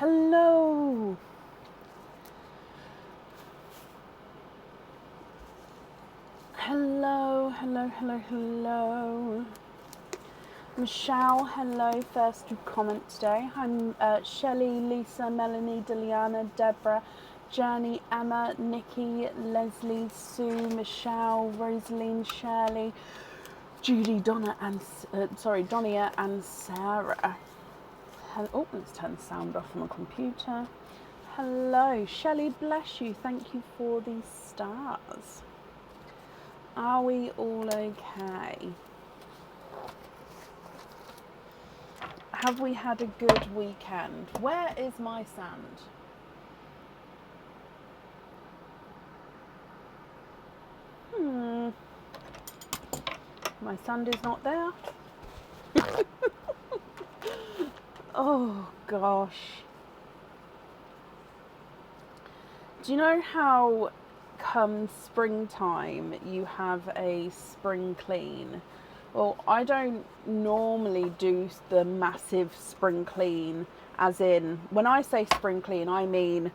Hello. Hello. Michelle, hello. First to comment today. I'm Shelley, Lisa, Melanie, Deliana, Deborah, Journey, Emma, Nikki, Leslie, Sue, Michelle, Rosaline, Shirley, Judy, Donia and Sarah. Oh, let's turn the sound off on the computer. Hello, Shelley, bless you. Thank you for these stars. Are we all okay? Have we had a good weekend? Where is my sand? My sand is not there. Oh gosh. Do you know how come springtime you have a spring clean? Well, I don't normally do the massive spring clean, as in, when I say spring clean, I mean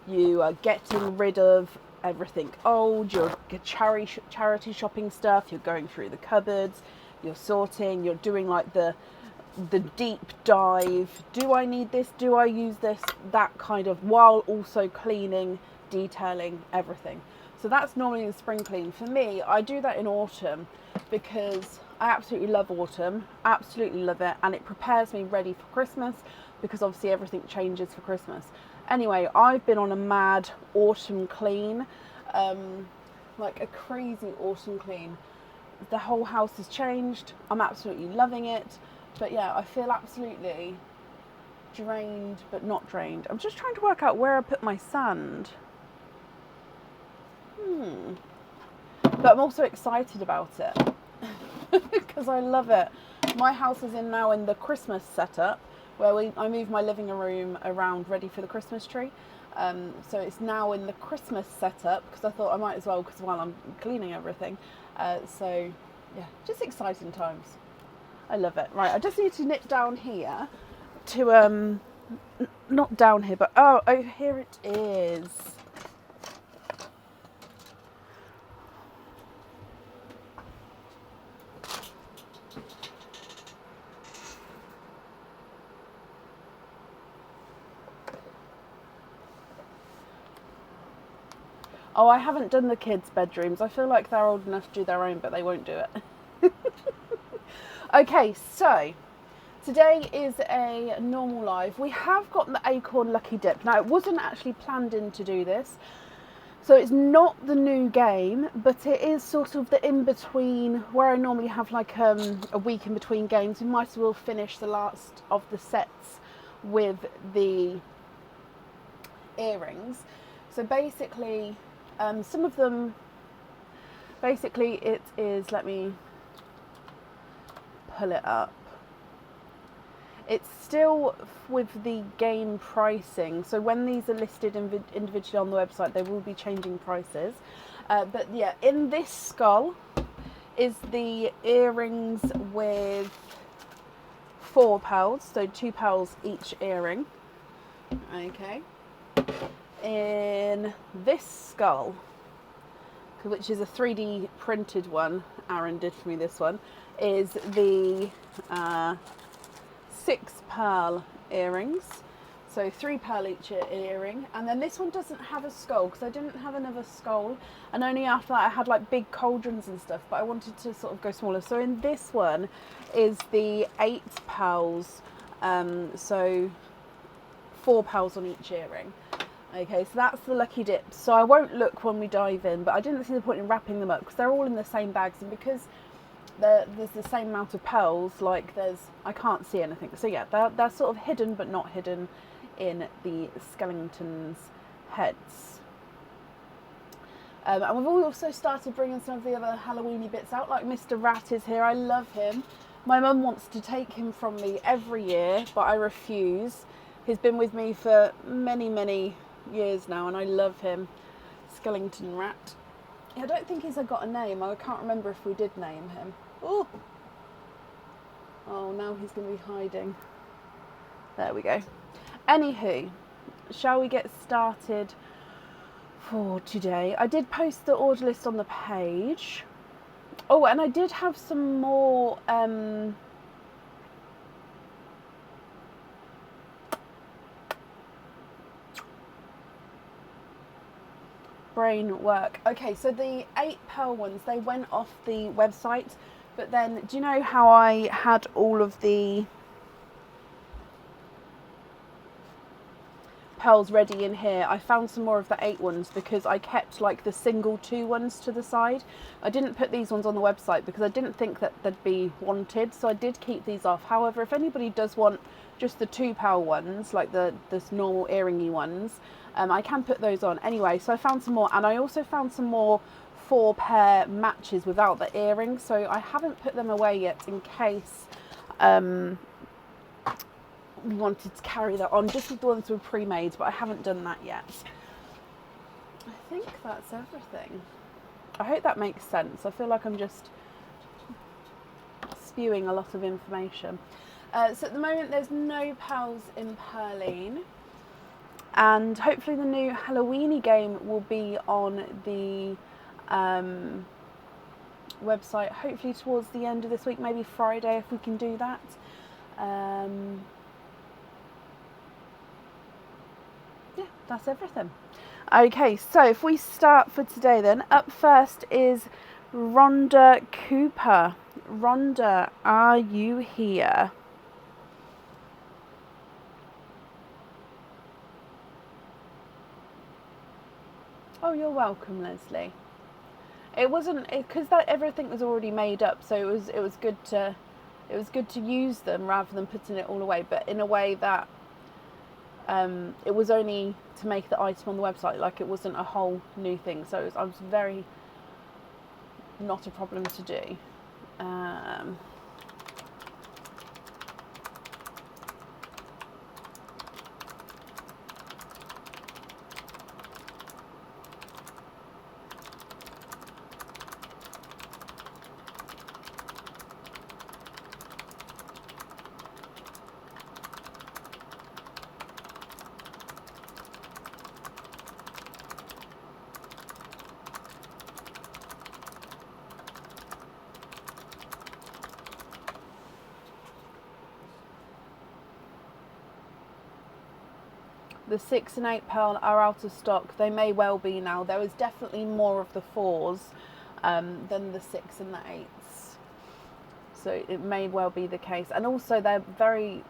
you are getting rid of everything old, you're charity shopping stuff, you're going through the cupboards, you're sorting, you're doing like the deep dive. Do I need this? Do I use this? That kind of, while also cleaning, detailing everything. So that's normally the spring clean. For me, I do that in autumn because I absolutely love autumn, absolutely love it, and it prepares me ready for Christmas because obviously everything changes for Christmas. Anyway, I've been on a mad autumn clean, like a crazy autumn clean. The whole house has changed. I'm absolutely loving it. But yeah, I feel absolutely drained, but not drained. I'm just trying to work out where I put my sand. But I'm also excited about it because I love it. My house is now in the Christmas setup where I moved my living room around ready for the Christmas tree. So it's now in the Christmas setup because I thought I might as well, because while I'm cleaning everything. So yeah, just exciting times. I love it. Right, I just need to nip down here to not down here, but oh, here it is. Oh, I haven't done the kids' bedrooms. I feel like they're old enough to do their own, but they won't do it. Okay, so today is a normal live. We have got the Acorn Lucky Dip. Now, it wasn't actually planned in to do this. So it's not the new game, but it is sort of the in-between where I normally have like a week in between games. We might as well finish the last of the sets with the earrings. So basically, some of them, basically it is, let me pull it up. It's still with the game pricing. So when these are listed individually on the website, they will be changing prices. But yeah, in this skull is the earrings with 4 pearls. So 2 pearls each earring. Okay. In this skull, which is a 3D printed one, Aaron did for me this one, is the 6 pearl earrings. So 3 pearl each earring. And then this one doesn't have a skull because I didn't have another skull. And only after that I had like big cauldrons and stuff, but I wanted to sort of go smaller. So in this one is the 8 pearls. So 4 pearls on each earring. Okay, so that's the Lucky Dips. So I won't look when we dive in, but I didn't see the point in wrapping them up because they're all in the same bags, and because there's the same amount of pearls, like I can't see anything. So yeah, they're sort of hidden but not hidden in the skeletons' heads. And we've also started bringing some of the other Halloweeny bits out, like Mr. Rat is here. I love him. My mum wants to take him from me every year, but I refuse. He's been with me for many, many years now, and I love him. Skeleton Rat. I don't think he's got a name. I can't remember if we did name him. Oh, now he's going to be hiding. There we go. Anywho, shall we get started for today? I did post the order list on the page. Oh, and I did have some more brain work. Okay, so the 8 pearl ones, they went off the website, but then do you know how I had all of the pearls ready in here? I found some more of the 8 ones because I kept like the single 2 ones to the side. I didn't put these ones on the website because I didn't think that they'd be wanted, so I did keep these off. However, if anybody does want just the 2 pearl ones, like the normal earringy ones, I can put those on. Anyway, so I found some more, and I also found some more 4 pair matches without the earrings, so I haven't put them away yet in case we wanted to carry that on, just with the ones that were pre-made, but I haven't done that yet. I think that's everything. I hope that makes sense. I feel like I'm just spewing a lot of information. So at the moment there's no pearls in Pearline, and hopefully the new Halloweeny game will be on the website hopefully towards the end of this week, maybe Friday if we can do that. Yeah, that's everything. Okay, so if we start for today then, up first is Rhonda Cooper. Rhonda, are you here? Oh, you're welcome, Leslie. It wasn't because that everything was already made up, so it was good to use them rather than putting it all away, but in a way that it was only to make the item on the website, like it wasn't a whole new thing, so I was very not a problem to do. The 6 and 8 pearl are out of stock. They may well be now. There was definitely more of the 4s than the 6 and the 8s. So it may well be the case. And also they're very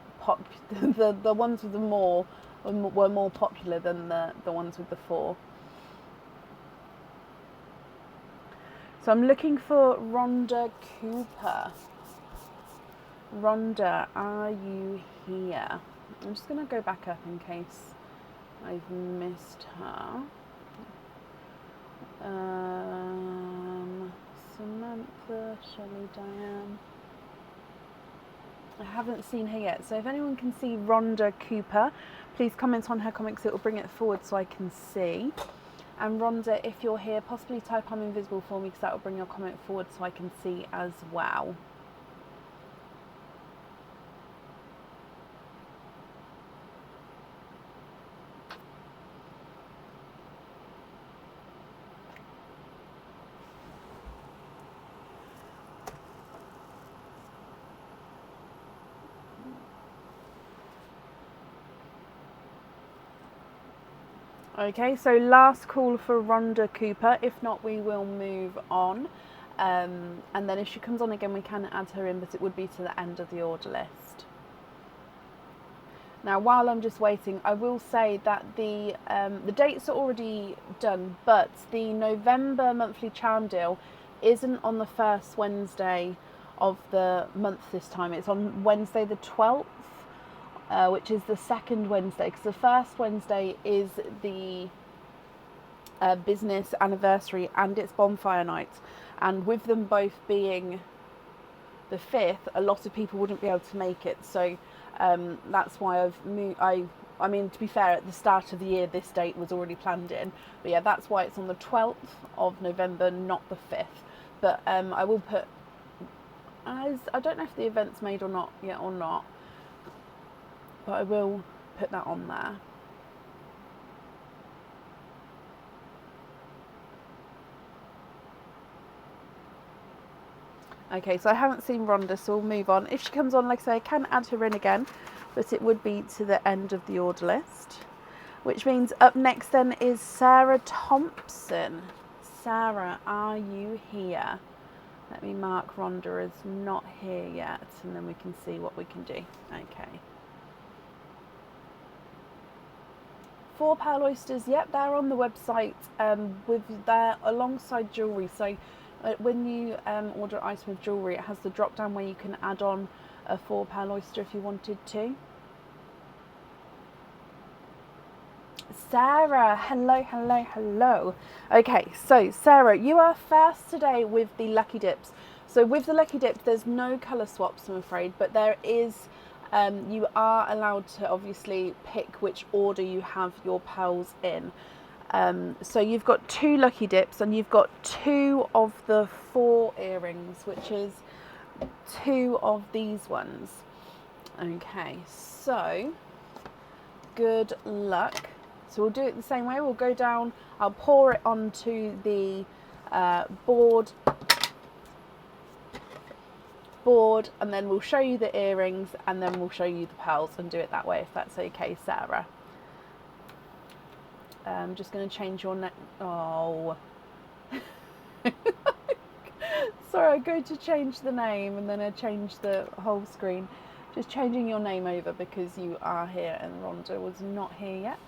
the ones with the more were more popular than the ones with the 4. So I'm looking for Rhonda Cooper. Rhonda, are you here? I'm just going to go back up in case I've missed her. Samantha, Shelley, Diane. I haven't seen her yet, so if anyone can see Rhonda Cooper, please comment on her comics. It will bring it forward so I can see. And Rhonda, if you're here, possibly type I'm invisible for me because that will bring your comment forward so I can see as well. Okay, so last call for Rhonda Cooper. If not, we will move on. And then if she comes on again, we can add her in, but it would be to the end of the order list. Now, while I'm just waiting, I will say that the dates are already done, but the November monthly charm deal isn't on the first Wednesday of the month this time. It's on Wednesday the 12th. Which is the second Wednesday, because the first Wednesday is the business anniversary and it's bonfire night, and with them both being the 5th, a lot of people wouldn't be able to make it, so that's why I've moved. I mean, to be fair, at the start of the year this date was already planned in, but yeah, that's why it's on the 12th of November, not the 5th. But I will put, I don't know if the event's made or not yet or not, but I will put that on there. Okay, so I haven't seen Rhonda, so we'll move on. If she comes on, like I say, I can add her in again, but it would be to the end of the order list. Which means up next then is Sarah Thompson. Sarah, are you here? Let me mark Rhonda as not here yet, and then we can see what we can do. Okay. 4 pearl oysters, yep, they're on the website with their alongside jewellery. So when you order an item of jewellery, it has the drop down where you can add on a 4 pearl oyster if you wanted to. Sarah, hello, hello, hello. Okay, so Sarah, you are first today with the Lucky Dips. So with the Lucky Dips, there's no colour swaps, I'm afraid, but there is, you are allowed to obviously pick which order you have your pearls in. So you've got 2 Lucky Dips and you've got 2 of the 4 earrings, which is 2 of these ones. Okay, so good luck. So we'll do it the same way. We'll go down, I'll pour it onto the board, and then we'll show you the earrings, and then we'll show you the pearls, and do it that way if that's okay, Sarah. I'm just going to change your name. Oh. Sorry, I go to change the name and then I change the whole screen. Just changing your name over because you are here and Rhonda was not here yet.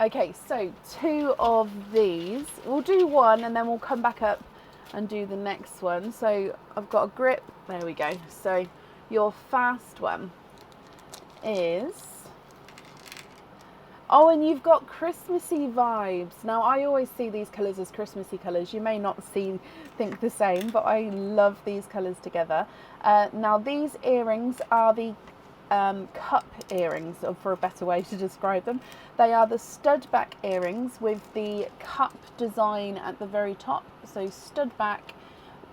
Okay, so 2 of these. We'll do 1 and then we'll come back up and do the next one. So I've got a grip. There we go. So your first one is... Oh, and you've got Christmassy vibes. Now, I always see these colours as Christmassy colours. You may not think the same, but I love these colours together. Now, these earrings are the cup earrings, for a better way to describe them. They are the stud back earrings with the cup design at the very top. So stud back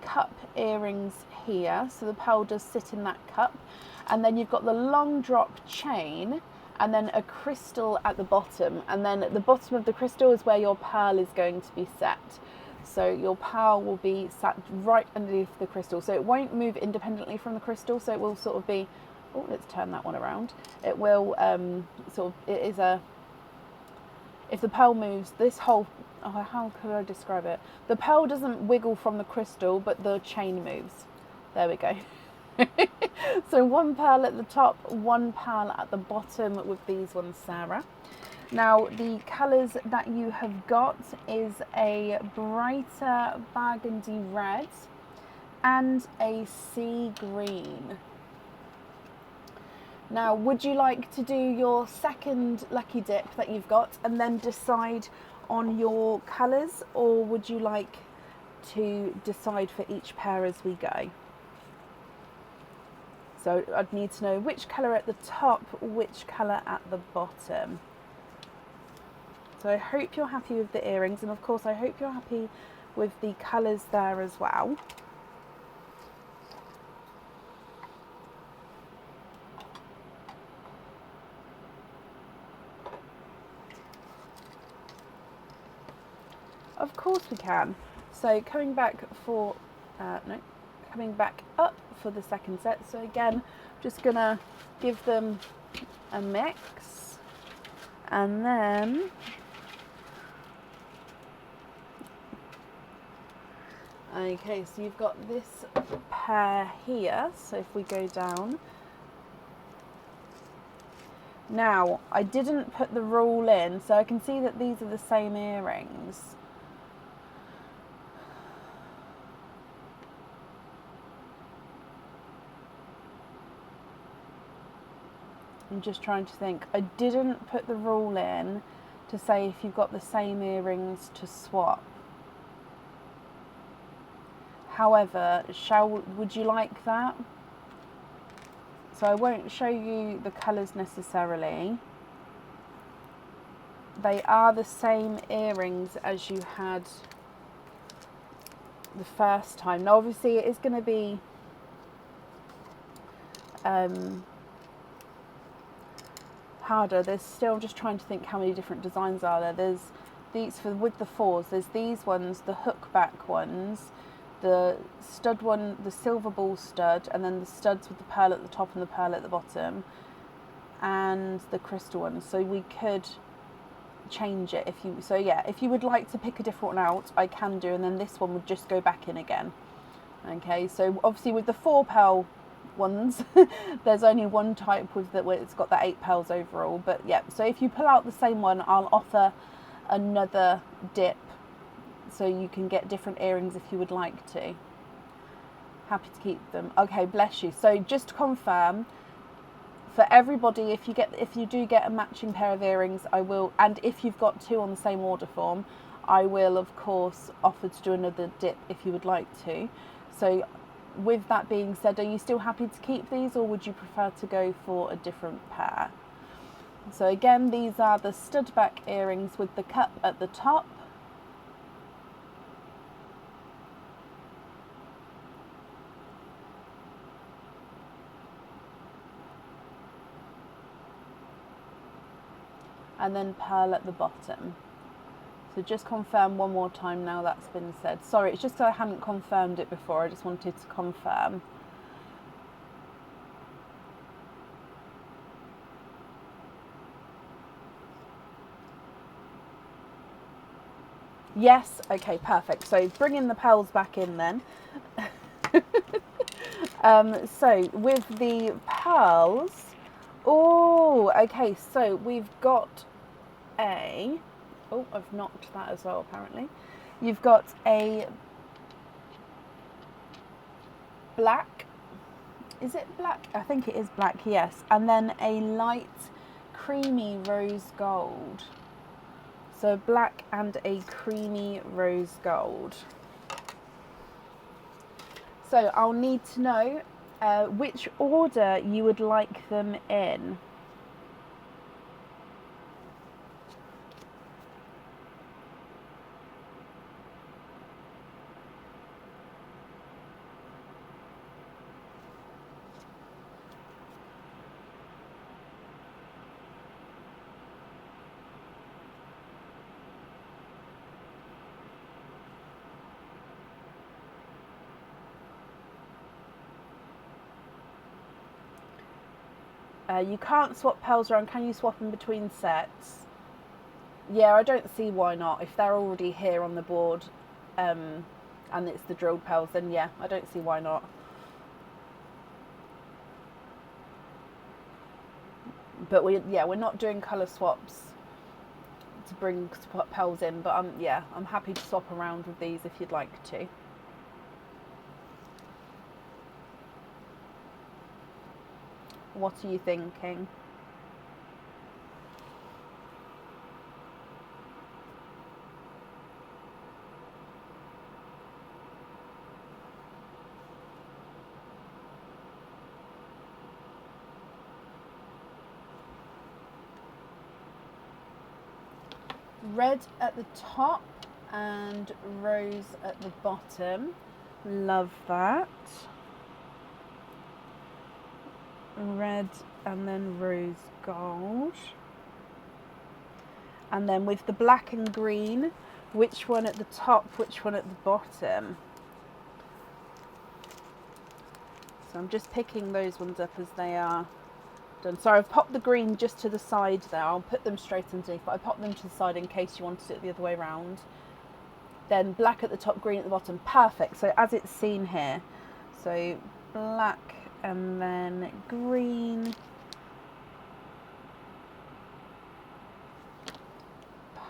cup earrings here. So the pearl does sit in that cup. And then you've got the long drop chain, and then a crystal at the bottom, and then at the bottom of the crystal is where your pearl is going to be set. So your pearl will be sat right underneath the crystal, so it won't move independently from the crystal, so it will sort of be, oh, let's turn that one around. It will if the pearl moves, this whole, oh, how could I describe it? The pearl doesn't wiggle from the crystal, but the chain moves. There we go. So 1 pearl at the top, 1 pearl at the bottom with these ones, Sarah. Now the colours that you have got is a brighter burgundy red and a sea green. Now, would you like to do your second Lucky Dip that you've got and then decide on your colours, or would you like to decide for each pair as we go? So I'd need to know which colour at the top, which colour at the bottom. So I hope you're happy with the earrings, and of course I hope you're happy with the colours there as well. Of course we can. So coming back for, coming back up for the second set. So again, I'm just gonna give them a mix, and then okay, so you've got this pair here. So if we go down now, I didn't put the rule in, so I can see that these are the same earrings. I'm just trying to think. I didn't put the rule in to say if you've got the same earrings to swap. However, would you like that? So I won't show you the colours necessarily. They are the same earrings as you had the first time. Now obviously it is going to be powder, there's still, just trying to think how many different designs are there. There's these with the 4s, there's these ones, the hook back ones, the stud one, the silver ball stud, and then the studs with the pearl at the top and the pearl at the bottom, and the crystal ones. So we could change it if you, so yeah, if you would like to pick a different one out, I can do, and then this one would just go back in again. Okay, so obviously with the 4 pearl ones, there's only one type with that, where it's got the 8 pearls overall. But yeah, so if you pull out the same one, I'll offer another dip, so you can get different earrings if you would like to. Happy to keep them. Okay, bless you. So just to confirm, for everybody, if you do get a matching pair of earrings, I will, and if you've got 2 on the same order form, I will of course offer to do another dip if you would like to. So with that being said, are you still happy to keep these, or would you prefer to go for a different pair? So again, these are the stud back earrings with the cup at the top. And then pearl at the bottom. So just confirm one more time now that's been said. Sorry, it's just that I hadn't confirmed it before, I just wanted to confirm. Yes, okay, perfect. So bringing the pearls back in then. So with the pearls, oh, okay, so we've got a, oh, I've knocked that as well apparently. You've got a black, is it black? I think it is black, yes. And then a light creamy rose gold. So black and a creamy rose gold. So I'll need to know which order you would like them in. You can't swap pearls around. Can you swap them between sets? Yeah, I don't see why not. If they're already here on the board, and it's the drilled pearls, then yeah, I don't see why not. But we're not doing colour swaps to bring pearls in. But I'm happy to swap around with these if you'd like to. What are you thinking? Red at the top and rose at the bottom. Love that. Red and then rose gold. And then with the black and green, which one at the top, which one at the bottom? So I'm just picking those ones up as they are done. Sorry, I've popped the green just to the side there. I'll put them straight underneath, but I popped them to the side in case you wanted it the other way around. Then black at the top, green at the bottom. Perfect. So as it's seen here, so black and then green.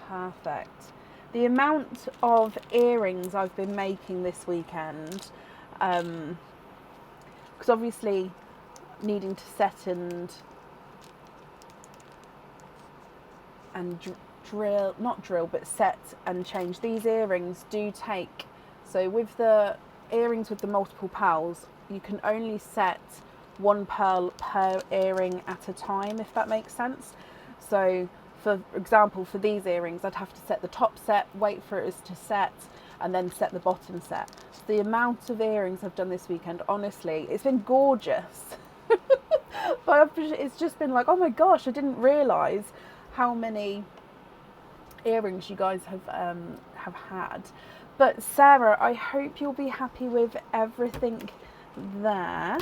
Perfect. The amount of earrings I've been making this weekend, because obviously needing to set and drill, not drill, but set and change. These earrings do take, so with the earrings with the multiple pearls, you can only set one pearl per earring at a time, if that makes sense. So for example, for these earrings, I'd have to set the top set, wait for it to set, and then set the bottom set. So the amount of earrings I've done this weekend, honestly, it's been gorgeous. But it's just been like, oh my gosh, I didn't realise how many earrings you guys have had. But Sarah, I hope you'll be happy with everything there.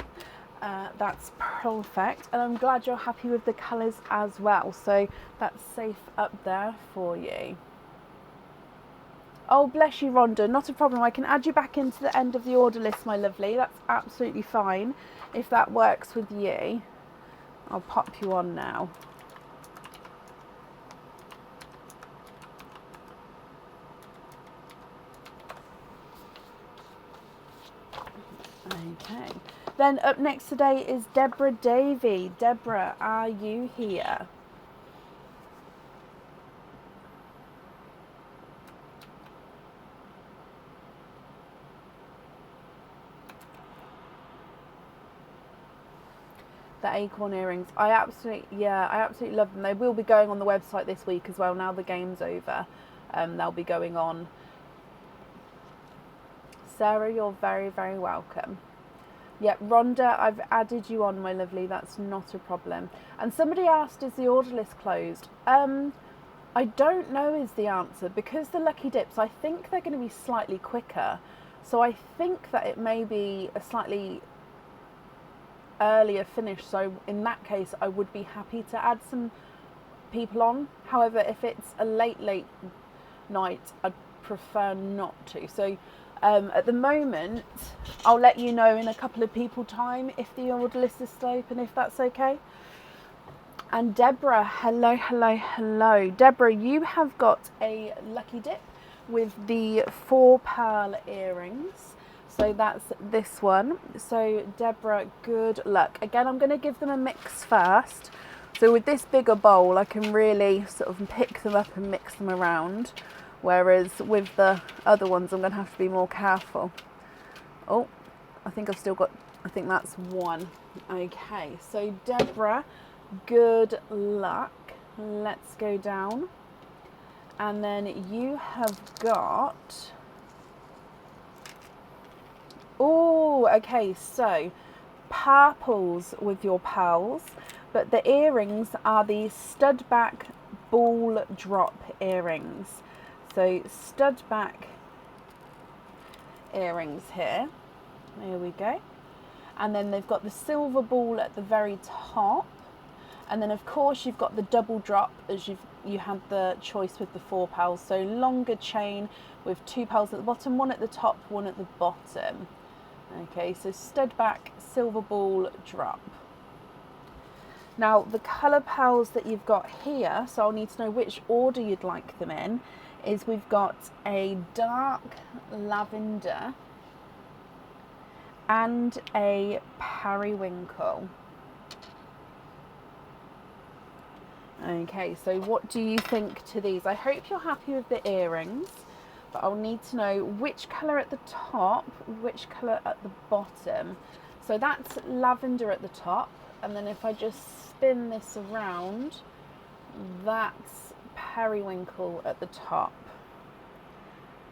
That's perfect, and I'm glad you're happy with the colours as well, so that's safe up there for you. Oh, bless you, Rhonda, not a problem. I can add you back into the end of the order list, my lovely. That's absolutely fine if that works with you. I'll pop you on now. Okay. Then up next today is Deborah Davey. Deborah, are you here? The acorn earrings. I absolutely love them. They will be going on the website this week as well. Now the game's over, they'll be going on. Sarah, you're very, very welcome. Yep, Rhonda, I've added you on, my lovely. That's not a problem. And somebody asked, is the order list closed? I don't know is the answer, because the Lucky Dips, I think they're going to be slightly quicker. So I think that it may be a slightly earlier finish. So in that case, I would be happy to add some people on. However, if it's a late night, I'd prefer not to. So at the moment, I'll let you know in a couple of people time if the order list is still open, if that's okay. And Deborah, hello. Deborah, you have got a Lucky Dip with the 4 pearl earrings. So that's this one. So Deborah, good luck. Again, I'm going to give them a mix first. So with this bigger bowl, I can really sort of pick them up and mix them around. Whereas with the other ones, I'm going to have to be more careful. Oh, I think that's one. Okay, so Deborah, good luck. Let's go down. And then you have got... Oh, okay, so purples with your pearls, but the earrings are the stud back ball drop earrings. So stud back earrings here. There we go. And then they've got the silver ball at the very top. And then of course you've got the double drop as you had the choice with the 4 pearls. So longer chain with 2 pearls at the bottom, one at the top, one at the bottom. Okay, so stud back, silver ball, drop. Now the colour pearls that you've got here, so I'll need to know which order you'd like them in, is we've got a dark lavender and a periwinkle. Okay, so what do you think to these? I hope you're happy with the earrings, but I'll need to know which colour at the top, which colour at the bottom. So that's lavender at the top, and then if I just spin this around, that's periwinkle at the top.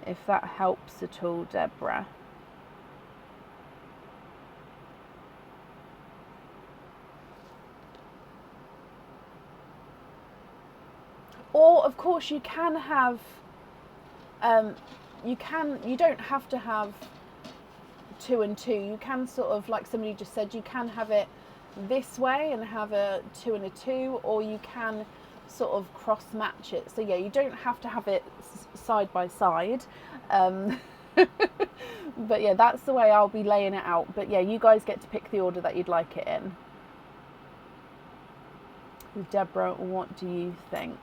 If that helps at all, Deborah. Or of course you can have, you don't have to have 2 and 2. You can sort of, like somebody just said, you can have it this way and have a 2 and a 2, or you can sort of cross match it. So yeah, you don't have to have it side by side. But yeah, that's the way I'll be laying it out. But yeah, you guys get to pick the order that you'd like it in. Deborah, what do you think?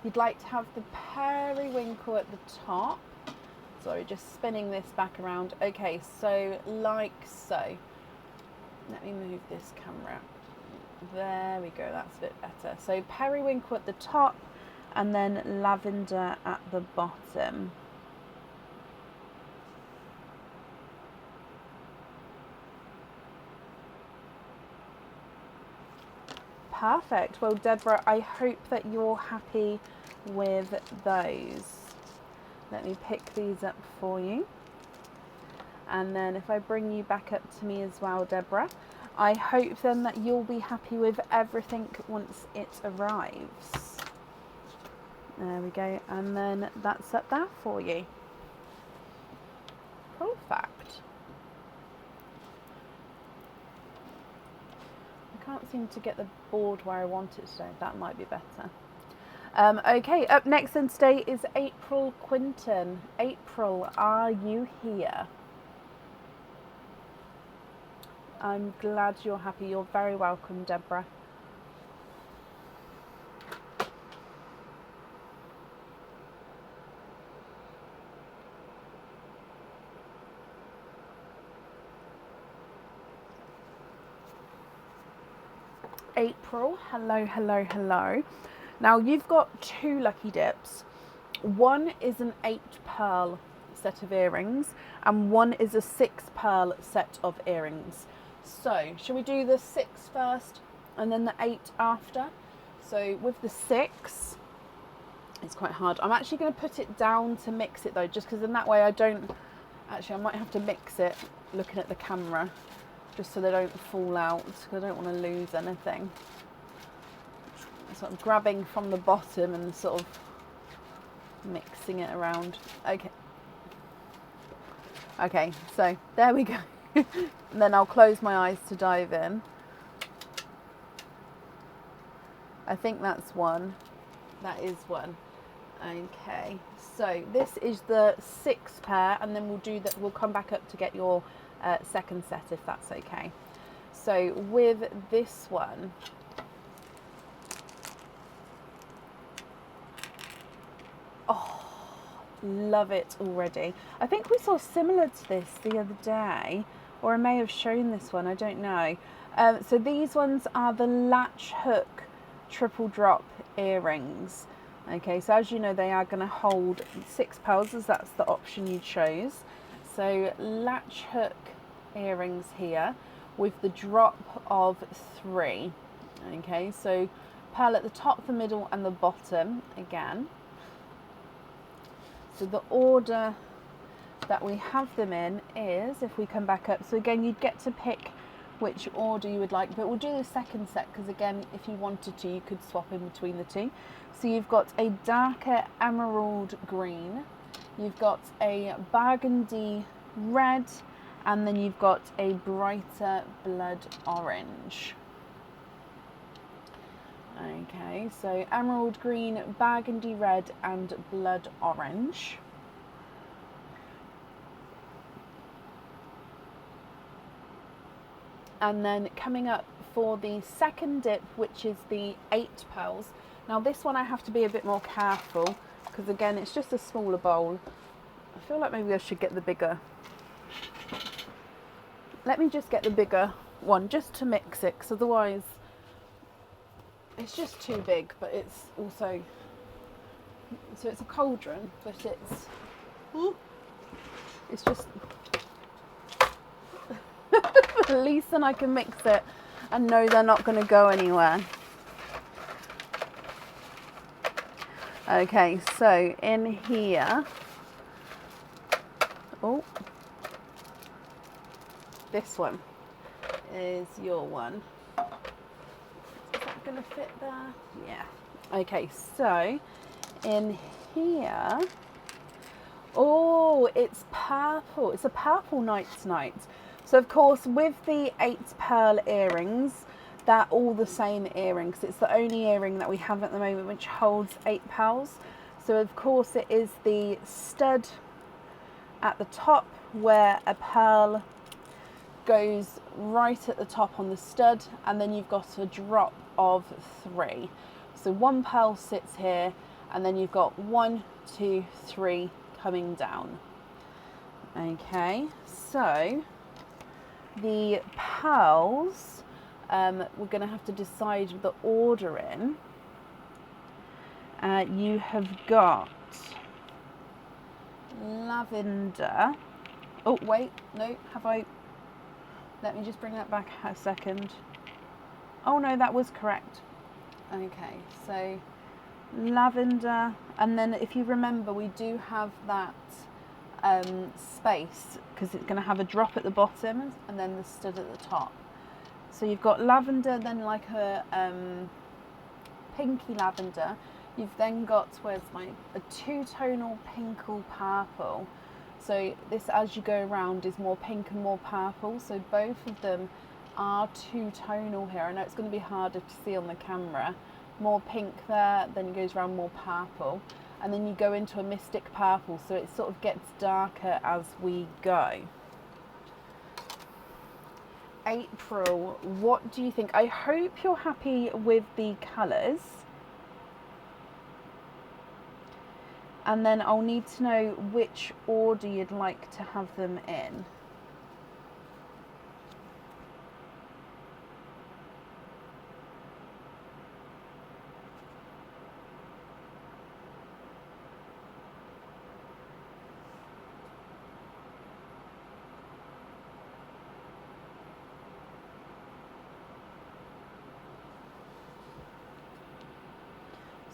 You'd like to have the periwinkle at the top. Sorry, just spinning this back around. Okay, so like so. Let me move this camera. There we go, that's a bit better. So periwinkle at the top and then lavender at the bottom. Perfect. Well, Deborah, I hope that you're happy with those. Let me pick these up for you. And then if I bring you back up to me as well, Deborah, I hope then that you'll be happy with everything once it arrives. There we go. And then that's up there for you. Perfect. I can't seem to get the board where I want it today. That might be better. Okay, up next then today is April Quinton. April, are you here? I'm glad you're happy. You're very welcome, Deborah. April, hello, hello, hello. Now you've got 2 lucky dips. One is an 8 pearl set of earrings and one is a 6 pearl set of earrings. So shall we do the 6 first and then the 8 after? So with the 6, it's quite hard. I'm actually going to put it down to mix it though, just because in that way I don't, actually I might have to mix it looking at the camera just so they don't fall out, because I don't want to lose anything. So I'm grabbing from the bottom and sort of mixing it around. Okay, so there we go. And then I'll close my eyes to dive in. I think that's 1. That is 1. Okay, so this is the 6 pair, and then we'll do that. We'll come back up to get your second set if that's okay. So with this one, oh, love it already. I think we saw similar to this the other day, or I may have shown this one, I don't know. So these ones are the latch hook triple drop earrings. Okay, so as you know, they are going to hold 6 pearls, as that's the option you chose. So latch hook earrings here with the drop of 3. Okay, so pearl at the top, the middle and the bottom again. So the order that we have them in is, if we come back up, so again you'd get to pick which order you would like, but we'll do the second set because again if you wanted to you could swap in between the 2. So you've got a darker emerald green, you've got a burgundy red, and then you've got a brighter blood orange. Okay, so emerald green, burgundy red and blood orange. And then coming up for the second dip, which is the 8 pearls. Now this one I have to be a bit more careful because again it's just a smaller bowl. I feel like maybe I should get the bigger. Let me just get the bigger one just to mix it, because otherwise it's just too big, but it's also, so it's a cauldron, but it's just at least then I can mix it and know they're not going to go anywhere. Okay, so in here, oh, this one is your one. Is that going to fit there? Yeah. Okay, so in here, oh, it's purple. It's a purple night's night. So of course with the 8 pearl earrings, they're all the same earrings. It's the only earring that we have at the moment which holds 8 pearls. So of course it is the stud at the top where a pearl goes right at the top on the stud, and then you've got a drop of 3. So 1 pearl sits here, and then you've got 1, 2, 3 coming down. Okay, so the pearls, we're going to have to decide the order in. You have got lavender. Oh wait, no, have I? Let me just bring that back a second. Oh no, that was correct. Okay, so lavender, and then if you remember, we do have that space because it's going to have a drop at the bottom and then the stud at the top. So you've got lavender, then like a pinky lavender. You've then got, a two-tonal pinkle purple. So this, as you go around, is more pink and more purple. So both of them are two-tonal here. I know it's going to be harder to see on the camera. More pink there, then it goes around more purple. And then you go into a mystic purple, so it sort of gets darker as we go. April, what do you think? I hope you're happy with the colours. And then I'll need to know which order you'd like to have them in.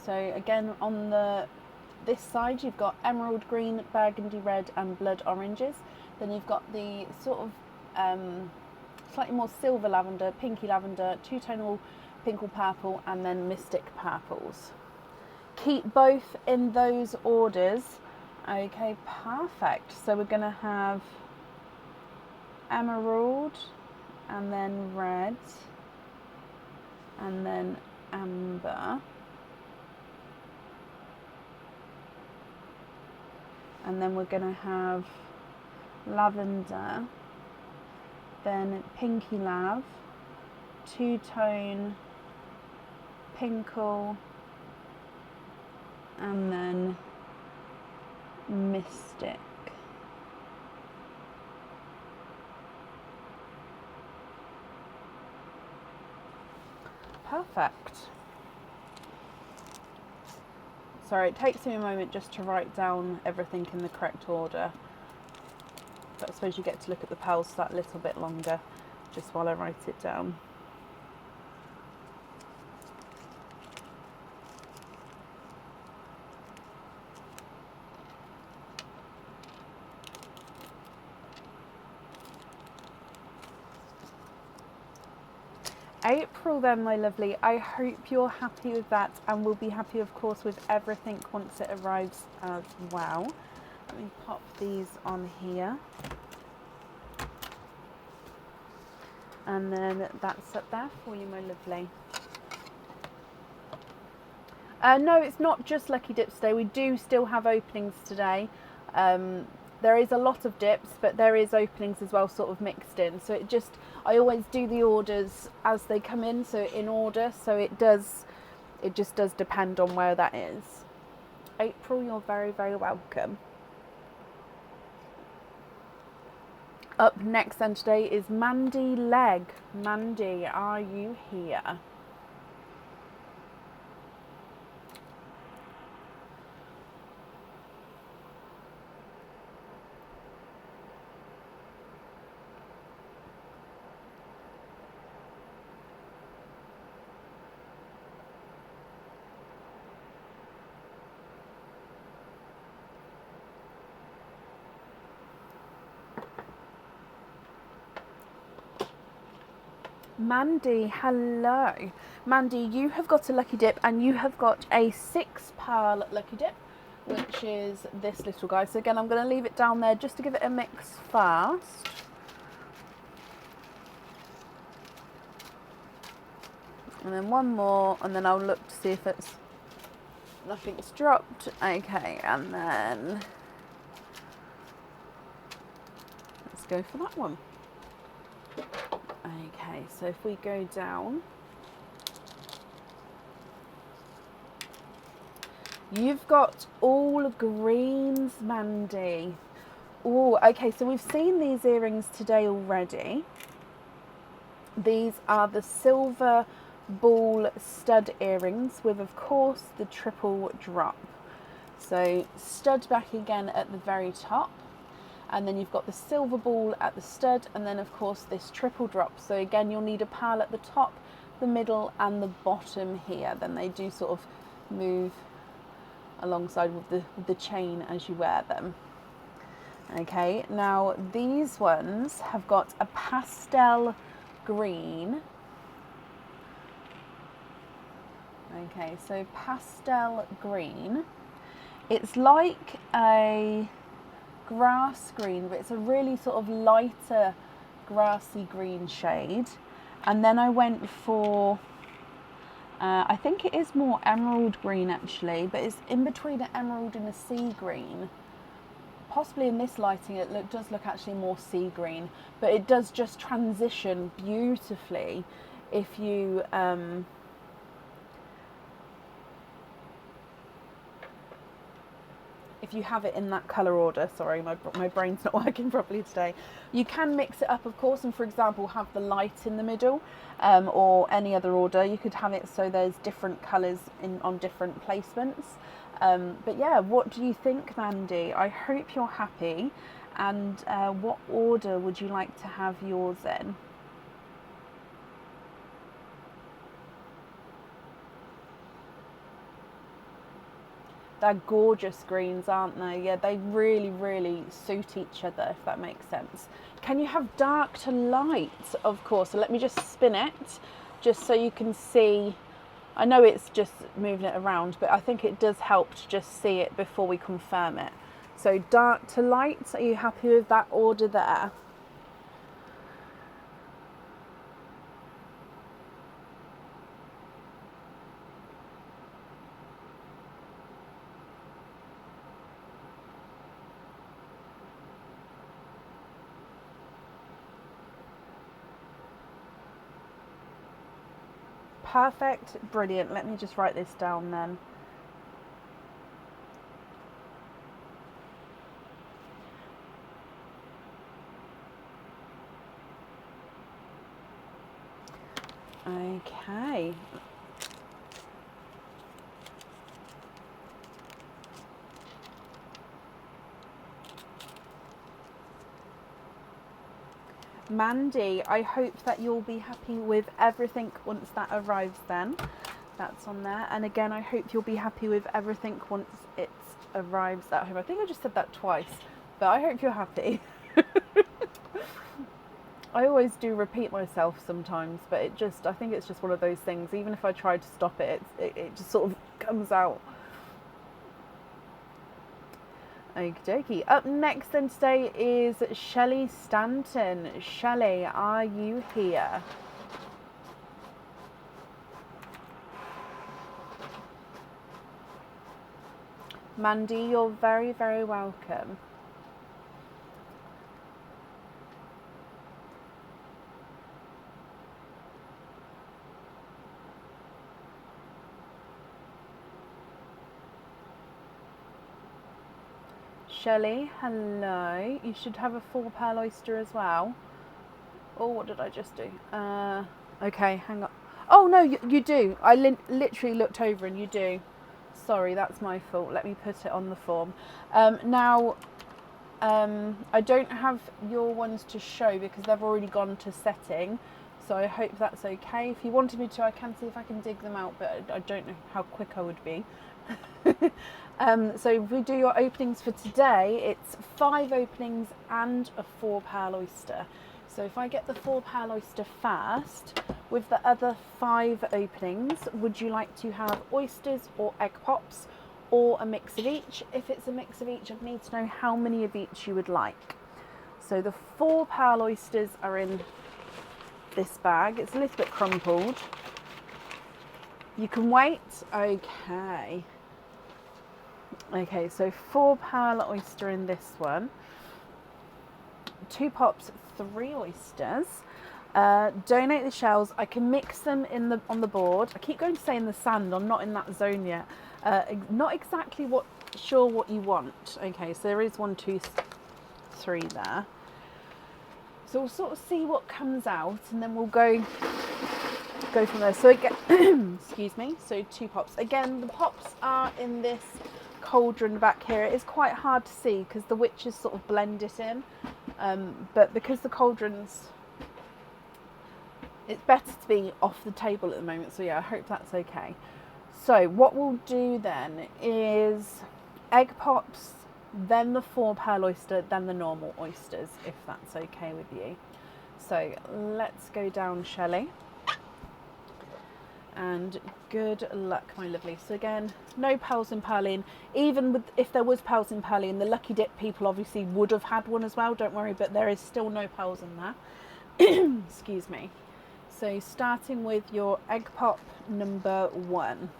So again, on this side you've got emerald green, burgundy red and blood oranges. Then you've got the sort of slightly more silver lavender, pinky lavender, two-tonal pinkle purple and then mystic purples. Keep both in those orders. Okay, perfect. So we're going to have emerald and then red and then amber. And then we're going to have lavender, then pinky lav, two-tone pinkle, and then mystic. Perfect. Sorry, it takes me a moment just to write down everything in the correct order. But I suppose you get to look at the pearls that little bit longer just while I write it down. April then, my lovely, I hope you're happy with that, and we'll be happy of course with everything once it arrives as well. Let me pop these on here, and then that's up there for you, my lovely. No, it's not just Lucky Dips today. We do still have openings today. There is a lot of dips, but there is openings as well, sort of mixed in. So I always do the orders as they come in, so in order. So it just does depend on where that is. April, you're very, very welcome. Up next then today is Mandy Leg. Mandy, are you here? Mandy, hello. Mandy, you have got a Lucky Dip and you have got a 6 pearl Lucky Dip, which is this little guy. So again, I'm going to leave it down there just to give it a mix first. And then one more, and then I'll look to see if nothing's dropped. Okay, and then let's go for that one. Okay, so if we go down, you've got all greens, Mandy. Oh, okay, so we've seen these earrings today already. These are the silver ball stud earrings with, of course, the triple drop. So stud back again at the very top. And then you've got the silver ball at the stud, and then of course this triple drop. So again, you'll need a pearl at the top, the middle and the bottom here, then they do sort of move alongside with the chain as you wear them. Okay, now these ones have got a pastel green. Okay, so pastel green. It's like a grass green, but it's a really sort of lighter grassy green shade. And then I went for, I think it is more emerald green actually, but it's in between an emerald and a sea green. Possibly in this lighting it does look actually more sea green, but it does just transition beautifully if you have it in that colour order. Sorry, my brain's not working properly today. You can mix it up, of course, and for example have the light in the middle, or any other order. You could have it so there's different colours on different placements. But yeah, what do you think, Mandy? I hope you're happy. And what order would you like to have yours in? They're gorgeous greens, aren't they? Yeah, they really, really suit each other, if that makes sense. Can you have dark to light? Of course. So let me just spin it, just so you can see. I know it's just moving it around, but I think it does help to just see it before we confirm it. So dark to light, are you happy with that order there? Perfect, brilliant. Let me just write this down then. Okay. Mandy, I hope that you'll be happy with everything once that arrives then. That's on there. And again, I hope you'll be happy with everything once it arrives at home. I think I just said that twice, but I hope you're happy. I always do repeat myself sometimes, but I think it's just one of those things. Even if I try to stop it, it just sort of comes out. Okie dokie. Up next then today is Shelley Stanton. Shelley, are you here? Mandy, you're very, very welcome. Shelley, hello. You should have a 4 pearl oyster as well. Oh, what did I just do? Okay, hang on. Oh, no, you do. I literally looked over and you do. Sorry, that's my fault. Let me put it on the form. Now, I don't have your ones to show because they've already gone to setting. So I hope that's okay. If you wanted me to, I can see if I can dig them out, but I don't know how quick I would be. So if we do your openings for today, it's 5 openings and a 4 pearl oyster. So if I get the 4 pearl oyster first, with the other 5 openings, would you like to have oysters or egg pops or a mix of each? If it's a mix of each, I'd need to know how many of each you would like. So the 4 pearl oysters are in this bag. It's a little bit crumpled. You can wait. Okay. Okay, so 4 pearl oyster in this one. 2 pops, 3 oysters. Donate the shells. I can mix them on the board. I keep going to say in the sand. I'm not in that zone yet. Not exactly sure what you want. Okay, so there is 1, 2, 3 there. So we'll sort of see what comes out, and then we'll go from there. So again, excuse me. So 2 pops. Again, the pops are in this cauldron back here. It is quite hard to see because the witches sort of blend it in, but because the cauldron's It's better to be off the table at the moment, so yeah, I hope that's okay. So what we'll do then is egg pops, then the 4-pearl oyster, then the normal oysters, if that's okay with you. So let's go down, Shelley. And good luck, my lovely. So again, no pearls in Pearline. Even if there was pearls in Pearline, the Lucky Dip people obviously would have had one as well, don't worry, but there is still no pearls in there. Excuse me. So starting with your egg pop number 1.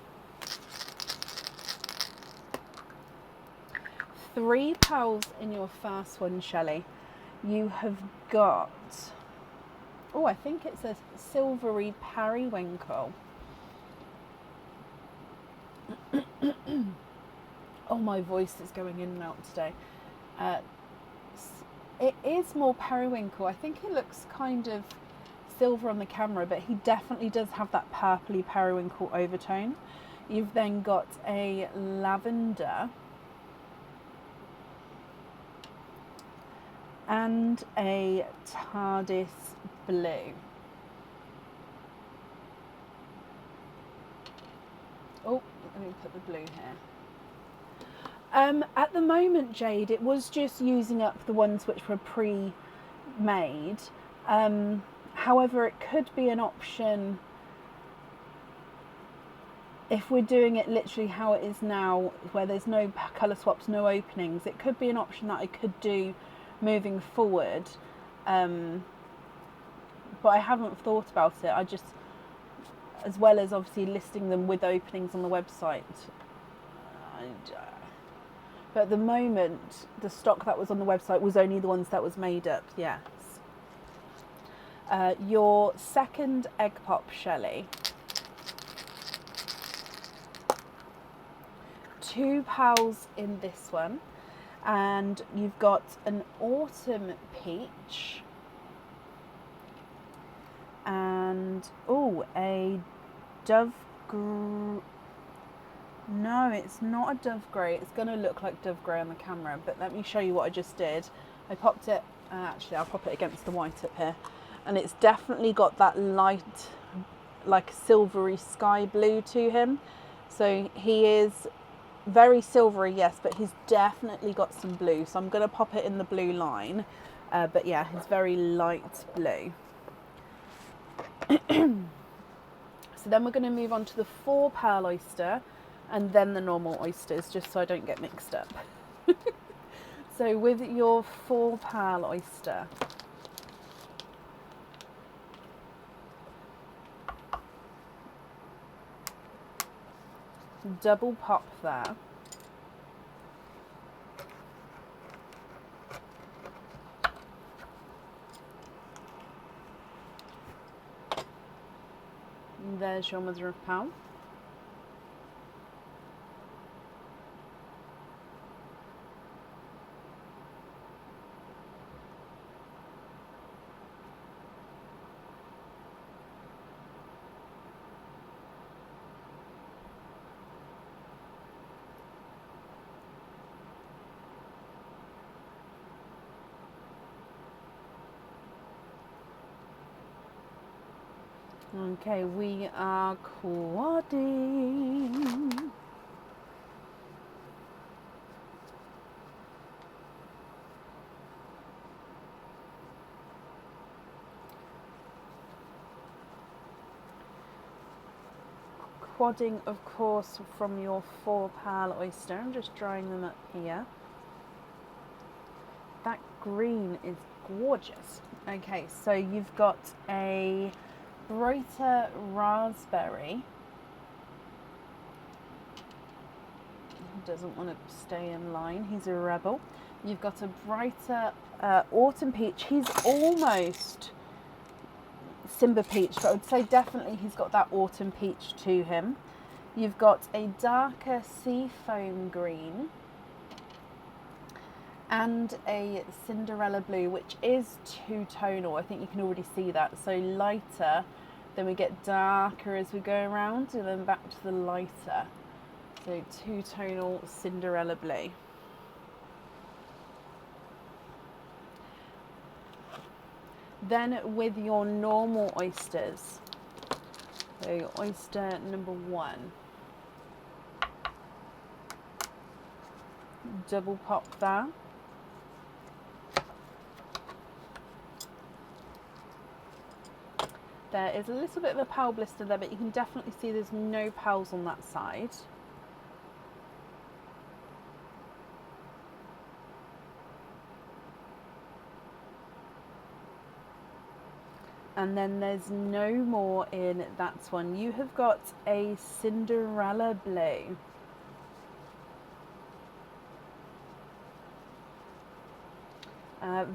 3 pearls in your first one, Shelley. You have got, oh, I think it's a silvery periwinkle. Oh, my voice is going in and out today. It is more periwinkle. I think it looks kind of silver on the camera, but he definitely does have that purpley periwinkle overtone. You've then got a lavender and a TARDIS blue. Oh, let me put the blue here. At the moment, Jade, it was just using up the ones which were pre-made. However, it could be an option if we're doing it literally how it is now, where there's no colour swaps, no openings. It could be an option that I could do moving forward. But I haven't thought about it. I just, as well as obviously listing them with openings on the website. But at the moment, the stock that was on the website was only the ones that was made up, yes. Your second egg pop, Shelley. 2 pearls in this one. And you've got an autumn peach. And, oh, a dove no, it's not a dove grey. It's going to look like dove grey on the camera, but let me show you what I just did. I popped it, actually I'll pop it against the white up here, and it's definitely got that light, like silvery sky blue to him. So he is very silvery, yes, but he's definitely got some blue. So I'm going to pop it in the blue line, but yeah, it's very light blue. So then we're going to move on to the 4-pearl oyster, and then the normal oysters, just so I don't get mixed up. So with your 4-pearl oyster, double pop there. And there's your mother of pearl. Okay, we are quadding. Quadding, of course, from your 4-pearl oyster. I'm just drying them up here. That green is gorgeous. Okay, so you've got a brighter raspberry. He doesn't want to stay in line. He's a rebel. You've got a brighter autumn peach. He's almost Simba peach, but I would say definitely he's got that autumn peach to him. You've got a darker sea foam green and a Cinderella blue, which is two-tonal. I think you can already see that. So lighter, then we get darker as we go around, and then back to the lighter. So two-tonal Cinderella blue. Then with your normal oysters, so oyster number 1, double pop that. There is a little bit of a pearl blister there, but you can definitely see there's no pearls on that side. And then there's no more in that one. You have got a Cinderella blue.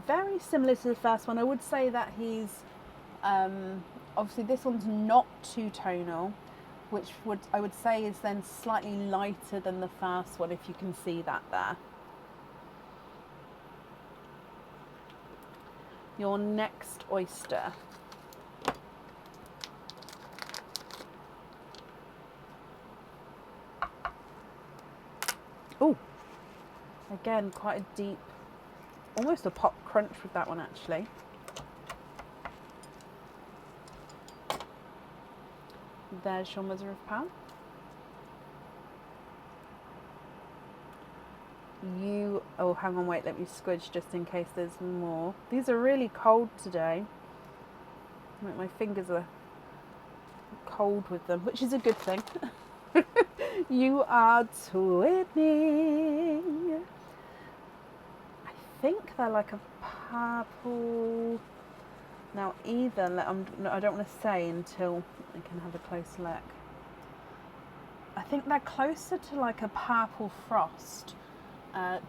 Very similar to the first one. I would say that he's, obviously this one's not two-tonal, which I would say is then slightly lighter than the first one, if you can see that there. Your next oyster. Oh, again, quite a deep, almost a pop crunch with that one actually. There's your mother of pearl. Oh hang on, wait, let me squidge just in case there's more. These are really cold today. Like my fingers are cold with them, which is a good thing. You are twinning. I think they're like a purple. Now either, I don't want to say until I can have a close look. I think they're closer to like a purple frost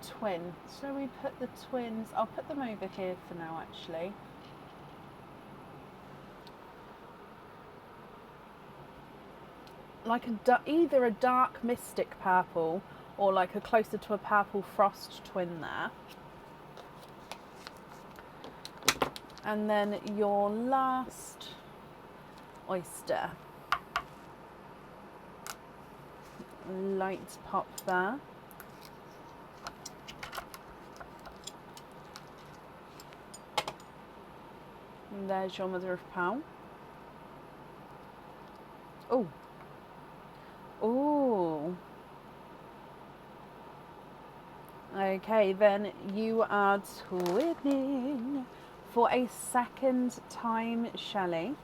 twin. Shall we put the twins? I'll put them over here for now actually. Like either a dark mystic purple or like a closer to a purple frost twin there. And then your last oyster. Light pop there. And there's your mother of pearl. Oh. Oh. Okay, then you are twinning for a second time, Shelley.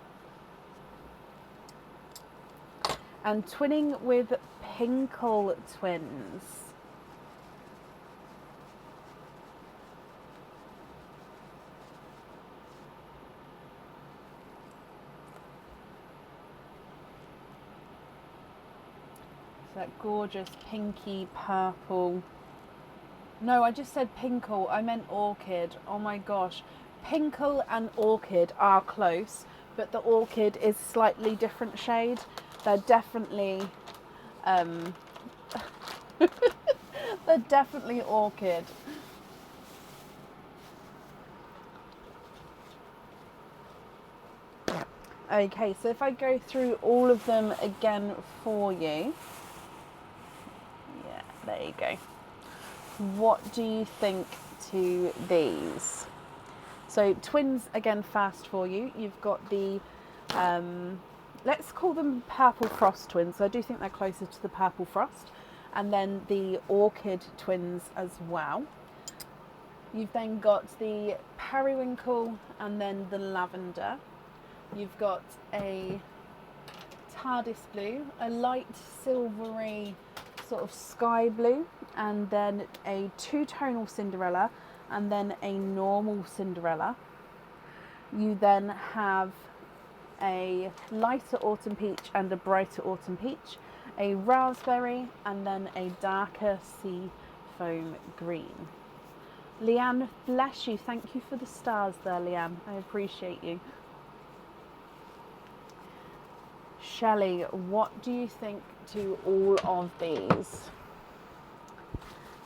And twinning with Pinkle twins. That gorgeous pinky purple. No, I just said pinkle, I meant orchid. Oh my gosh. Pinkle and orchid are close, but the orchid is slightly different shade. They're definitely they're definitely orchid. Okay, so if I go through all of them again for you. Yeah, there you go. What do you think to these? So twins again fast for you. You've got the, let's call them purple frost twins. So I do think they're closer to the purple frost. And then the orchid twins as well. You've then got the periwinkle and then the lavender. You've got a TARDIS blue, a light silvery sort of sky blue, and then a two-tonal Cinderella, and then a normal Cinderella. You then have a lighter autumn peach and a brighter autumn peach, a raspberry, and then a darker sea foam green. Leanne, bless you. Thank you for the stars there, Leanne. I appreciate you. Shelley, what do you think to all of these?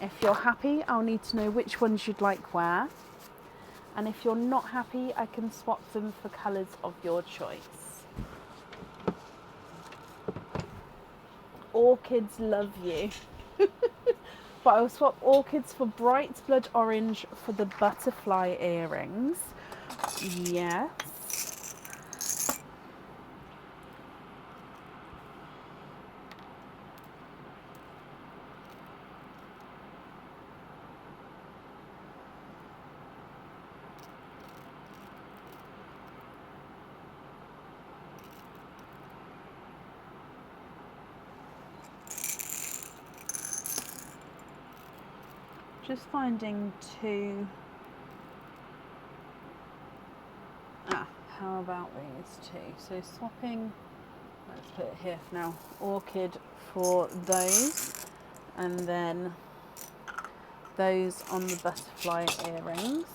If you're happy, I'll need to know which ones you'd like where. And if you're not happy, I can swap them for colours of your choice. Orchids love you. But I'll swap orchids for bright blood orange for the butterfly earrings. Yes. Just finding two. How about these two? So swapping, let's put it here for now, orchid for those, and then those on the butterfly earrings.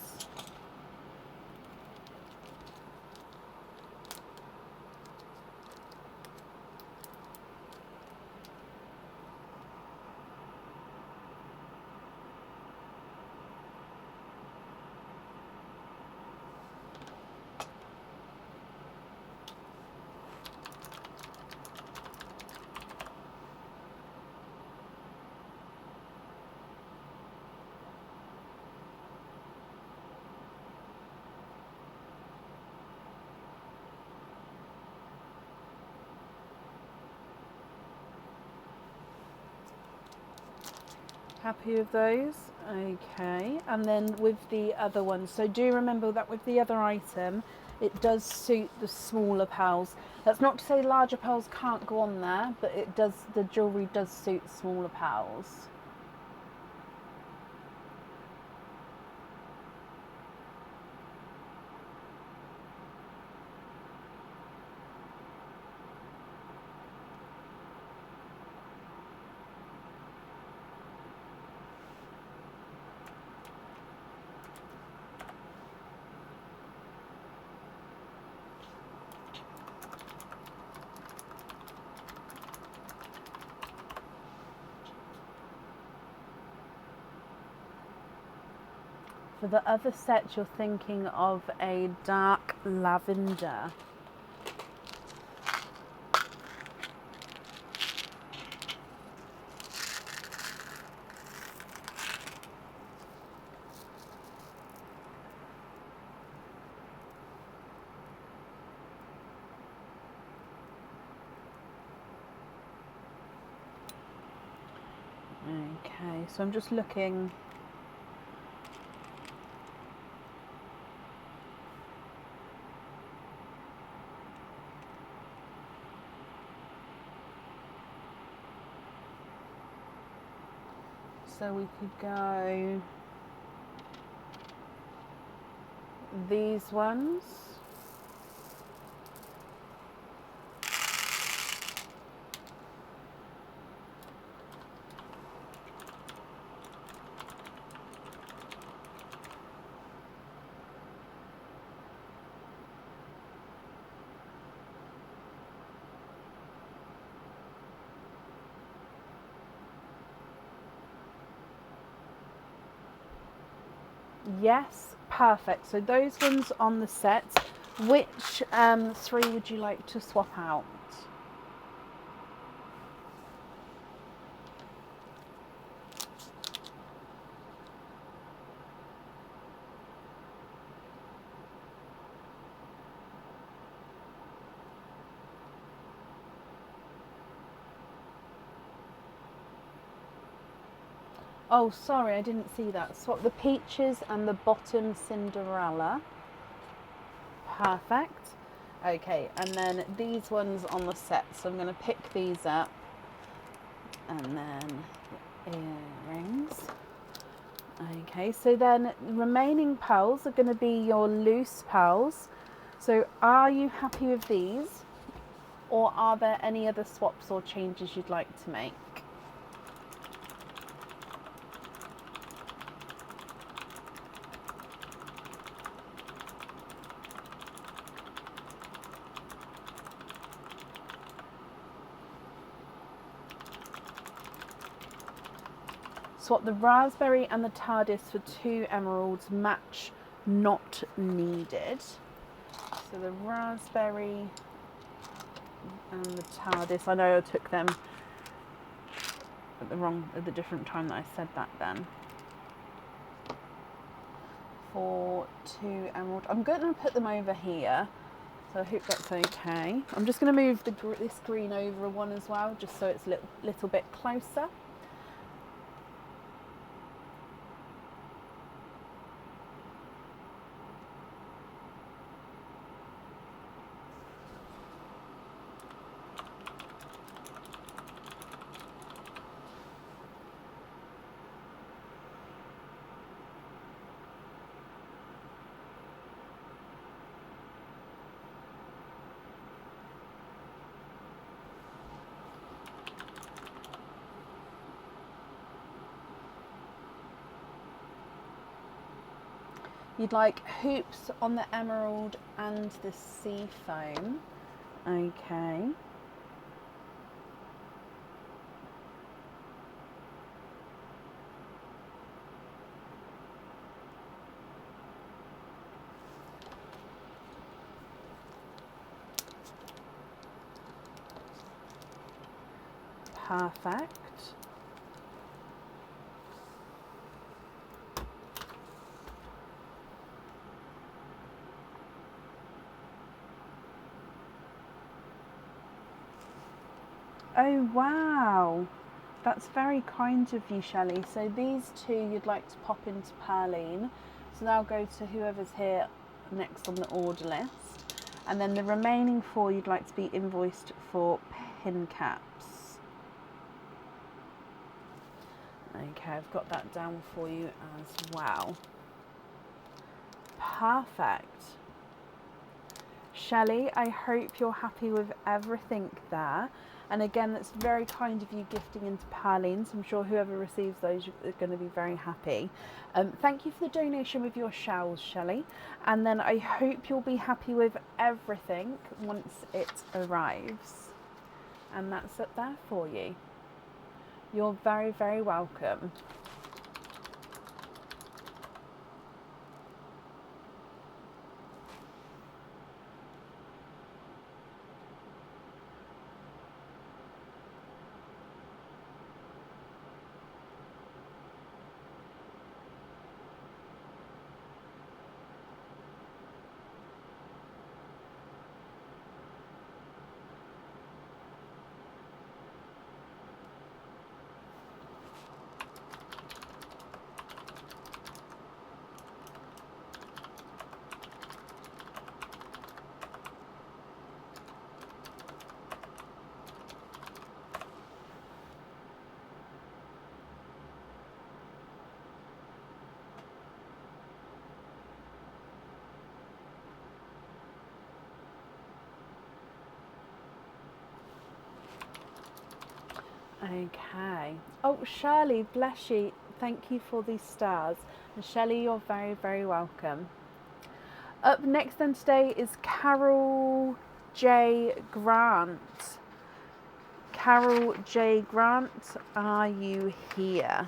Happy with those? Okay, and then with the other ones, so do remember that with the other item, it does suit the smaller pearls. That's not to say larger pearls can't go on there, but it does, the jewellery does suit smaller pearls. For the other set, you're thinking of a dark lavender. Okay, so I'm just looking. So we could go these ones. Yes, perfect. So those ones on the set. Which three would you like to swap out? Oh, sorry, I didn't see that. Swap the peaches and the bottom Cinderella. Perfect. Okay, and then these ones on the set. So I'm going to pick these up. And then the earrings. Okay, so then remaining pearls are going to be your loose pearls. So are you happy with these? Or are there any other swaps or changes you'd like to make? Swap the raspberry and the TARDIS for 2 emeralds, match not needed. So the raspberry and the TARDIS, I know I took them at the different time that I said that then. for 2 emerald. I'm going to put them over here, so I hope that's okay. I'm just going to move this green over one as well, just so it's a little bit closer. You'd like hoops on the emerald and the sea foam. Okay. Perfect. Oh wow, that's very kind of you, Shelley. So these 2 you'd like to pop into Perline, so they'll go to whoever's here next on the order list, and then the remaining 4 you'd like to be invoiced for pin caps. Okay, I've got that down for you as well. Perfect. Shelley, I hope you're happy with everything there. And again, that's very kind of you gifting into Perline, so I'm sure whoever receives those are going to be very happy. Thank you for the donation with your shells, Shelley. And then I hope you'll be happy with everything once it arrives. And that's it there for you. You're very, very welcome. Okay. Oh, Shirley, bless you. Thank you for these stars. And Shelley, you're very, very welcome. Up next then today is Carol J. Grant. Carol J. Grant, are you here?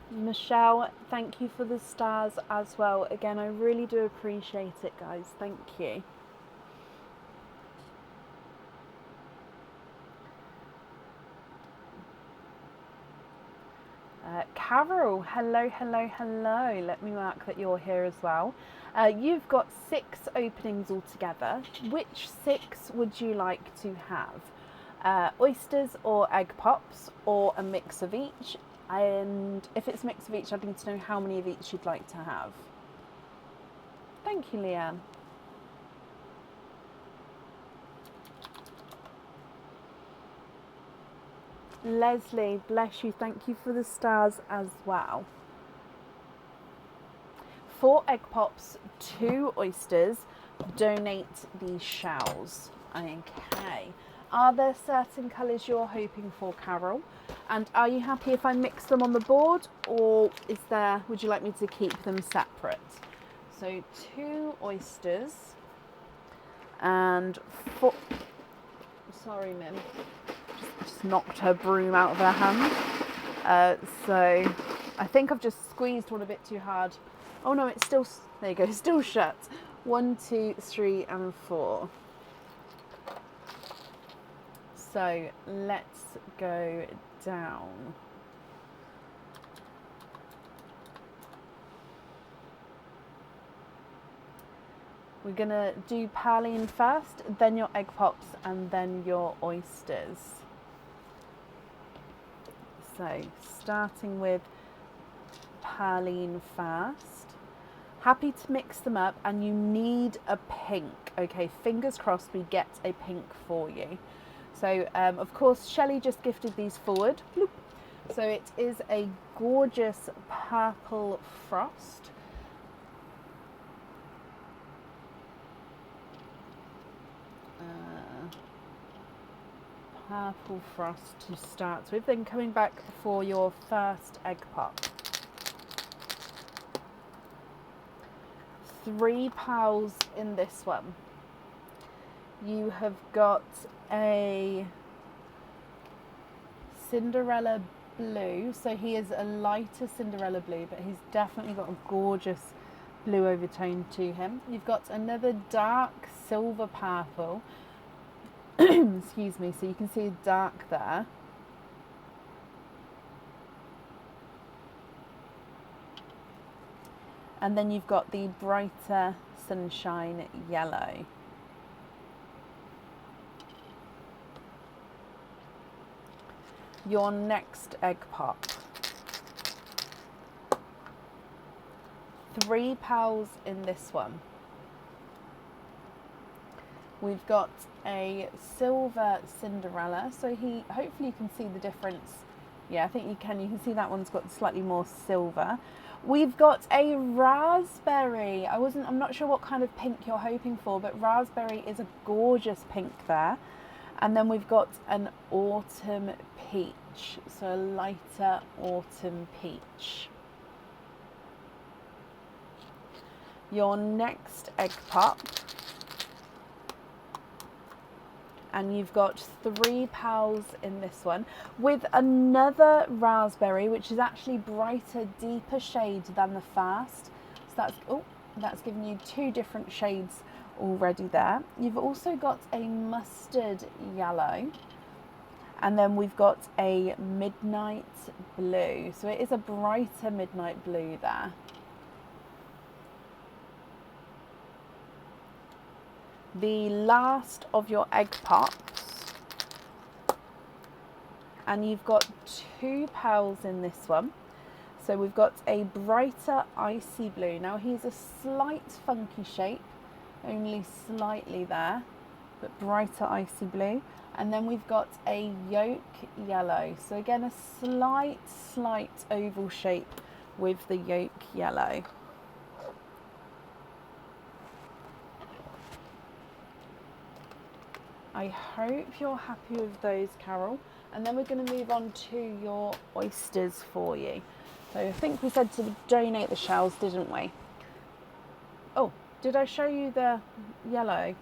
Michelle, thank you for the stars as well. Again, I really do appreciate it, guys. Thank you. Carol, hello, hello, hello. Let me mark that you're here as well. You've got 6 openings altogether. Which 6 would you like to have? Oysters or egg pops, or a mix of each? And if it's a mix of each, I'd need to know how many of each you'd like to have. Thank you, Leanne. Leslie, bless you. Thank you for the stars as well. 4 egg pops, 2 oysters. Donate these shells. Okay. Are there certain colours you're hoping for, Carol? And are you happy if I mix them on the board, or would you like me to keep them separate? So 2 oysters and 4. Sorry, Mim. just knocked her broom out of her hand. So I think I've just squeezed one a bit too hard. Oh no, it's still, there you go, still shut. 1, 2, 3 and 4. So let's go down. We're gonna do Perline first, then your egg pops, and then your oysters. So starting with Perline first. Happy to mix them up, and you need a pink. Okay, fingers crossed we get a pink for you. So of course Shelley just gifted these forward. Bloop. So it is a gorgeous purple frost. Purple frost to start with, then coming back for your first egg pop. 3 pals in this one. You have got a Cinderella blue, so he is a lighter Cinderella blue, but he's definitely got a gorgeous blue overtone to him. You've got another dark silver purple. Excuse me, so you can see dark there. And then you've got the brighter sunshine yellow. Your next egg pop. 3 pals in this one. We've got a silver Cinderella, so hopefully you can see the difference. Yeah, I think you can see that one's got slightly more silver. We've got a raspberry. I'm not sure what kind of pink you're hoping for, but raspberry is a gorgeous pink there. And then we've got an autumn peach, so a lighter autumn peach. Your next egg pop. And you've got 3 pals in this one with another raspberry, which is actually brighter, deeper shade than the first. So that's giving you 2 different shades already there. You've also got a mustard yellow, and then we've got a midnight blue. So it is a brighter midnight blue there. The last of your egg pops, and you've got 2 pals in this one. So we've got a brighter icy blue. Now he's a slight funky shape, only slightly there, but brighter icy blue. And then we've got a yolk yellow. So again, a slight oval shape with the yolk yellow. I hope you're happy with those, Carol. And then we're going to move on to your oysters for you. So I think we said to donate the shells, didn't we? Oh, did I show you the yellow?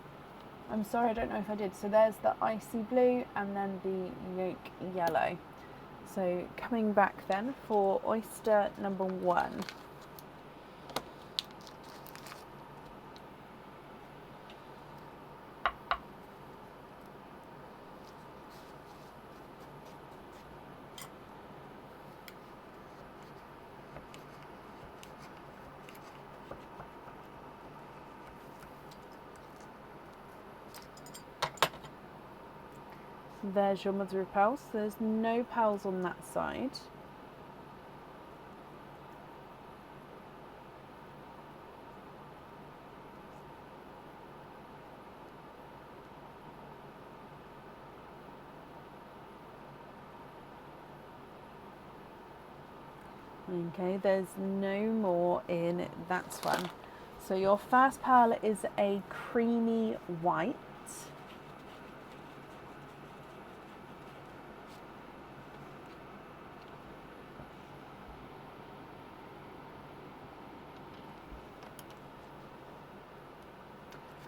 I'm sorry, I don't know if I did. So there's the icy blue and then the yolk yellow. So coming back then for oyster number 1. There's your mother of pearls. There's no pearls on that side. Okay, there's no more in that one. So your first pearl is a creamy white.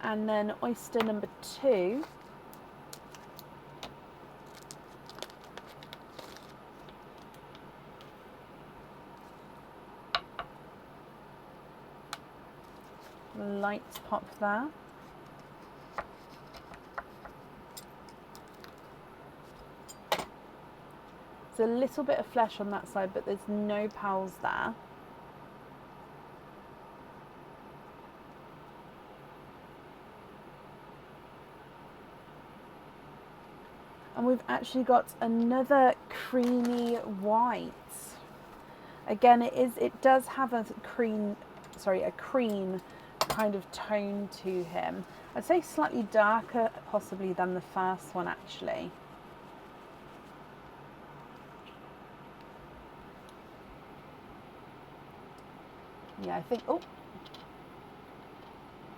And then oyster number 2 light pop there. There's a little bit of flesh on that side, but there's no pals there. And we've actually got another creamy white. Again, it does have a cream kind of tone to him. I'd say slightly darker possibly than the first one actually. Yeah, I think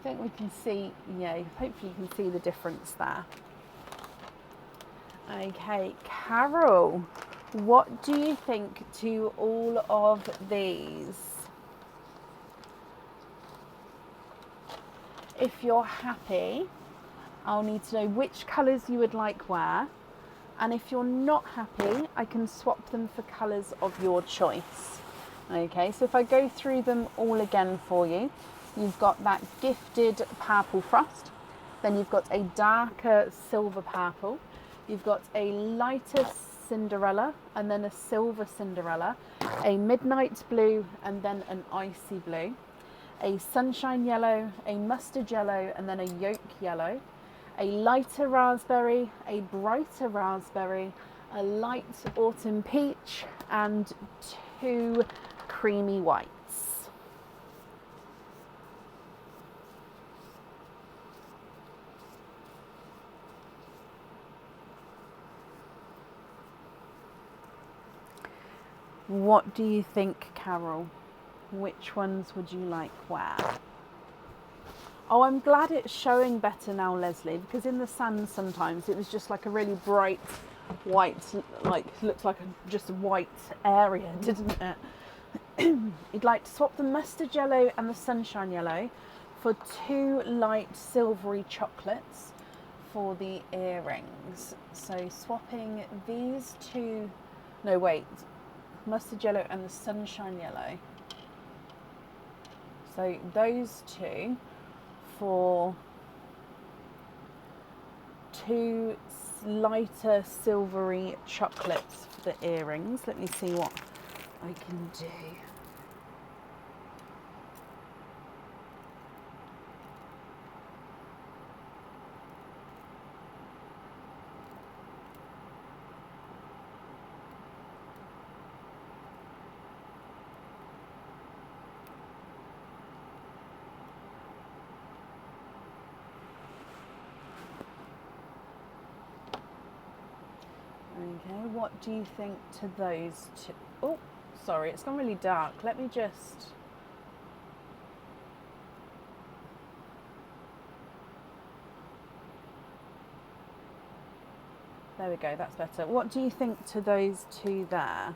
we can see, yeah, hopefully you can see the difference there. Okay, Carol, what do you think to all of these? If you're happy, I'll need to know which colours you would like where. And if you're not happy, I can swap them for colours of your choice. Okay, so if I go through them all again for you, you've got that gifted purple frost, then you've got a darker silver purple, you've got a lighter Cinderella, and then a silver Cinderella, a midnight blue, and then an icy blue, a sunshine yellow, a mustard yellow, and then a yolk yellow, a lighter raspberry, a brighter raspberry, a light autumn peach, and 2 creamy whites. What do you think, Carol? Which ones would you like where? Oh, I'm glad it's showing better now, Leslie, because in the sun sometimes it was just like a really bright white, like looked like just a white area, didn't it? You'd like to swap the mustard yellow and the sunshine yellow for 2 light silvery chocolates for the earrings. So swapping these 2, no wait, mustard yellow and the sunshine yellow. So those 2 for 2 lighter silvery chocolates for the earrings. Let me see what I can do. Okay, what do you think to those 2? Oh, sorry, it's gone really dark. Let me just... There we go, that's better. What do you think to those 2 there?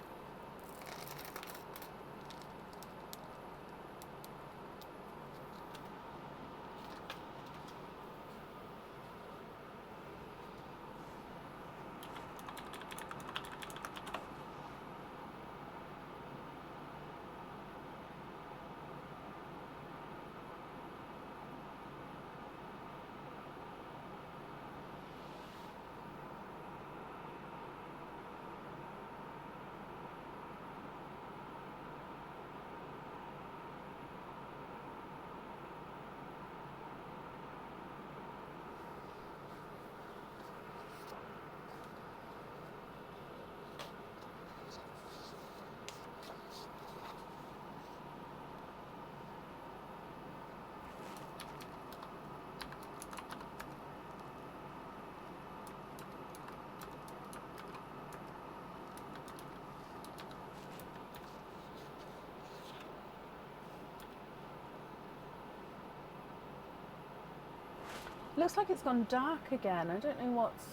Looks like it's gone dark again. I don't know what's...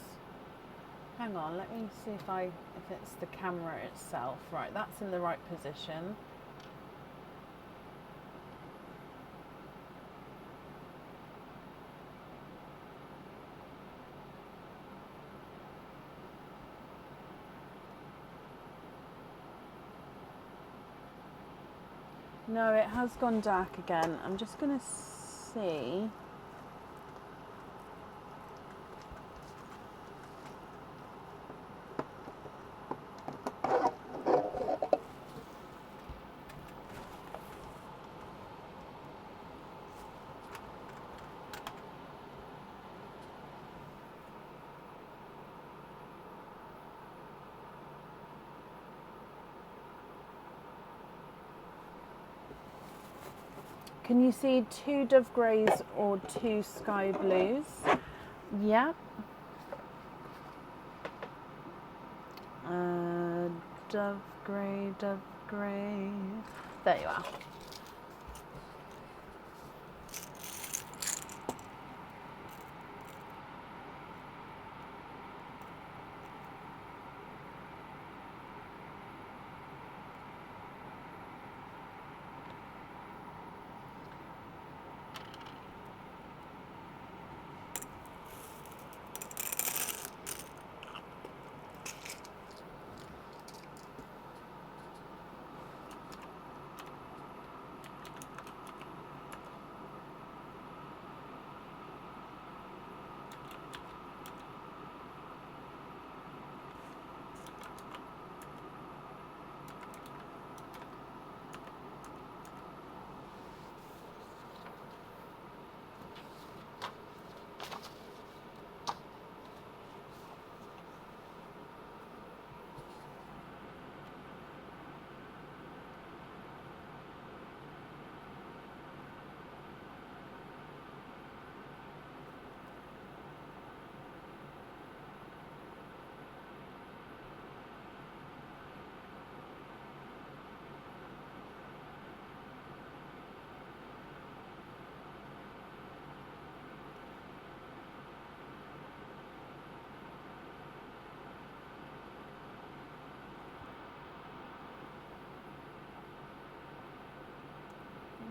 Hang on, let me see if it's the camera itself. Right, that's in the right position. No, it has gone dark again. I'm just going to see. Can you see 2 dove greys or 2 sky blues? Yep. Dove grey, dove grey. There you are.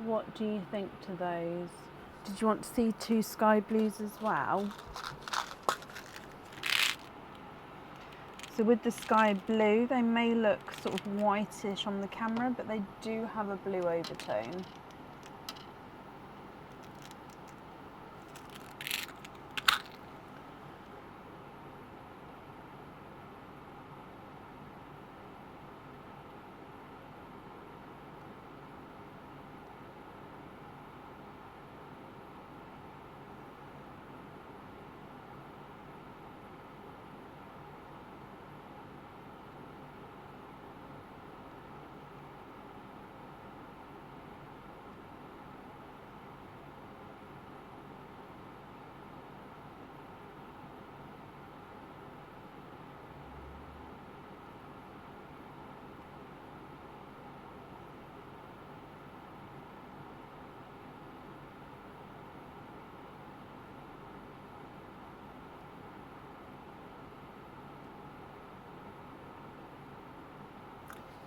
What do you think to those? Did you want to see 2 sky blues as well? So with the sky blue, they may look sort of whitish on the camera, but they do have a blue overtone.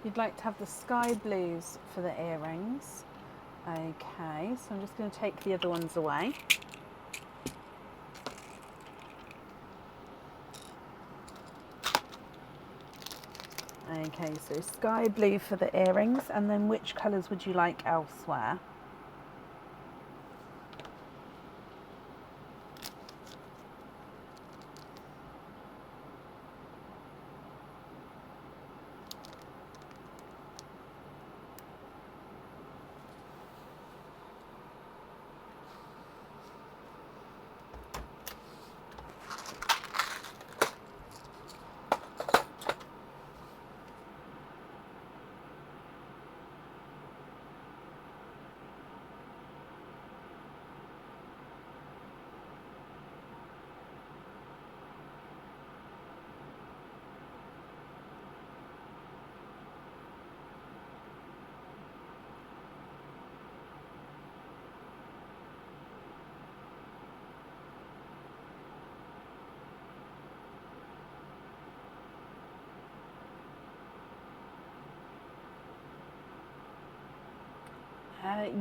You'd like to have the sky blues for the earrings. Okay, so I'm just going to take the other ones away. Okay, so sky blue for the earrings, and then which colours would you like elsewhere?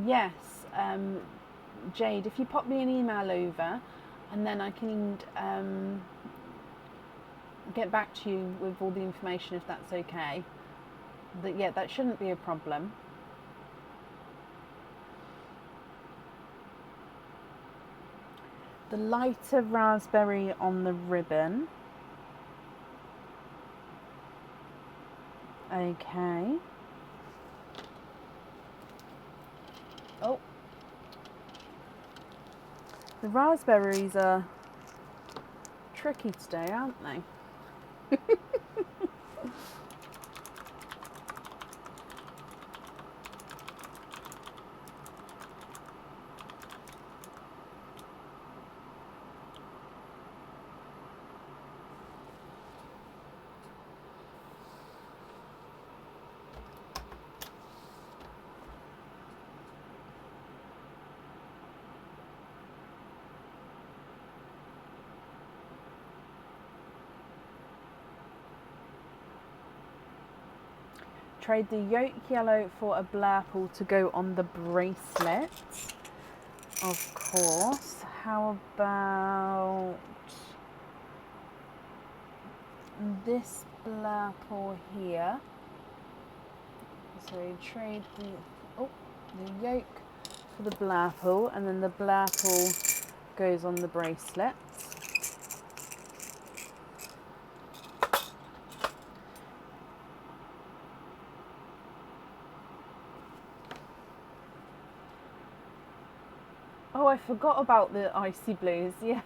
Yes, Jade, if you pop me an email over, and then I can get back to you with all the information if that's okay. Yeah, that shouldn't be a problem. the lighter raspberry on the ribbon. Okay. Oh. The raspberries are tricky today, aren't they? Trade the yolk yellow for a blurple to go on the bracelet. Of course. How about this blurple here? So trade the yolk for the blurple, and then the blurple goes on the bracelet. Oh, I forgot about the icy blues. Yeah,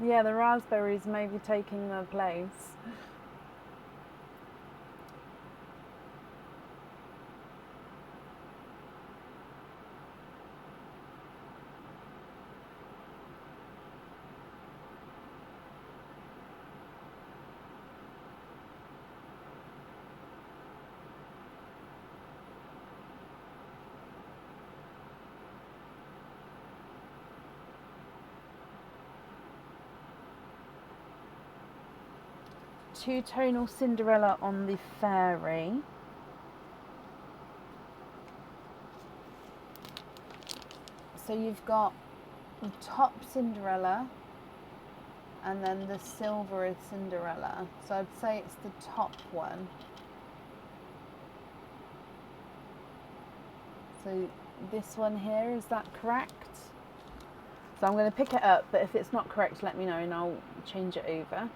yeah, the raspberries may be taking their place. Two-tonal Cinderella on the fairy. So you've got the top Cinderella and then the silver is Cinderella. So I'd say it's the top one. So this one here, is that correct? So I'm going to pick it up, but if it's not correct, let me know and I'll change it over.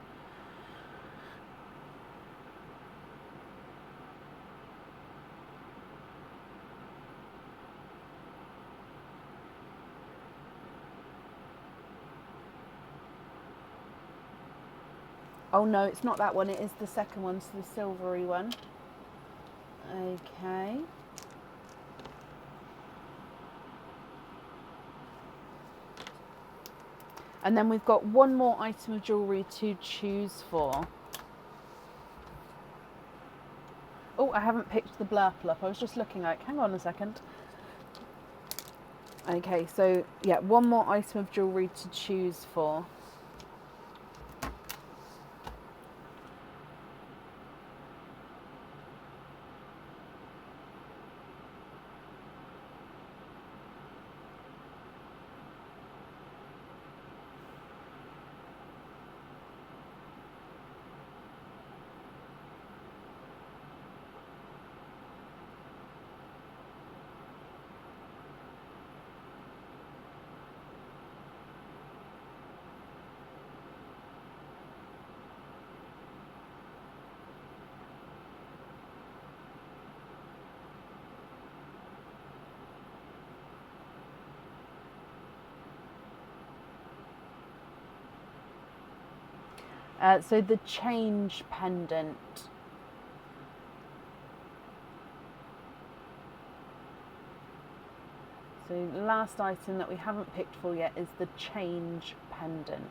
Oh no, it's not that one, it is the second one, so the silvery one. Okay. And then we've got one more item of jewellery to choose for. Oh, I haven't picked the blurple up. I was just looking like, hang on a second. Okay, so yeah, one more item of jewellery to choose for. So the change pendant. So the last item that we haven't picked for yet is the change pendant.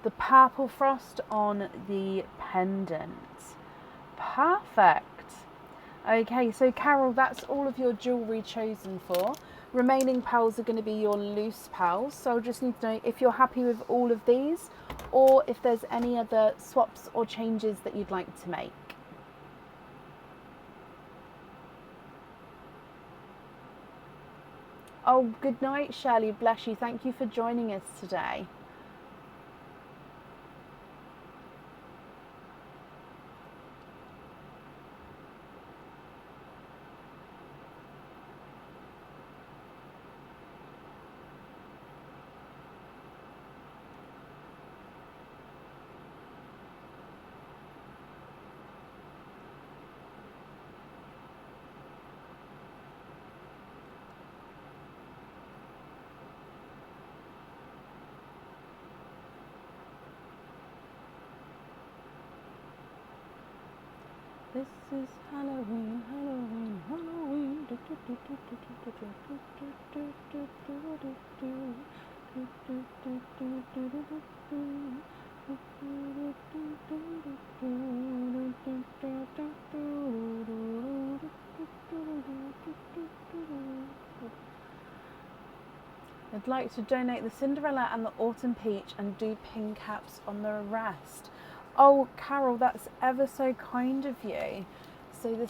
the purple frost on the pendant. Perfect. Okay, so Carol, that's all of your jewellery chosen for. Remaining pearls are going to be your loose pearls, so I just need to know if you're happy with all of these or if there's any other swaps or changes that you'd like to make. Oh, good night, Shirley. Bless you. Thank you for joining us today. This is Halloween, Halloween, Halloween. I'd like to donate the Cinderella and the Autumn Peach and do pin caps on the rest. Oh, Carol, that's ever so kind of you. So the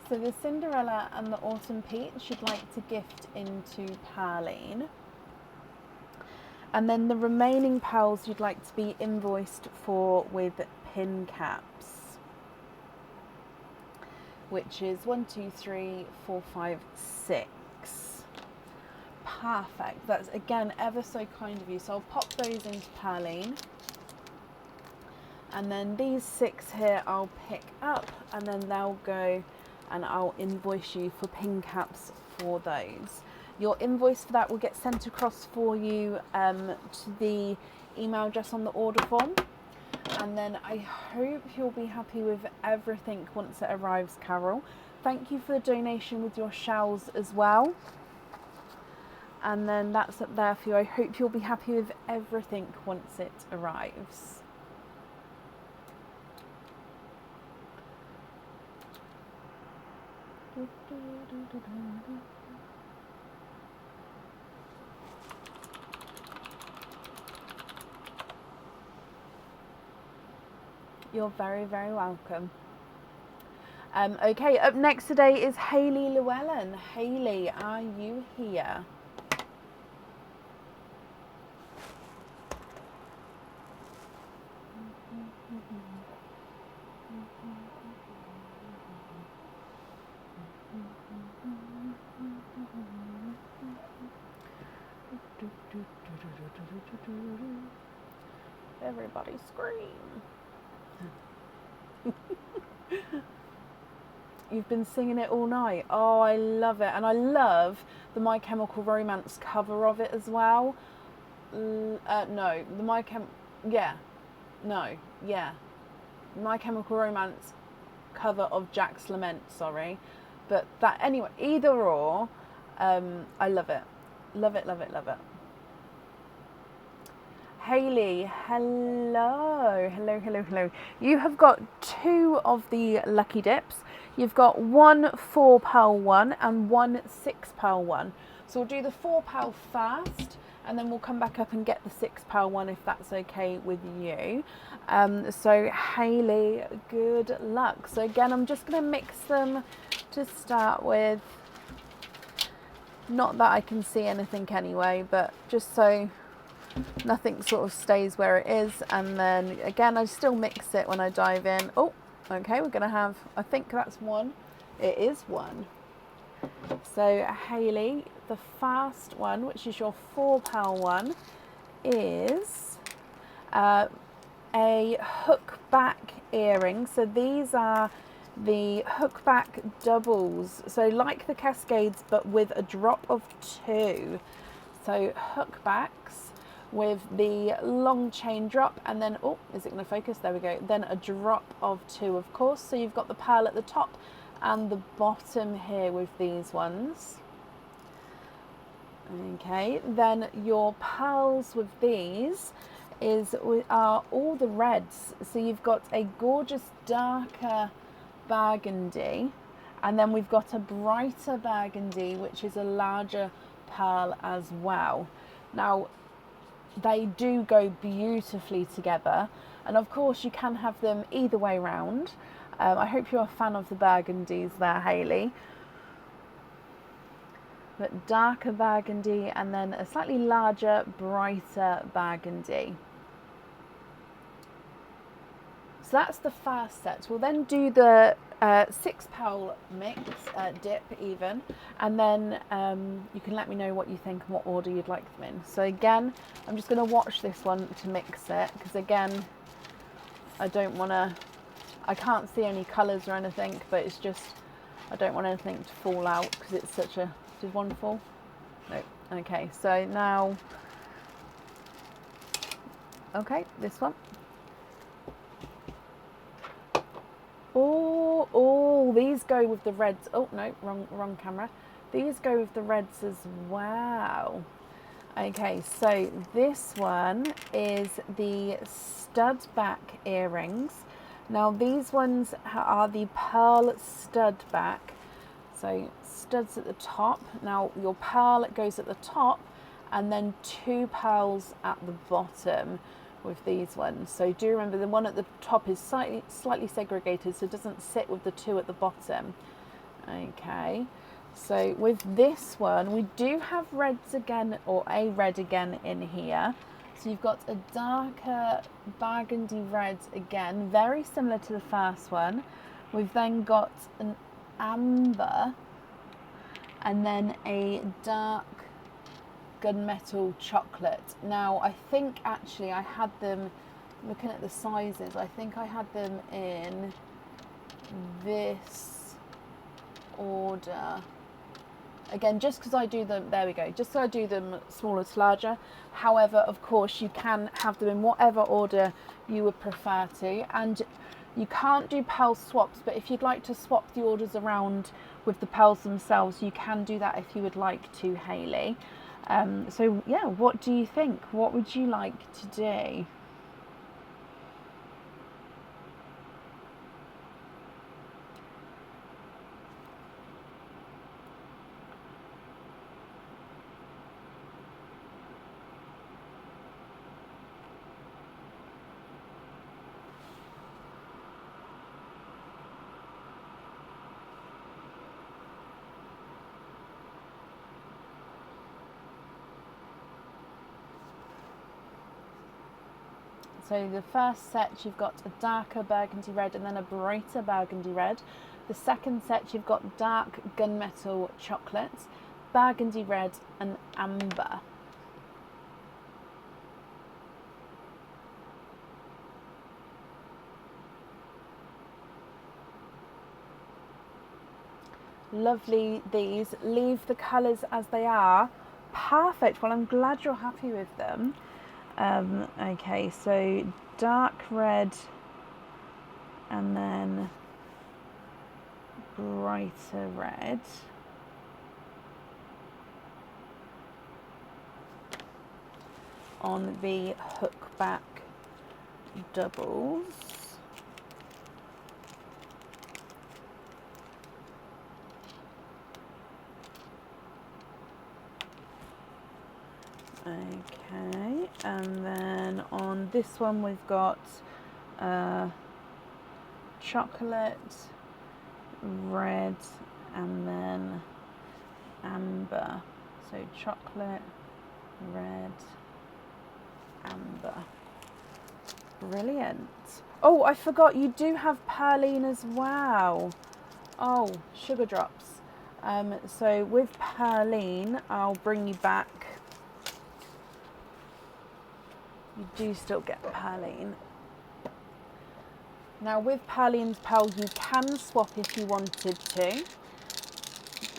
so the Cinderella and the Autumn Peach you'd like to gift into Pearline. And then the remaining pearls you'd like to be invoiced for with pin caps, which is 1, 2, 3, 4, 5, 6. Perfect. That's again ever so kind of you. So I'll pop those into Pearline. And then these 6 here I'll pick up and then they'll go and I'll invoice you for pin caps for those. Your invoice for that will get sent across for you to the email address on the order form. And then I hope you'll be happy with everything once it arrives, Carol. Thank you for the donation with your shells as well. And then that's up there for you. I hope you'll be happy with everything once it arrives. You're very, very welcome. Okay, up next today is Hayley Llewellyn. Hayley, are you here? Everybody scream. You've been singing it all night. Oh, I love it. And I love the My Chemical Romance cover of it as well. No, the My Chemical Romance cover of Jack's Lament, sorry. But that, anyway, either or, I love it. Love it, love it, love it. Hayley, hello, hello, hello, hello. You have got 2 of the lucky dips. You've got 1 4 pearl one and 1 6 pearl one. So we'll do the 4 pearl first, and then we'll come back up and get the 6 pearl one if that's okay with you. So Hayley, good luck. So again, I'm just going to mix them to start with. Not that I can see anything anyway, but just so nothing sort of stays where it is. And then again, I still mix it when I dive in. Oh, okay, we're gonna have, I think that's 1. It is 1. So Hayley, the first one, which is your 4 pearl one, is a hook back earring. So these are the hook back doubles, so like the cascades but with a drop of 2. So hook backs with the long chain drop, and then, oh, is it going to focus? There we go. Then a drop of 2, of course. So you've got the pearl at the top, and the bottom here with these ones. Okay, then your pearls with these are all the reds. So you've got a gorgeous darker burgundy, and then we've got a brighter burgundy, which is a larger pearl as well. Now, they do go beautifully together, and of course you can have them either way round. I hope you're a fan of the burgundies there, Hayley. But darker burgundy and then a slightly larger, brighter burgundy. So that's the first set. We'll then do the 6 pearl mix, dip even, and then you can let me know what you think and what order you'd like them in. So again, I'm just going to watch this one to mix it, because again, I can't see any colours or anything, but it's just, I don't want anything to fall out because it's such a, did one fall? No. Okay, so now, okay, this one. Oh, these go with the reds. Oh, no, wrong camera. These go with the reds as well. Okay, so this one is the stud back earrings. Now these ones are the pearl stud back. So studs at the top. Now your pearl goes at the top, and then 2 pearls at the bottom with these ones. So do remember the one at the top is slightly segregated, so it doesn't sit with the 2 at the bottom. Okay, so with this one we do have reds again, or a red again in here. So you've got a darker burgundy red again, very similar to the first one. We've then got an amber, and then a dark gunmetal chocolate. Now I think actually I had them, looking at the sizes, I think I had them in this order. Again, just because I do them, there we go, just so I do them smaller to larger. However, of course, you can have them in whatever order you would prefer to, and you can't do pearl swaps, but if you'd like to swap the orders around with the pearls themselves, you can do that if you would like to, Hayley. So yeah, what do you think? What would you like to do? So the first set you've got a darker burgundy red and then a brighter burgundy red. The second set you've got dark gunmetal chocolate, burgundy red and amber. Lovely these. Leave the colours as they are. Perfect. Well, I'm glad you're happy with them. Okay, so dark red and then brighter red. On the hook back doubles. Okay, and then on this one we've got chocolate, red, and then amber. So chocolate, red, amber. Brilliant. Oh, I forgot, you do have Perline as well. Oh, sugar drops. So with Perline, I'll bring you back. You do still get Perline. Now with Perline's pearl, you can swap if you wanted to.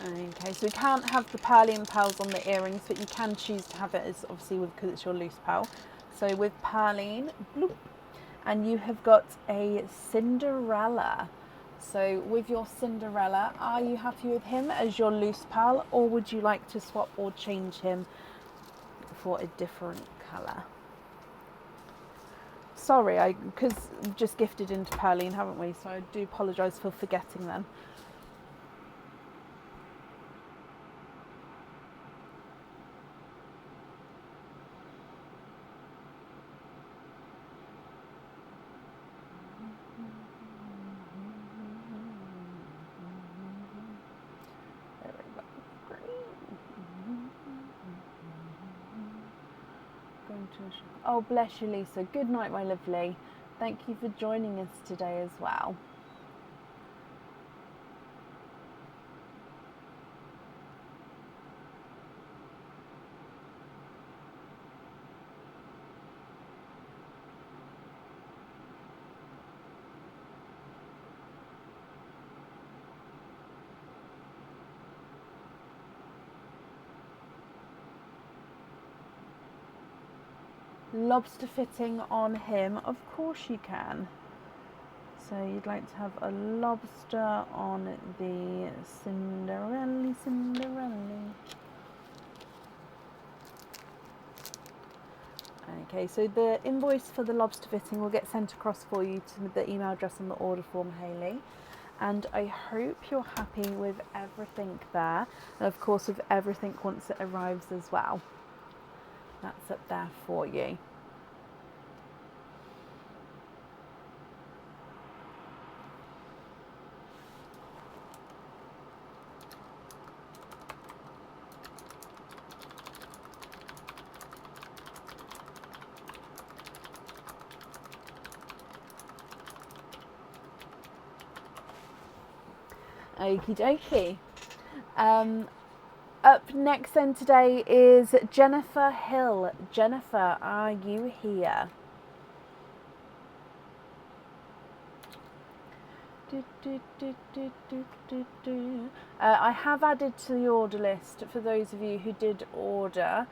Okay, so we can't have the Perline pearls on the earrings, but you can choose to have it as, obviously, because it's your loose pearl. So with Perline, bloop, and you have got a Cinderella. So with your Cinderella, are you happy with him as your loose pal, or would you like to swap or change him for a different colour? Sorry, because we've just gifted into Pearline, haven't we? So I do apologise for forgetting them. There we go. Going to. Oh, bless you, Lisa. Good night, my lovely. Thank you for joining us today as well. Lobster fitting on him, of course you can. So you'd like to have a lobster on the Cinderella. Okay, so the invoice for the lobster fitting will get sent across for you to the email address on the order form, Hayley. And I hope you're happy with everything there, and of course with everything once it arrives as well. That's up there for you. Okie dokie. Up next then today is Jennifer Hill. Jennifer, are you here? I have added to the order list for those of you who did order,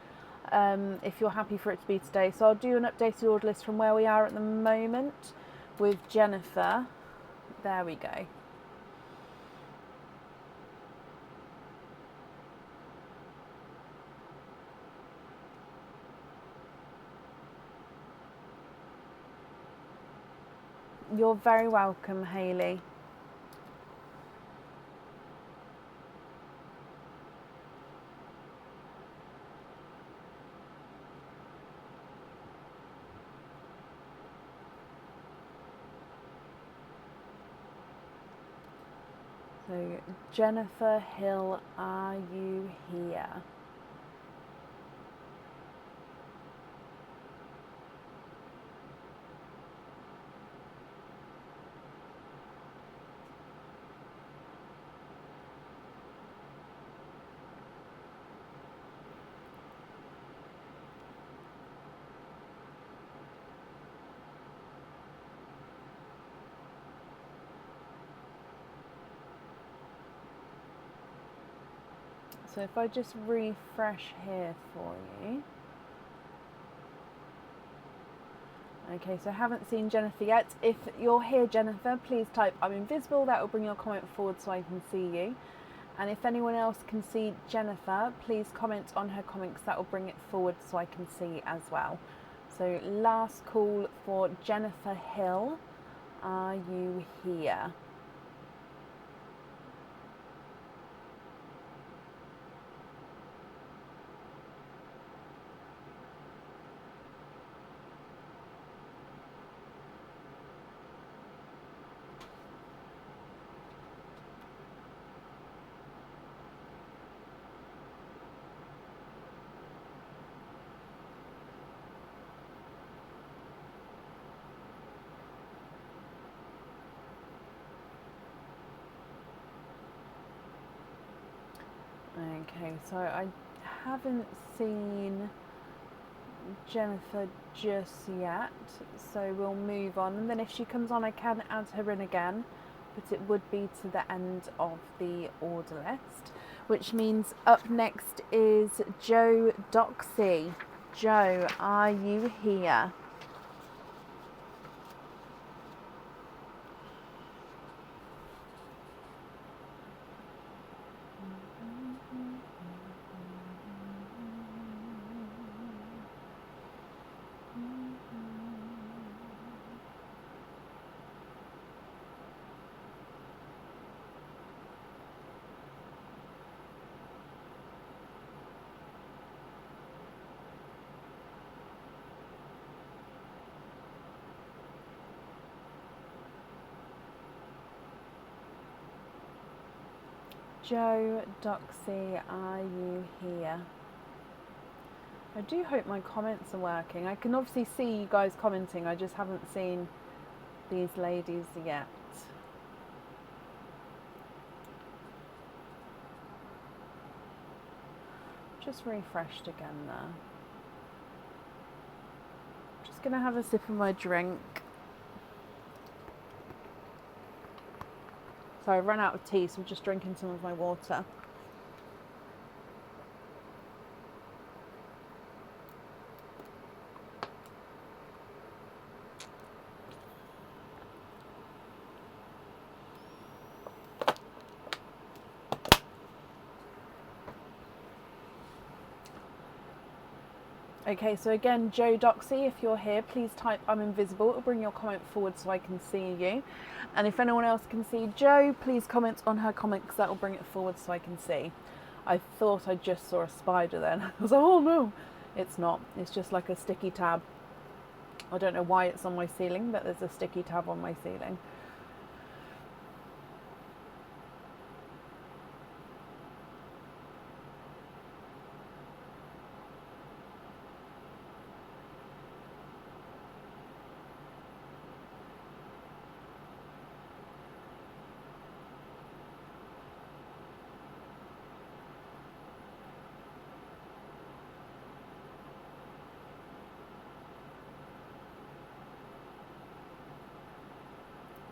if you're happy for it to be today. So I'll do an updated order list from where we are at the moment with Jennifer. There we go. You're very welcome, Hayley. So, Jennifer Hill, are you here? So if I just refresh here for you. Okay, so I haven't seen Jennifer yet. If you're here, Jennifer, please type I'm invisible. That will bring your comment forward so I can see you. And if anyone else can see Jennifer, please comment on her comments. That will bring it forward so I can see as well. So last call for Jennifer Hill. Are you here? Okay, so I haven't seen Jennifer just yet, so we'll move on, and then if she comes on I can add her in again, but it would be to the end of the order list, which means up next is Joe Doxy. Joe, are you here? Joe, Doxy, are you here? I do hope my comments are working. I can obviously see you guys commenting, I just haven't seen these ladies yet. Just refreshed again there. Just gonna have a sip of my drink. So I've run out of tea, so I'm just drinking some of my water. Okay, so again, Joe Doxy, if you're here, please type I'm invisible. It'll bring your comment forward so I can see you. And if anyone else can see Joe, please comment on her comment because that will bring it forward so I can see. I thought I just saw a spider then. I was like, oh no, it's not. It's just like a sticky tab. I don't know why it's on my ceiling, but there's a sticky tab on my ceiling.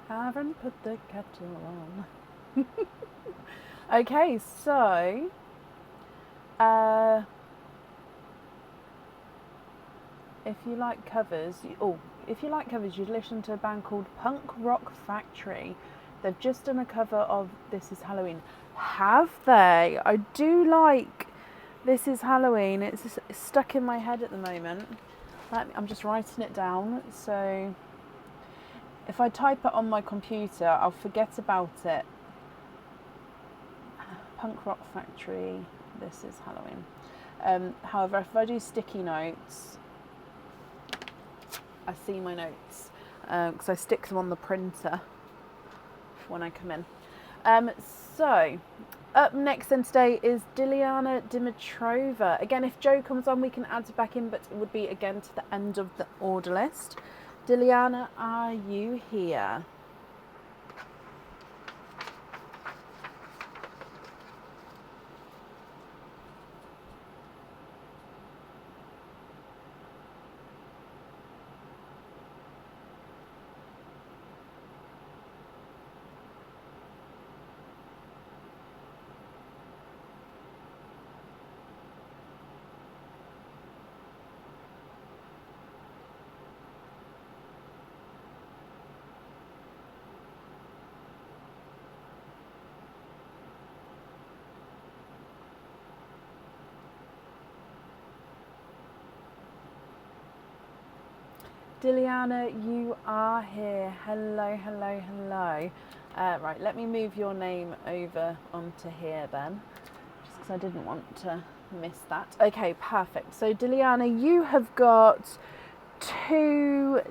Haven't put the kettle on. Okay, so if you like covers, you'd listen to a band called Punk Rock Factory. They've just done a cover of This Is Halloween. Have they? I do like This Is Halloween. It's stuck in my head at the moment. I'm just writing it down, so if I type it on my computer, I'll forget about it. Punk Rock Factory, This Is Halloween. However, if I do sticky notes, I see my notes because I stick them on the printer when I come in. So, up next then today is Diliana Dimitrova. Again, if Joe comes on, we can add it back in, but it would be again to the end of the order list. Diliana, are you here? Diliana, you are here. Hello, hello, hello. Right, let me move your name over onto here then, just because I didn't want to miss that. Okay, perfect. So Diliana, you have got two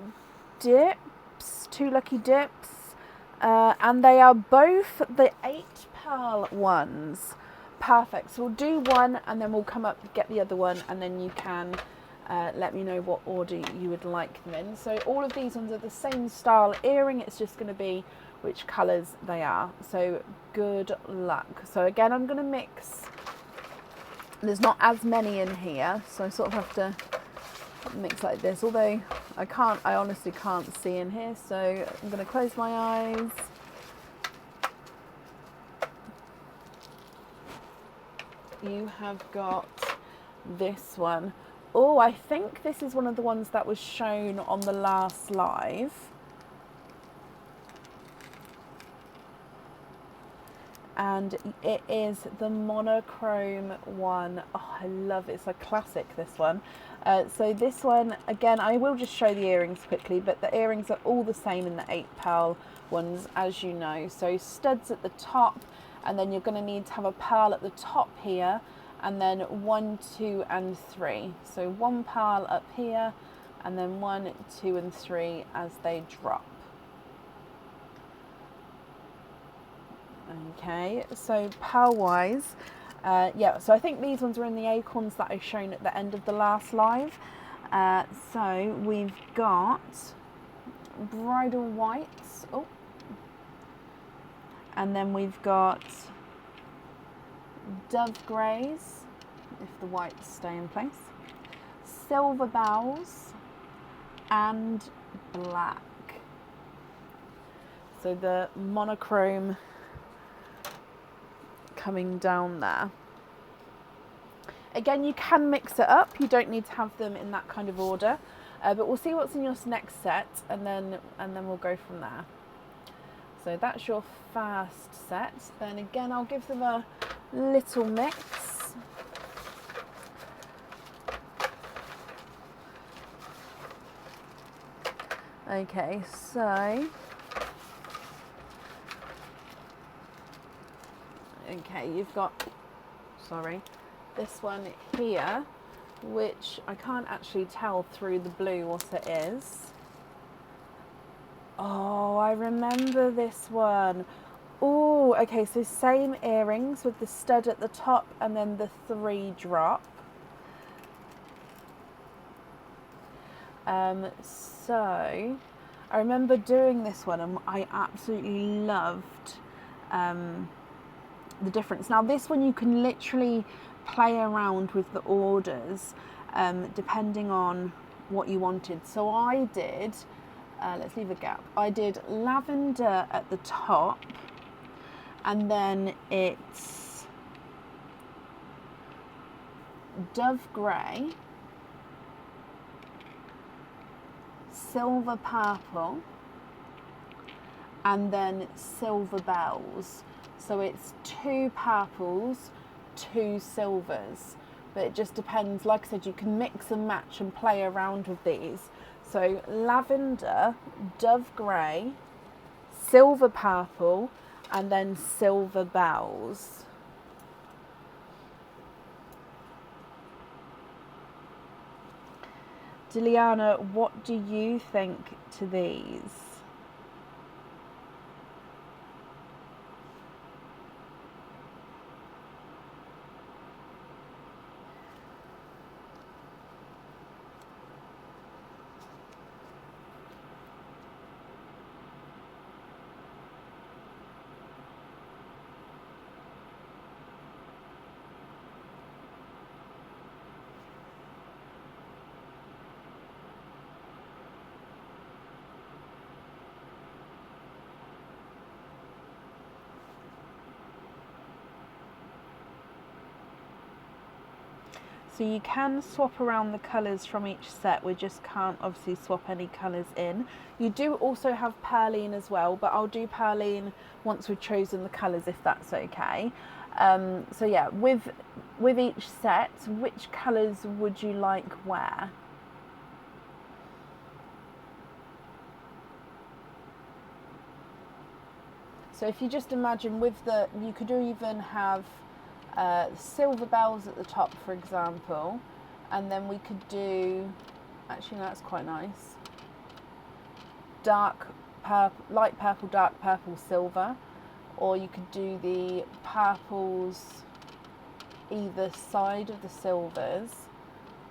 lucky dips, and they are both the 8 pearl ones. Perfect. So we'll do one and then we'll come up, get the other one, and then you can let me know what order you would like them in. So all of these ones are the same style earring, it's just going to be which colours they are. So good luck. So again, I'm going to mix. There's not as many in here, so I sort of have to mix like this, although I honestly can't see in here, so I'm going to close my eyes. You have got this one. Oh, I think this is one of the ones that was shown on the last live. And it is the monochrome one. Oh, I love it. It's a classic, this one. So this one, again, I will just show the earrings quickly, but the earrings are all the same in the 8 pearl ones, as you know. So studs at the top, and then you're going to need to have a pearl at the top here, and then 1, 2, and 3. So 1 pearl up here, and then 1, 2, and 3 as they drop. Okay, so pearl wise, yeah, so I think these ones are in the acorns that I've shown at the end of the last live. So we've got bridal whites, oh, and then we've got dove greys, if the whites stay in place, silver bells, and black. So the monochrome coming down there. Again, you can mix it up. You don't need to have them in that kind of order, but we'll see what's in your next set, and then we'll go from there. So that's your first set. Then again, I'll give them a little mix. Okay, so you've got, sorry, this one here, which I can't actually tell through the blue what it is. Oh, I remember this one. Oh, okay, so same earrings with the stud at the top and then the 3 drop. So I remember doing this one and I absolutely loved the difference. Now this one you can literally play around with the orders depending on what you wanted. So I did, let's leave a gap, I did lavender at the top, and then it's dove grey, silver purple, and then silver bells. So it's 2 purples, 2 silvers, but it just depends. Like I said, you can mix and match and play around with these. So lavender, dove grey, silver purple, and then silver bells. Diliana, what do you think to these? So you can swap around the colours from each set, we just can't obviously swap any colours in. You do also have Perline as well, but I'll do Perline once we've chosen the colours if that's okay. So yeah, with each set, which colours would you like where? So if you just imagine with the, you could even have silver bells at the top, for example, and then we could do, actually no, that's quite nice, dark purple, light purple, dark purple, silver, or you could do the purples either side of the silvers.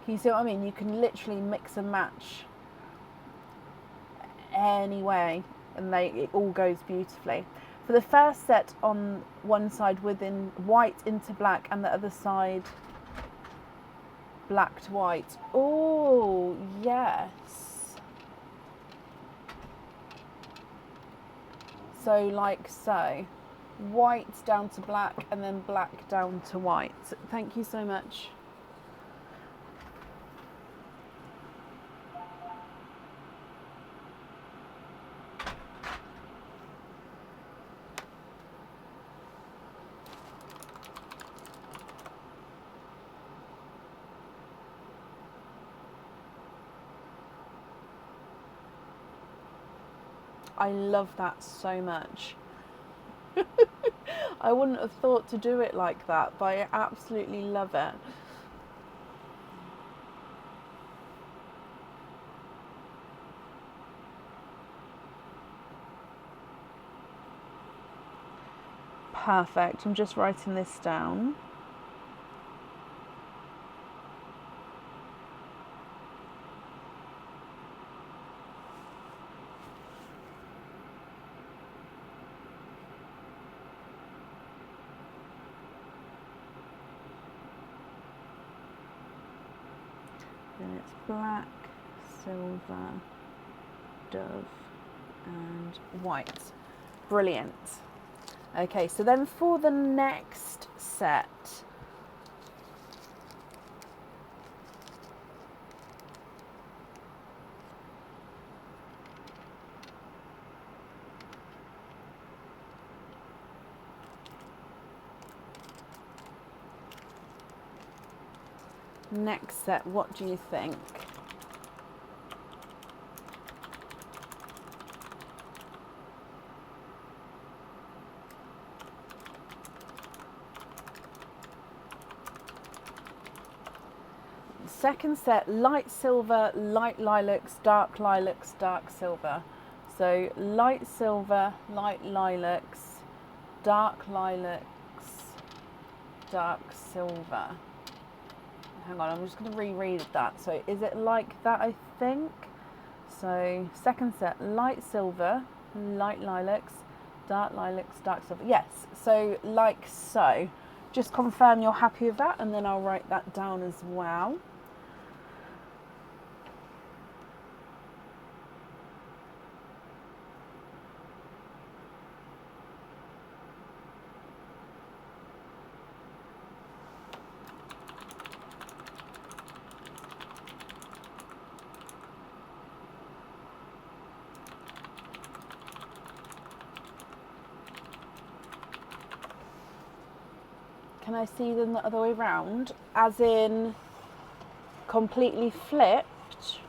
Can you see what I mean? You can literally mix and match any way, and it all goes beautifully. For the first set, on one side within white into black and the other side black to white. Oh, yes. So like so. White down to black and then black down to white. Thank you so much. I love that so much. I wouldn't have thought to do it like that, but I absolutely love it. perfect. I'm just writing this down. Then it's black, silver, dove and white. Brilliant. Okay, so then for the next set, what do you think? Second set, light silver, light lilacs, dark silver. So light silver, light lilacs, dark lilacs, dark silver. Hang on, I'm just going to reread that. So is it like that, I think? So second set, light silver, light lilacs, dark silver. Yes, so like so. Just confirm you're happy with that, and then I'll write that down as well. Can I see them the other way round? As in completely flipped?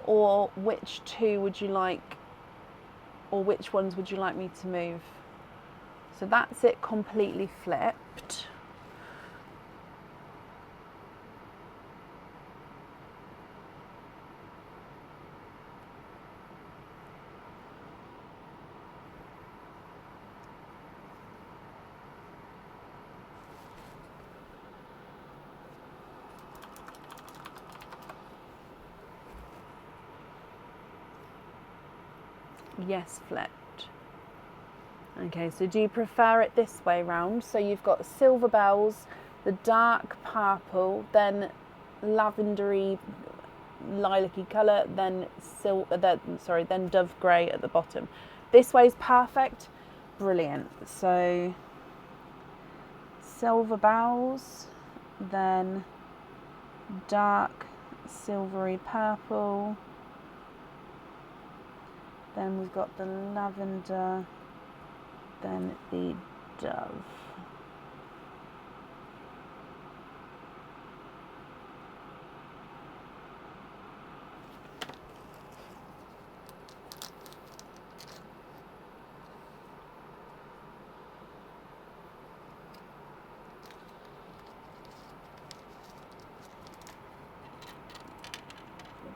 Or which two would you like, or which ones would you like me to move? So that's it completely flipped. Yes, flipped. Okay, so do you prefer it this way round? So you've got silver bells, the dark purple, then lavendery, lilac-y colour, then then dove grey at the bottom. This way is perfect. Brilliant. So silver bells, then dark silvery purple. Then we've got the lavender, then the dove.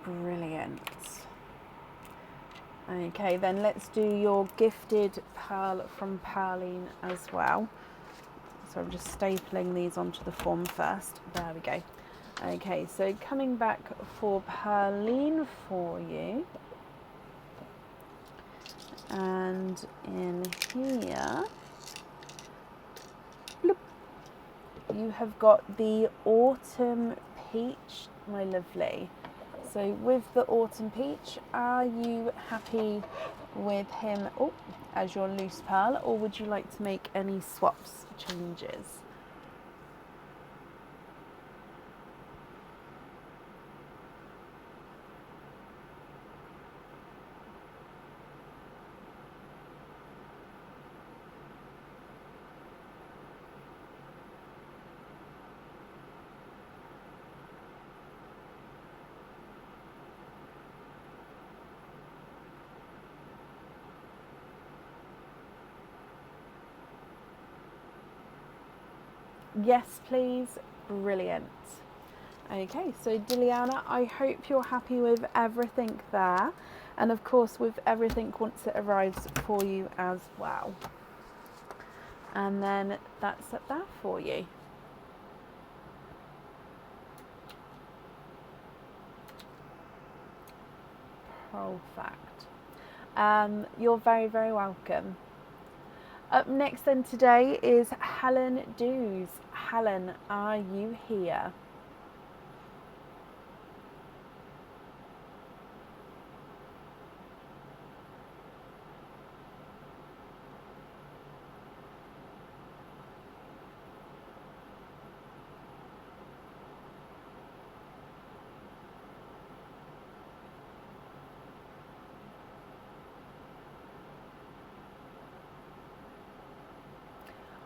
Brilliant. Okay, then let's do your gifted pearl from Pearline as well. So I'm just stapling these onto the form first. There we go. Okay, so coming back for Pearline for you. And in here, bloop, you have got the autumn peach, my lovely. So with the autumn peach, are you happy with him as your loose pearl, or would you like to make any swaps, changes? Yes, please. Brilliant. Okay, so Diliana, I hope you're happy with everything there, and of course with everything once it arrives for you as well. And then that's at that for you. Perfect. You're very, very welcome. Up next then today is Helen Dews. Helen, are you here?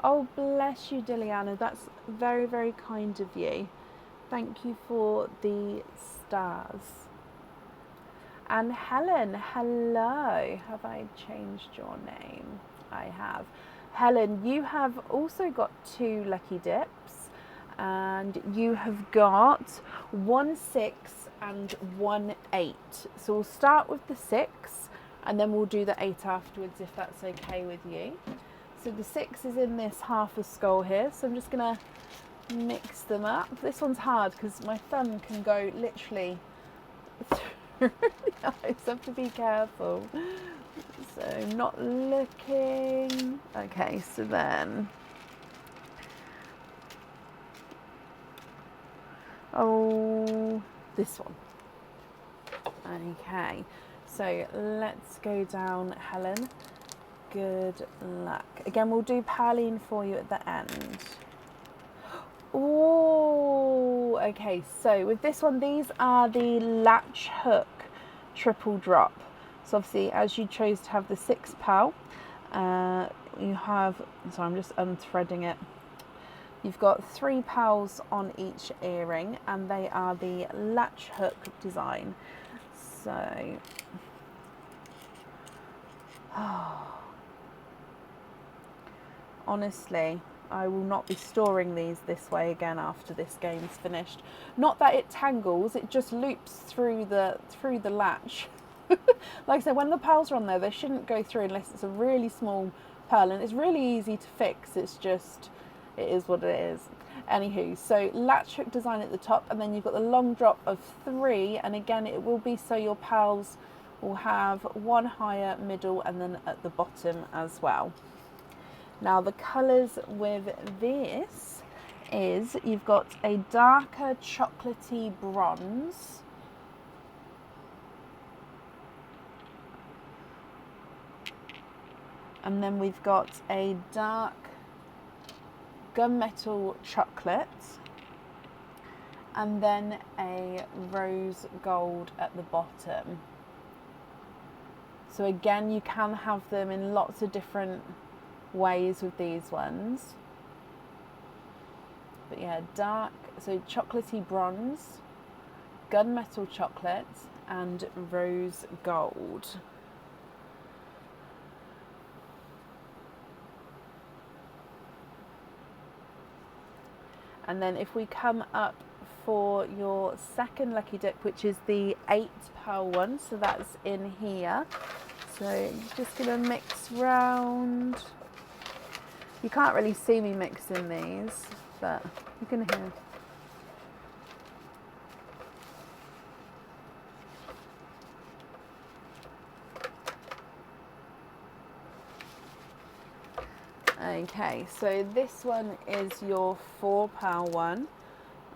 Oh, bless you, Diliana. That's very, very kind of you. Thank you for the stars. And Helen, hello. Have I changed your name? I have. Helen, you have also got 2 lucky dips, and you have got 1 6 and 1 8. So we'll start with the 6 and then we'll do the 8 afterwards, if that's okay with you. So the 6 is in this half a skull here, so I'm just going to mix them up. This one's hard because my thumb can go literally through the eyes. I have to be careful. So not looking. Okay, so then, oh, this one. Okay, so let's go down, Helen. Good luck. Again, we'll do Perline for you at the end. Oh, okay, so with this one, these are the latch hook triple drop. So obviously, as you chose to have the 6 pal, you have, so I'm just unthreading it. You've got 3 pals on each earring, and they are the latch hook design. So, honestly, I will not be storing these this way again after this game's finished. Not that it tangles, it just loops through the latch. Like I said, when the pearls are on there, they shouldn't go through unless it's a really small pearl, and it's really easy to fix. It's just, it is what it is. Anywho, so latch hook design at the top, and then you've got the long drop of 3, and again it will be so your pearls will have 1 higher, middle, and then at the bottom as well. Now the colours with this is, you've got a darker chocolatey bronze, and then we've got a dark gunmetal chocolate, and then a rose gold at the bottom. So again, you can have them in lots of different ways with these ones. But yeah, dark, so chocolatey bronze, gunmetal chocolate, and rose gold. And then if we come up for your second lucky dip, which is the 8 pearl one, so that's in here. So just gonna mix round. You can't really see me mixing these, but you can hear. Okay, so this one is your 4 pearl one.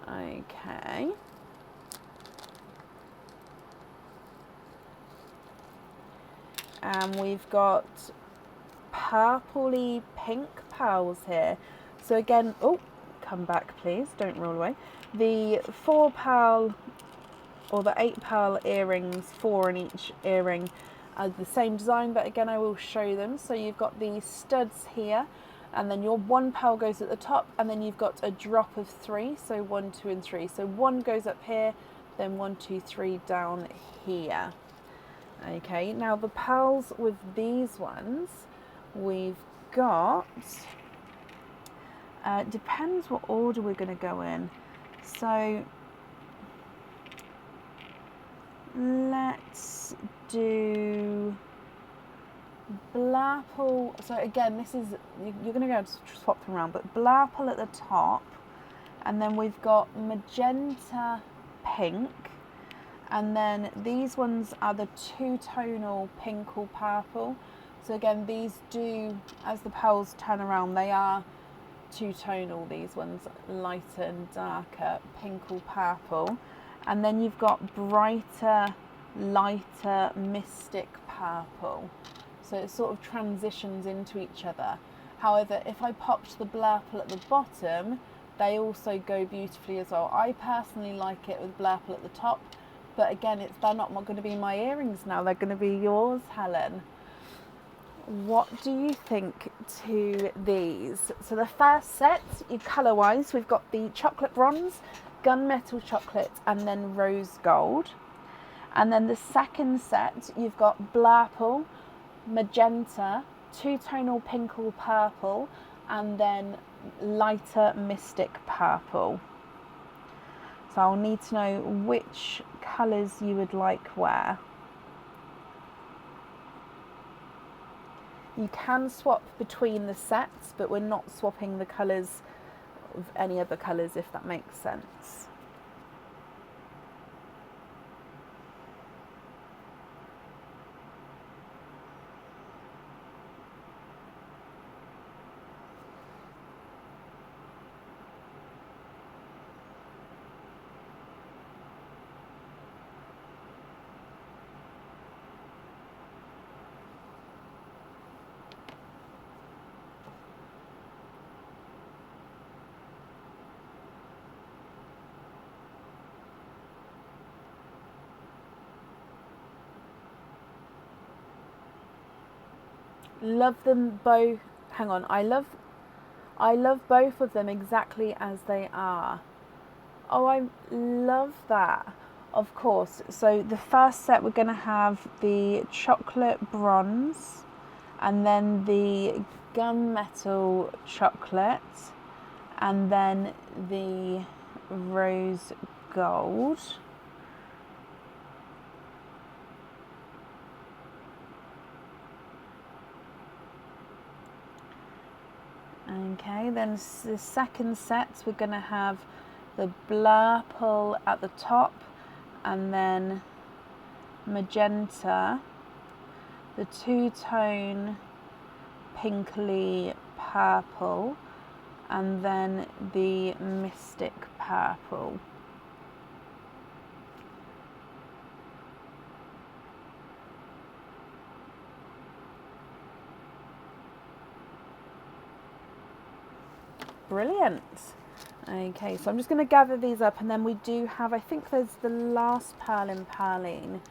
Okay. And we've got purpley pink pearls here. So again, oh, come back please, don't roll away. The 4 pearl or the 8 pearl earrings, 4 in each earring, are the same design, but again I will show them. So you've got the studs here, and then your 1 pearl goes at the top, and then you've got a drop of 3, so 1, 2 and 3. So 1 goes up here, then 1, 2, 3 down here. Okay, now the pearls with these ones, we've got, depends what order we're going to go in. So let's do Blurple, so again, this is, you're going to be able to swap them around, but Blurple at the top, and then we've got magenta pink, and then these ones are the two-tonal pink or purple. So again, these do, as the pearls turn around, they are two-tonal, these ones, lighter and darker, pink or purple. And then you've got brighter, lighter, mystic purple. So it sort of transitions into each other. However, if I popped the Blurple at the bottom, they also go beautifully as well. I personally like it with Blurple at the top, but again, they're not going to be my earrings now, they're going to be yours, Helen. What do you think to these? So the first set, colour-wise, we've got the chocolate bronze, gunmetal chocolate, and then rose gold. And then the second set, you've got Blurple, magenta, two-tonal pink or purple, and then lighter mystic purple. So I'll need to know which colours you would like where. You can swap between the sets, but we're not swapping the colours of any other colours, if that makes sense. Love them both. Hang on, I love both of them exactly as they are. Oh, I love that. Of course. So the first set, we're going to have the chocolate bronze, and then the gunmetal chocolate, and then the rose gold. Okay, then the second set, we're going to have the Blurple at the top, and then magenta, the two-tone pinkly purple, and then the mystic purple. Brilliant. Okay, so I'm just going to gather these up, and then we do have, I think there's the last pearl in Pearline.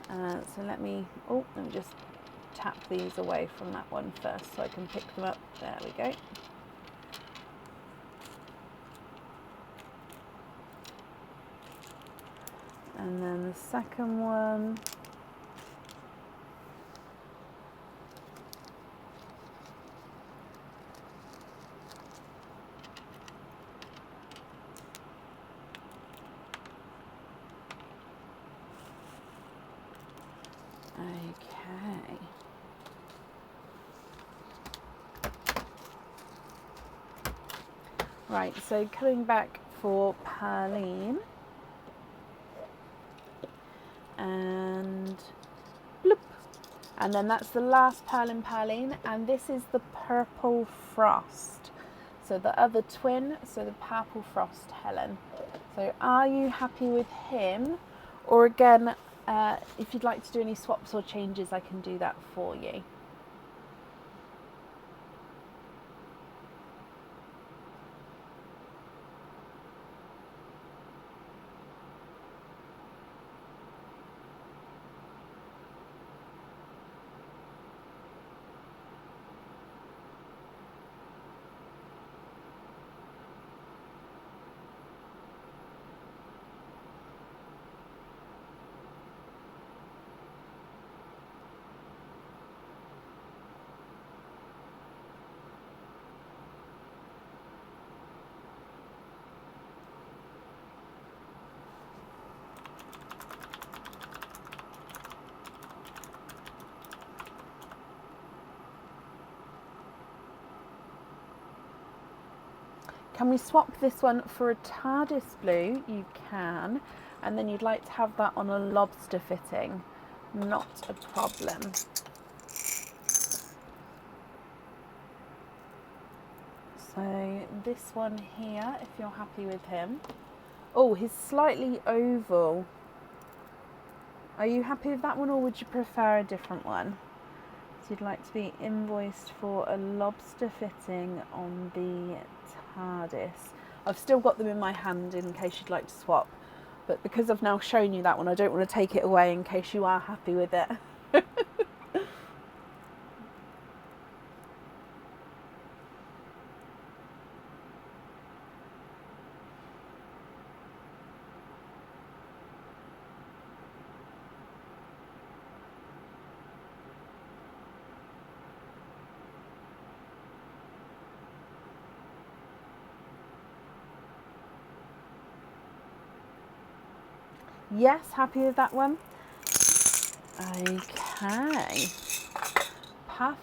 So let me just tap these away from that one first so I can pick them up. There we go. And then the second one. Okay. Right, so coming back for Pearline. And bloop. And then that's the last pearl in Pearline, and this is the purple frost. So the other twin, so the purple frost, Helen. So are you happy with him? Or again, if you'd like to do any swaps or changes, I can do that for you. Can we swap this one for a TARDIS blue? You can. And then you'd like to have that on a lobster fitting. Not a problem. So this one here, if you're happy with him. Oh, he's slightly oval. Are you happy with that one, or would you prefer a different one? So you'd like to be invoiced for a lobster fitting on the TARDIS. I've still got them in my hand in case you'd like to swap. But because I've now shown you that one, I don't want to take it away in case you are happy with it. Yes, happy with that one? Okay. Perfect.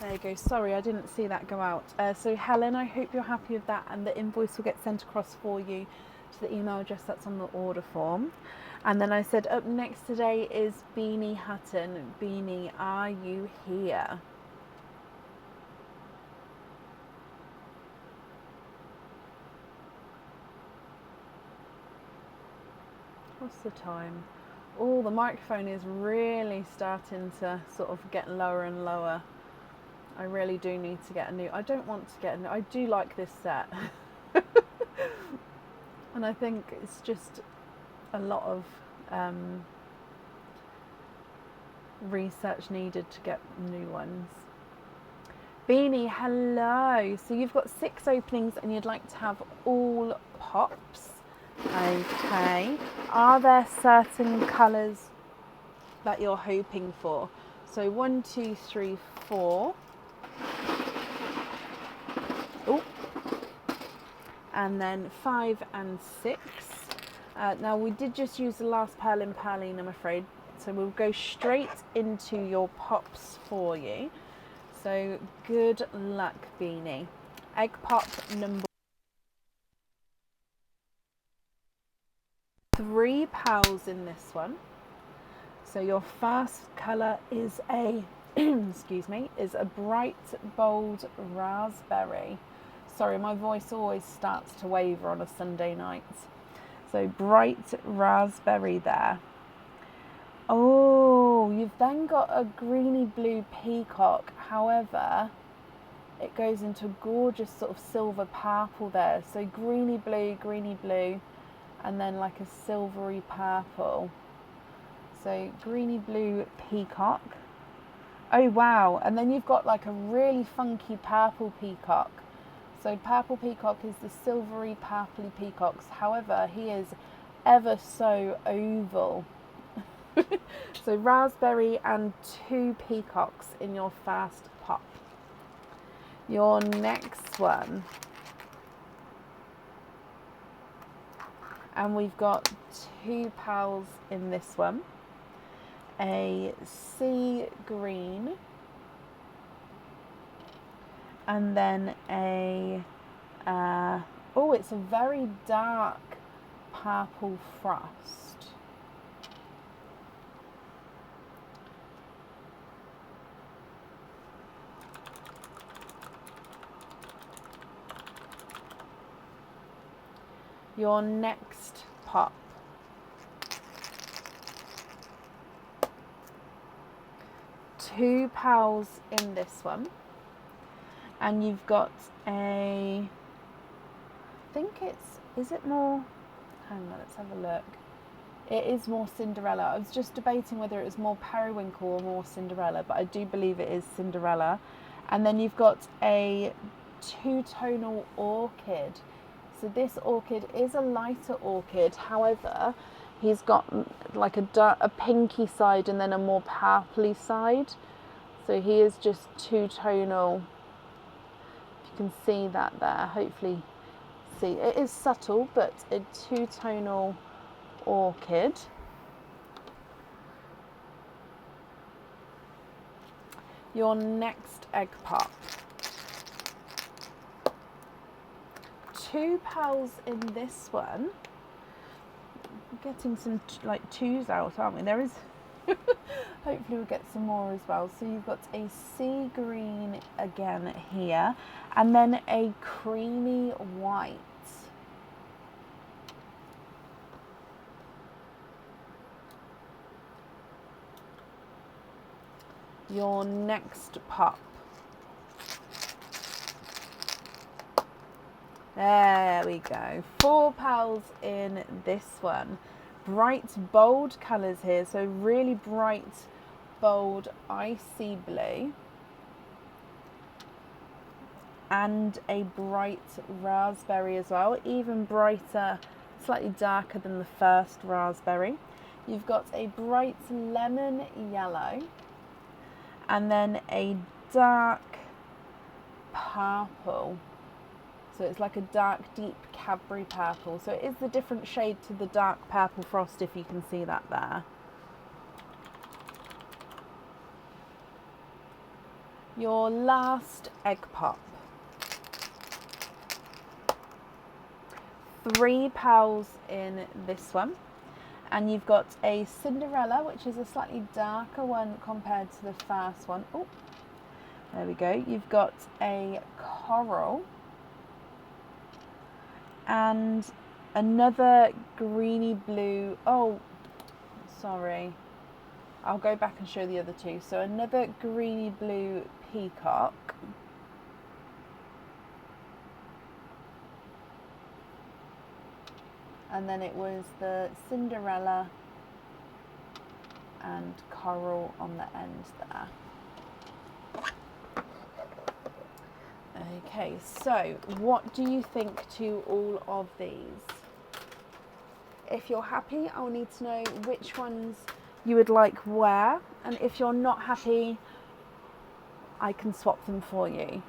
There you go. Sorry, I didn't see that go out. So Helen, I hope you're happy with that, and the invoice will get sent across for you to the email address that's on the order form. And then I said up next today is Beanie Hutton. Beanie, are you here? What's the time? Oh, the microphone is really starting to sort of get lower and lower. I really do need to get a new. I don't want to get a new. I do like this set. And I think it's just a lot of research needed to get new ones. Beanie, hello. So you've got 6 openings and you'd like to have all pops. Okay. Are there certain colours that you're hoping for? So 1, 2, 3, 4. Oh. And then 5 and 6. Now we did just use the last pearl in Perline, I'm afraid. So we'll go straight into your pops for you. So good luck, Beanie. Egg pop number 3 pals in this one. So your first colour is a excuse me, is a bright bold raspberry. Sorry, my voice always starts to waver on a Sunday night. So bright raspberry there. Oh, you've then got a greeny blue peacock. However, it goes into a gorgeous sort of silver purple there. So greeny blue, and then like a silvery purple. So greeny blue peacock. Oh wow, and then you've got like a really funky purple peacock. So purple peacock is the silvery purpley peacocks. However, he is ever so oval. So raspberry and 2 peacocks in your first pop. Your next one, and we've got 2 pals in this one. A sea green, and then a oh, it's a very dark purple frost. Your next pop. Two pals in this one, and you've got a, I think it's, is it more, hang on, let's have a look. It is more Cinderella. I was just debating whether it was more Periwinkle or more Cinderella, but I do believe it is Cinderella. And then you've got a two-tonal orchid. So this orchid is a lighter orchid. However, he's got like a pinky side and then a more purpley side. So he is just two-tonal. If you can see that there, hopefully see. It is subtle, but a two-tonal orchid. Your next egg pop. 2 petals in this one. We're getting some like twos out, aren't we? There is hopefully we'll get some more as well. So you've got a sea green again here, and then a creamy white. Your next pop. There we go. 4 petals in this one. Bright, bold colours here. So really bright, bold, icy blue. And a bright raspberry as well. Even brighter, slightly darker than the first raspberry. You've got a bright lemon yellow. And then a dark purple. So it's like a dark, deep Cadbury purple. So it is the different shade to the dark purple frost, if you can see that there. Your last egg pop. 3 petals in this one. And you've got a Cinderella, which is a slightly darker one compared to the first one. Oh, there we go. You've got a coral. And another greeny blue. Oh, sorry. I'll go back and show the other two. So another greeny blue peacock. And then it was the Cinderella and coral on the end there. Okay, so what do you think to all of these? If you're happy, I'll need to know which ones you would like where, and if you're not happy, I can swap them for you.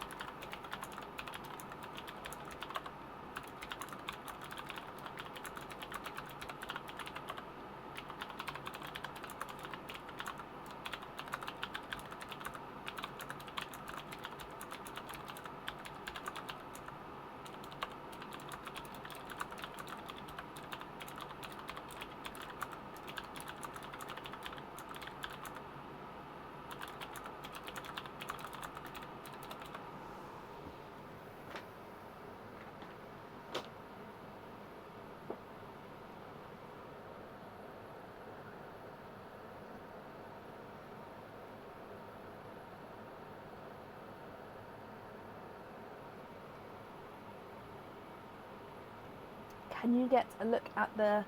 Can you get a look at the,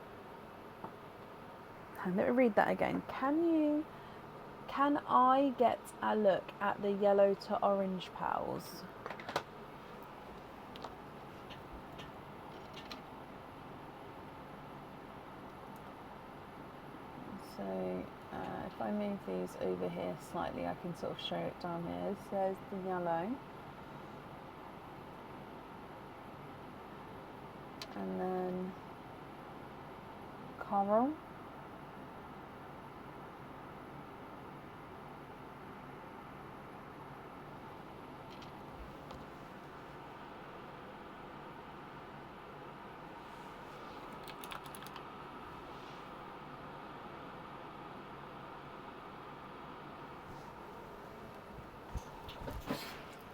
let me read that again. Can I get a look at the yellow to orange petals? So if I move these over here slightly, I can sort of show it down here. So there's the yellow. And then coral.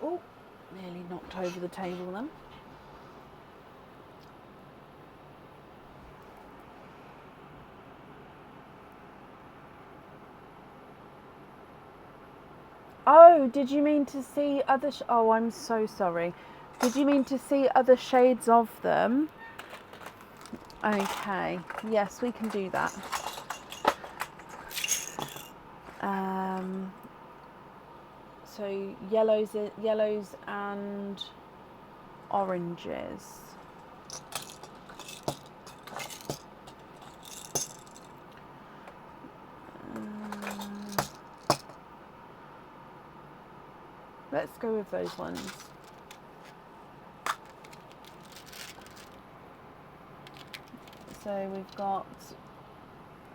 Oh, nearly knocked over the table then. Oh, did you mean to see other... oh, I'm so sorry. Did you mean to see other shades of them? Okay, yes, we can do that. So yellows and oranges. Let's go with those ones. So we've got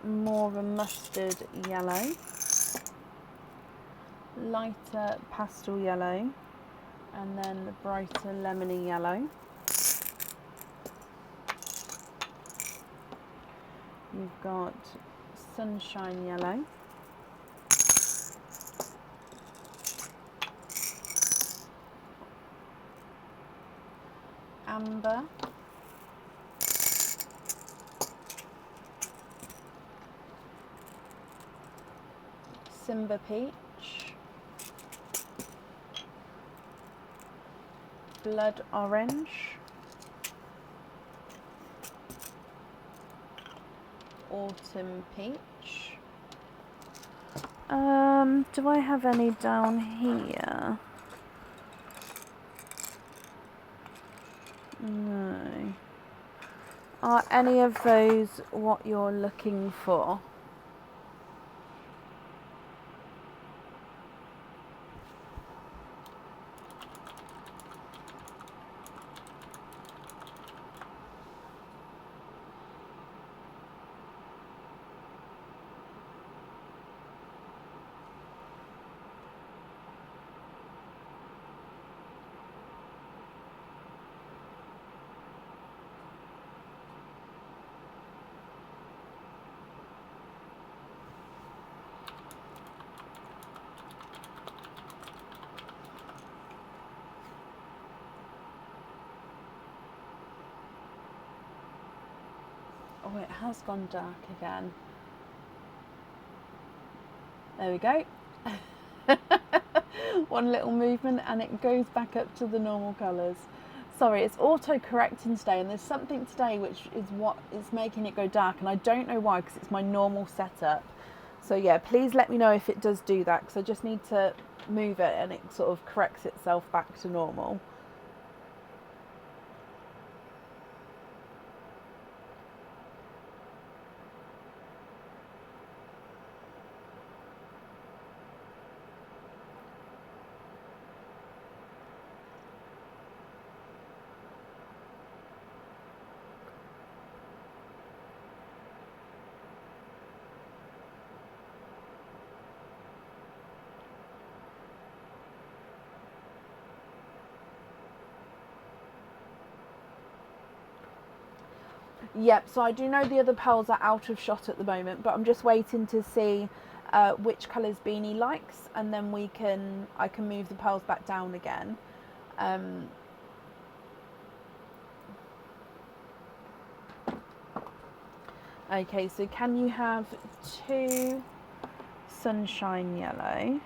more of a mustard yellow, lighter pastel yellow, and then the brighter lemony yellow. You've got sunshine yellow, amber, Simba peach, blood orange, autumn peach. Do I have any down here? No. Are any of those what you're looking for? Oh, it has gone dark again. There we go. One little movement and it goes back up to the normal colours. Sorry, it's auto-correcting today, and there's something today which is what is making it go dark, and I don't know why, because it's my normal setup. So yeah, please let me know if it does do that, because I just need to move it and it sort of corrects itself back to normal. Yep, so I do know the other pearls are out of shot at the moment, but I'm just waiting to see which colours Beanie likes, and then I can move the pearls back down again. Okay, so can you have 2 sunshine yellow?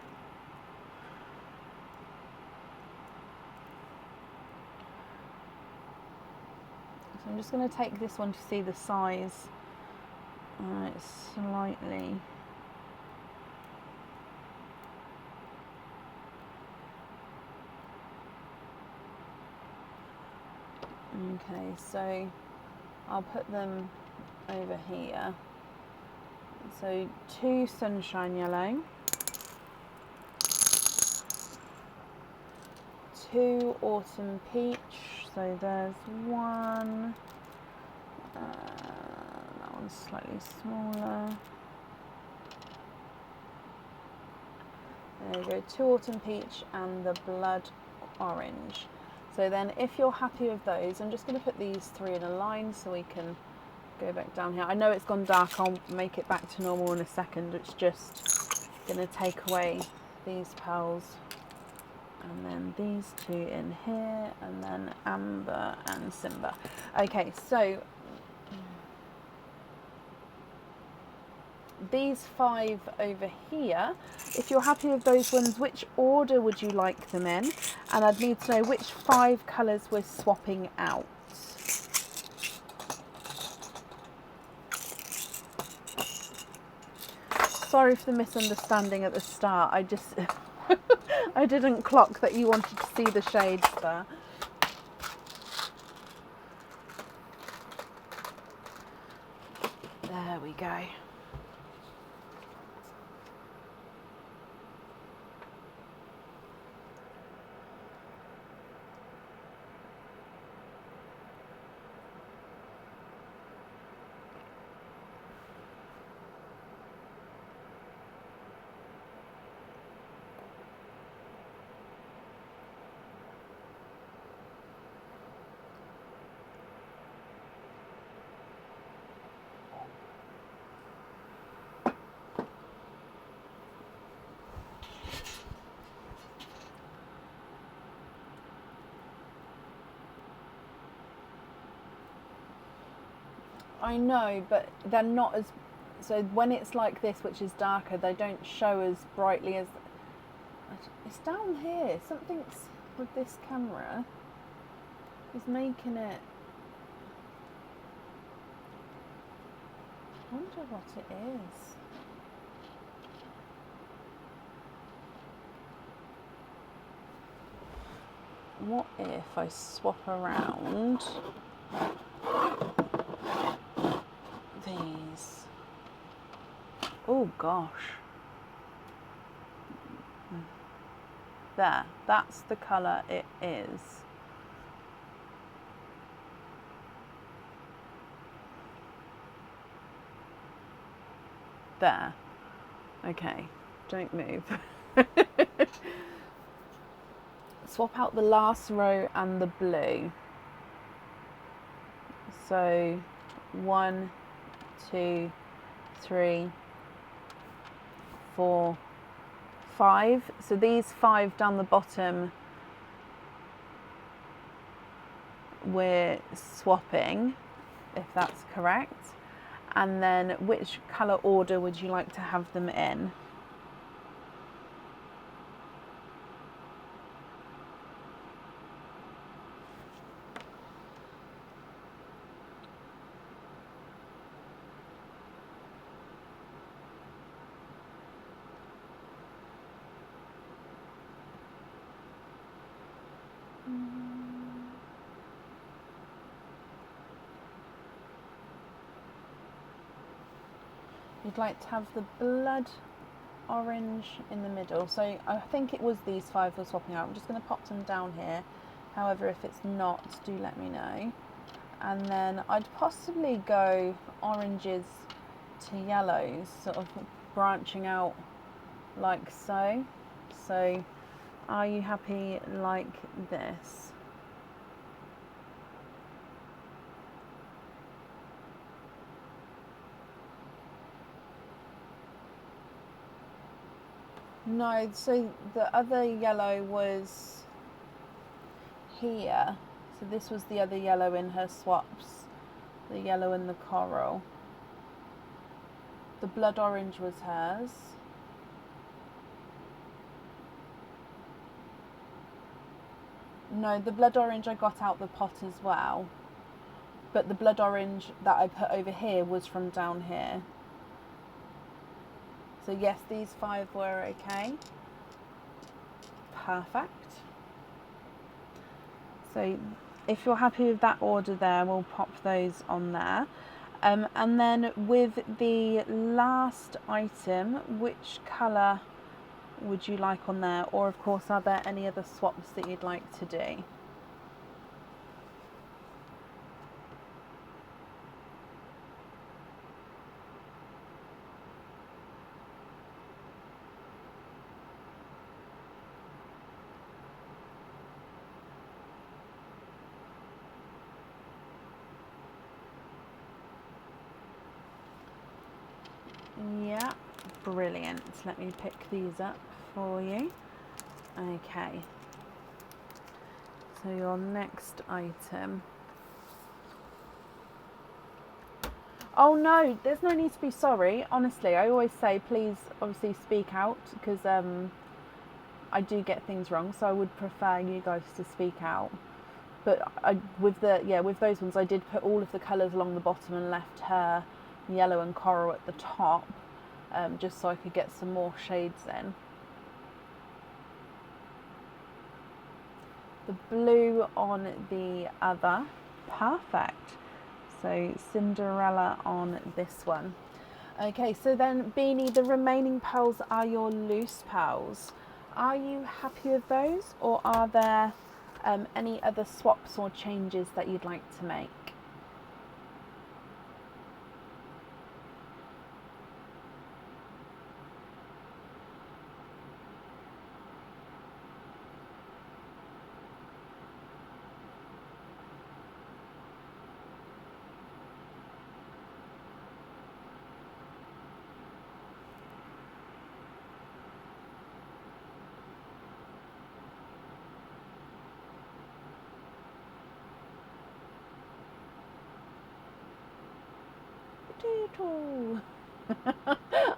So I'm just going to take this one to see the size. It's slightly... Okay, so I'll put them over here. So 2 sunshine yellow, 2 autumn peach, so there's one, that one's slightly smaller. There you go, 2 autumn peach and the blood orange. So then if you're happy with those, I'm just going to put these 3 in a line so we can go back down here. I know it's gone dark, I'll make it back to normal in a second. It's just going to take away these pearls. And then these 2 in here, and then amber and Simba. Okay, so these 5 over here, if you're happy with those ones, which order would you like them in? And I'd need to know which 5 colours we're swapping out. sorry for the misunderstanding at the start. I just I didn't clock that you wanted to see the shades there. There we go. I know, but they're not as... So when it's like this, which is darker, they don't show as brightly as... It's down here. Something's with this camera is making it... I wonder what it is. What if I swap around these? Oh gosh. There, that's the colour it is. There. Okay, don't move. Swap out the last row and the blue. So 1, 2, 3, 4, 5. So these 5 down the bottom we're swapping, if that's correct. And then which colour order would you like to have them in? You'd like to have the blood orange in the middle. So I think it was these 5 we're swapping out. I'm just going to pop them down here. However, if it's not, do let me know. And then I'd possibly go oranges to yellows, sort of branching out like so. So are you happy like this? No, so the other yellow was here. So this was the other yellow in her swaps. The yellow and the coral. The blood orange was hers. No, the blood orange I got out the pot as well. But the blood orange that I put over here was from down here. So yes, these 5 were okay. Perfect. So if you're happy with that order there, we'll pop those on there. And then with the last item, which colour would you like on there? Or of course, are there any other swaps that you'd like to do? Yeah, brilliant. Let me pick these up for you. Okay. So your next item. Oh no, there's no need to be sorry. Honestly, I always say please obviously speak out because I do get things wrong, so I would prefer you guys to speak out. But with those ones, I did put all of the colours along the bottom and left her yellow and coral at the top. just so I could get some more shades in. The blue on the other, perfect. So Cinderella on this one. Okay, so then Beanie, the remaining pearls are your loose pearls. Are you happy with those, or are there any other swaps or changes that you'd like to make?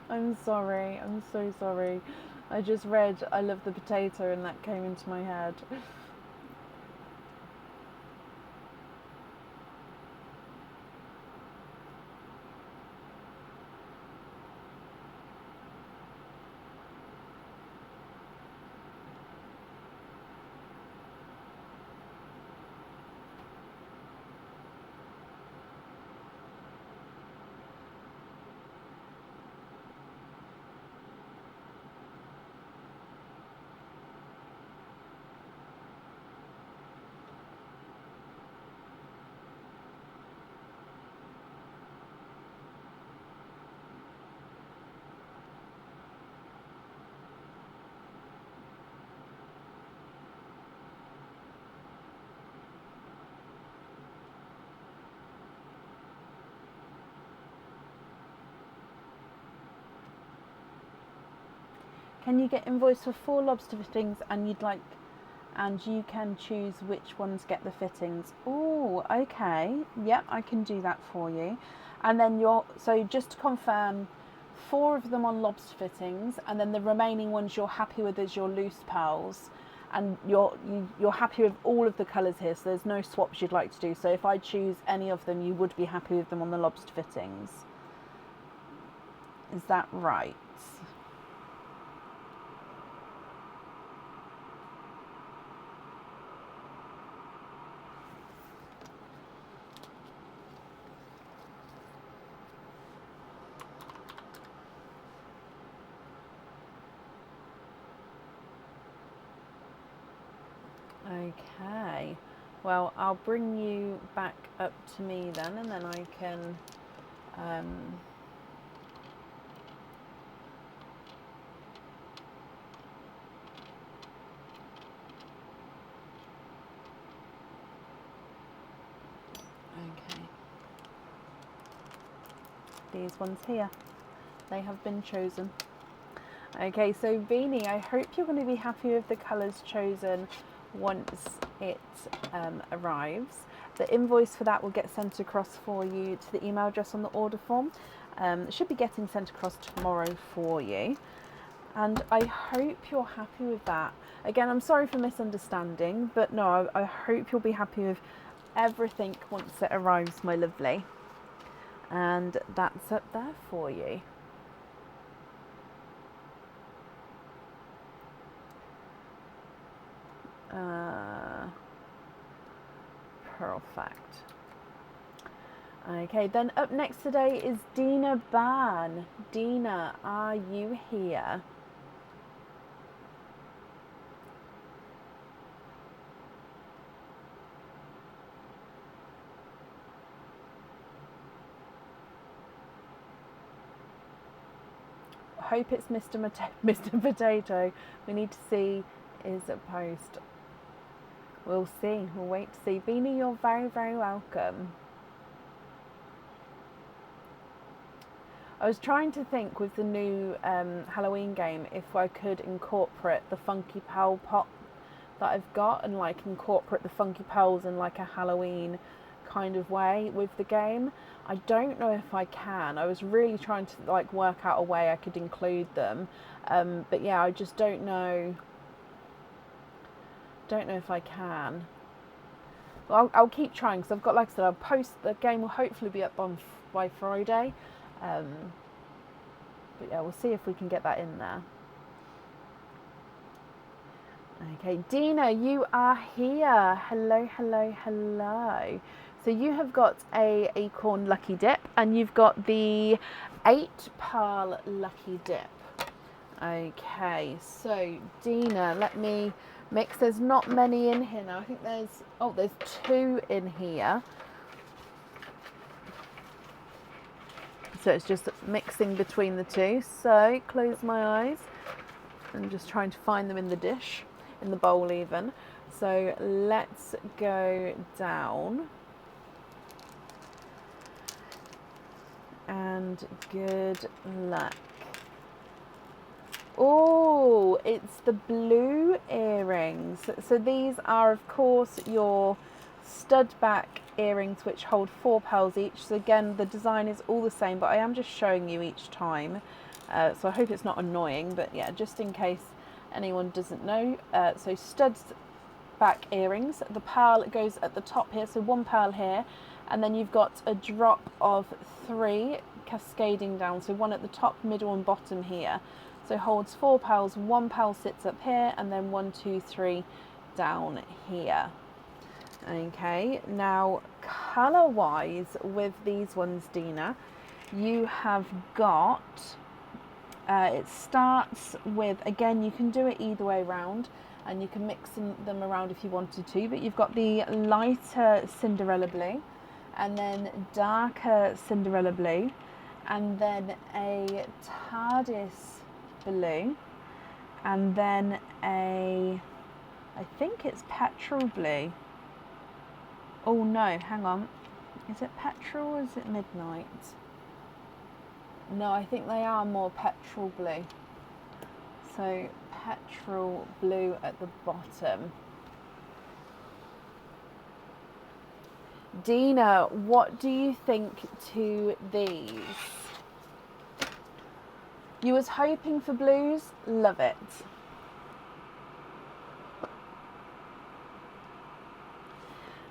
I'm sorry, I'm so sorry. I just read I love the potato and that came into my head. Can you get invoiced for 4 lobster fittings and you can choose which ones get the fittings? Oh, okay. Yep, I can do that for you. And then so just to confirm, 4 of them on lobster fittings, and then the remaining ones you're happy with as your loose pearls, and you're happy with all of the colours here, so there's no swaps you'd like to do. So if I choose any of them, you would be happy with them on the lobster fittings. Is that right? Okay, well, I'll bring you back up to me then, and then I can okay, these ones here, they have been chosen. Okay, so Beanie, I hope you're going to be happy with the colours chosen once it arrives. The invoice for that will get sent across for you to the email address on the order form. It should be getting sent across tomorrow for you. And I hope you're happy with that. Again, I'm sorry for misunderstanding, but no, I hope you'll be happy with everything once it arrives, my lovely. And that's up there for you. Perfect. Okay, then up next today is Dina Ban. Dina, are you here? Hope it's Mr. Potato. We need to see is a post. We'll see. We'll wait to see. Beanie, you're very, very welcome. I was trying to think with the new Halloween game if I could incorporate the Funky Pearl pot that I've got and like incorporate the Funky Pearls in like a Halloween kind of way with the game. I don't know if I can. I was really trying to like work out a way I could include them, but yeah, I just don't know if I can. Well, I'll keep trying because I've got, like I said, I'll post the game will hopefully be up by Friday. But yeah, we'll see if we can get that in there. Okay, Dina, you are here. Hello, hello, hello. So you have got a acorn lucky dip, and you've got the 8 pearl lucky dip. Okay, so Dina, let me mix. There's not many in here now. I think there's 2 in here. So it's just mixing between the 2. So close my eyes. I'm just trying to find them in the dish, in the bowl even. So let's go down. And good luck. Oh, it's the blue earrings. So these are, of course, your stud back earrings, which hold 4 pearls each. So again, the design is all the same, but I am just showing you each time. So I hope it's not annoying, but yeah, just in case anyone doesn't know. So stud back earrings. The pearl goes at the top here, so 1 pearl here, and then you've got a drop of 3 cascading down. So 1 at the top, middle, and bottom here. So holds 4 pearls, 1 pearl sits up here, and then 1, 2, 3 down here. Okay, now colour wise with these ones, Dina, you have got, it starts with, again, you can do it either way around, and you can mix them around if you wanted to, but you've got the lighter Cinderella blue, and then darker Cinderella blue, and then a TARDIS blue, and then I think it's petrol blue. Oh no, hang on. Is it petrol or is it midnight? No, I think they are more petrol blue. So petrol blue at the bottom. Dina, what do you think to these? You was hoping for blues? Love it.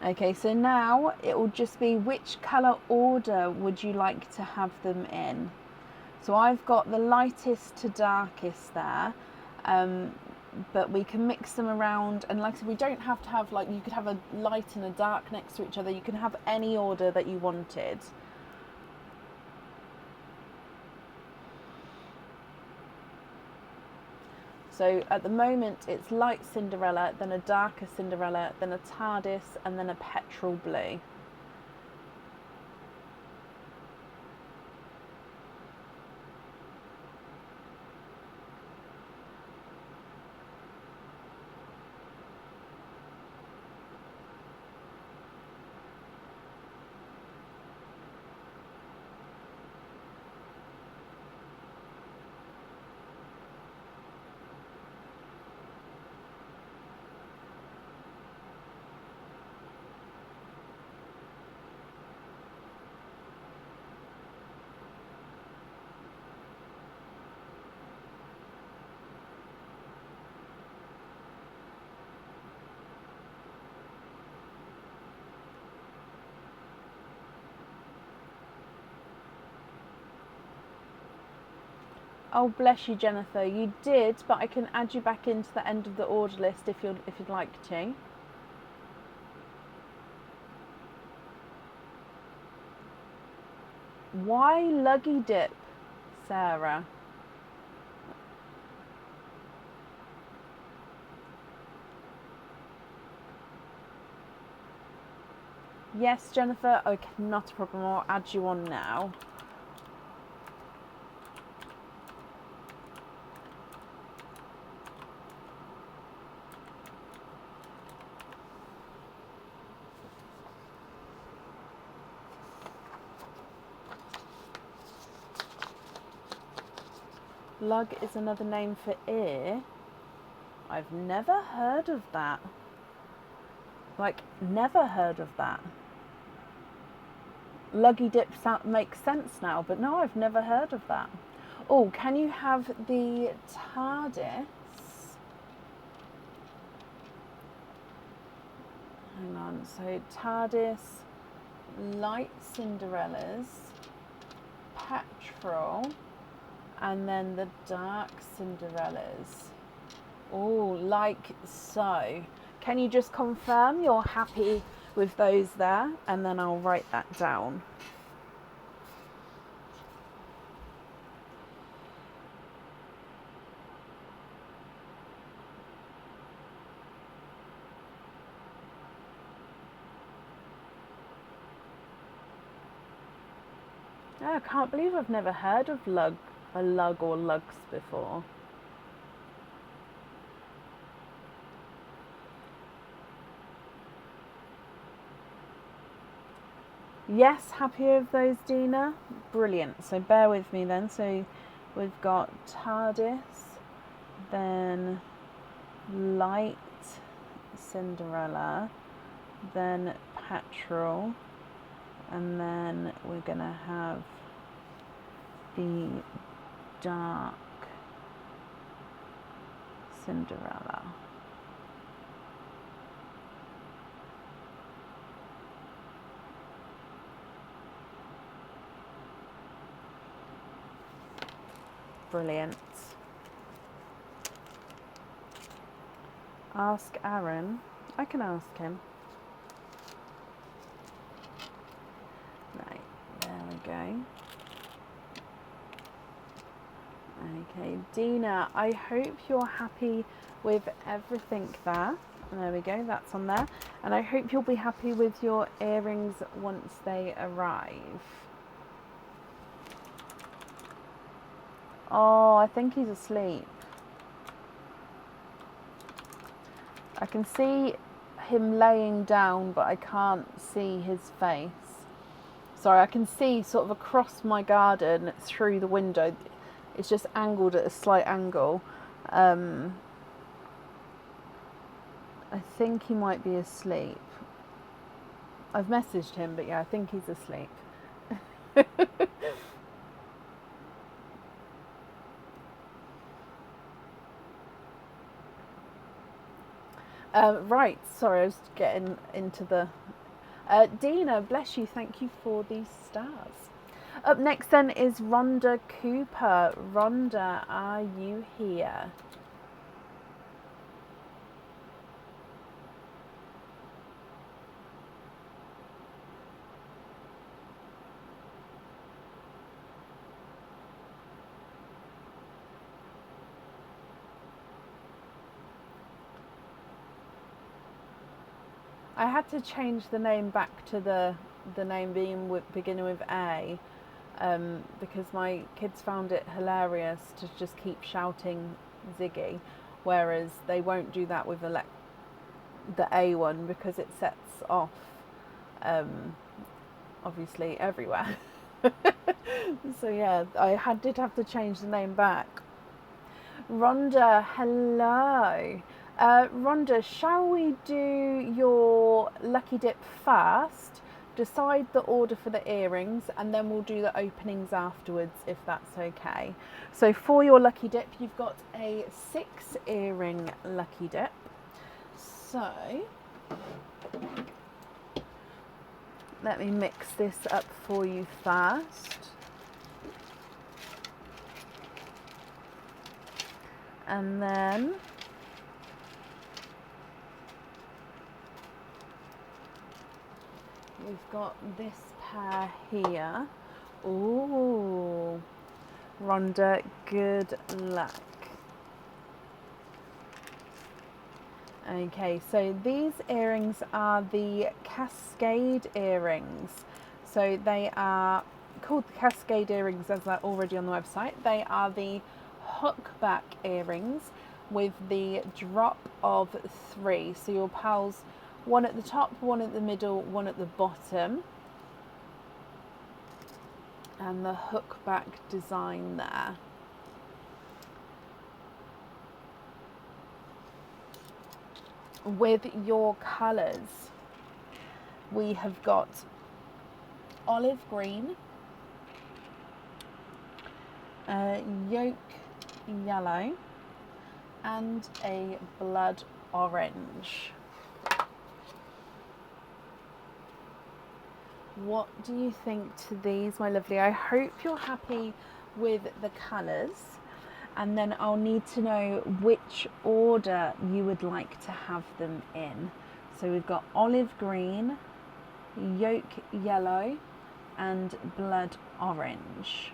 Okay, so now it will just be which colour order would you like to have them in? So I've got the lightest to darkest there, but we can mix them around, and like I said, we don't have to have, like, you could have a light and a dark next to each other. You can have any order that you wanted. So at the moment it's light Cinderella, then a darker Cinderella, then a TARDIS, and then a petrol blue. Oh, bless you, Jennifer. You did, but I can add you back into the end of the order list if you'd like to. Why Luggy Dip, Sarah? Yes, Jennifer. Okay, not a problem. I'll add you on now. Lug is another name for ear. I've never heard of that. Like, never heard of that. Luggy Dip makes sense now, but no, I've never heard of that. Oh, can you have the TARDIS? Hang on, so TARDIS, light Cinderellas, petrol, and then the dark Cinderellas. Oh, like so. Can you just confirm you're happy with those there? And then I'll write that down. Oh, I can't believe I've never heard of a lug or lugs before. Yes, happy with those, Dina? Brilliant. So bear with me then. So we've got TARDIS, then Light Cinderella, then Petrol, and then we're going to have the dark Cinderella. Brilliant. Ask Aaron. I can ask him. Right, there we go. Okay, Dina, I hope you're happy with everything there. There we go, that's on there. And I hope you'll be happy with your earrings once they arrive. Oh, I think he's asleep. I can see him laying down, but I can't see his face. Sorry, I can see sort of across my garden through the window. It's just angled at a slight angle. I think he might be asleep. I've messaged him, but yeah, I think he's asleep. Right, sorry, I was getting into the... Dina, bless you, thank you for these stars. Up next then is Rhonda Cooper. Rhonda, are you here? I had to change the name back to the name beginning with A, because my kids found it hilarious to just keep shouting Ziggy, whereas they won't do that with the A one because it sets off, obviously everywhere. So yeah, I did have to change the name back. Rhonda, hello. Rhonda, shall we do your lucky dip first? Decide the order for the earrings and then we'll do the openings afterwards if that's okay. So for your lucky dip, you've got a 6 earring lucky dip. So let me mix this up for you first. And then we've got this pair here. Ooh, Rhonda, good luck. Okay, so these earrings are the Cascade earrings. So they are called the Cascade earrings as they're already on the website. They are the hookback earrings with the drop of 3. So your pearls, one at the top, one at the middle, one at the bottom. And the hookback design there. With your colours, we have got olive green, yolk yellow, and a blood orange. What do you think to these, my lovely? I hope you're happy with the colours, and then I'll need to know which order you would like to have them in. So we've got olive green, yolk yellow, and blood orange.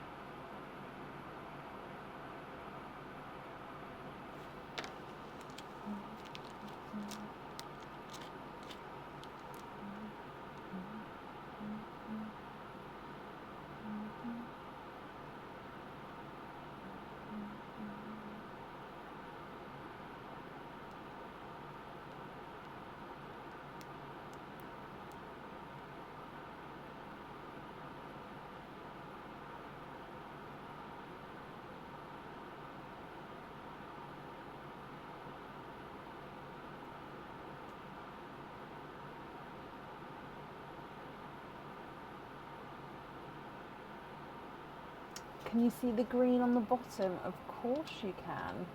Can you see the green on the bottom? Of course you can.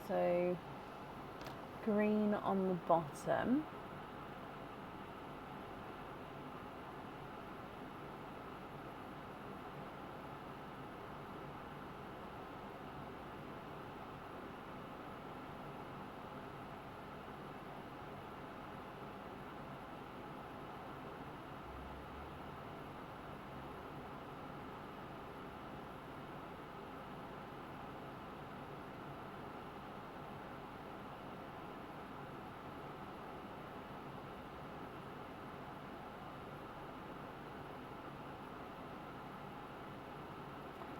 So green on the bottom.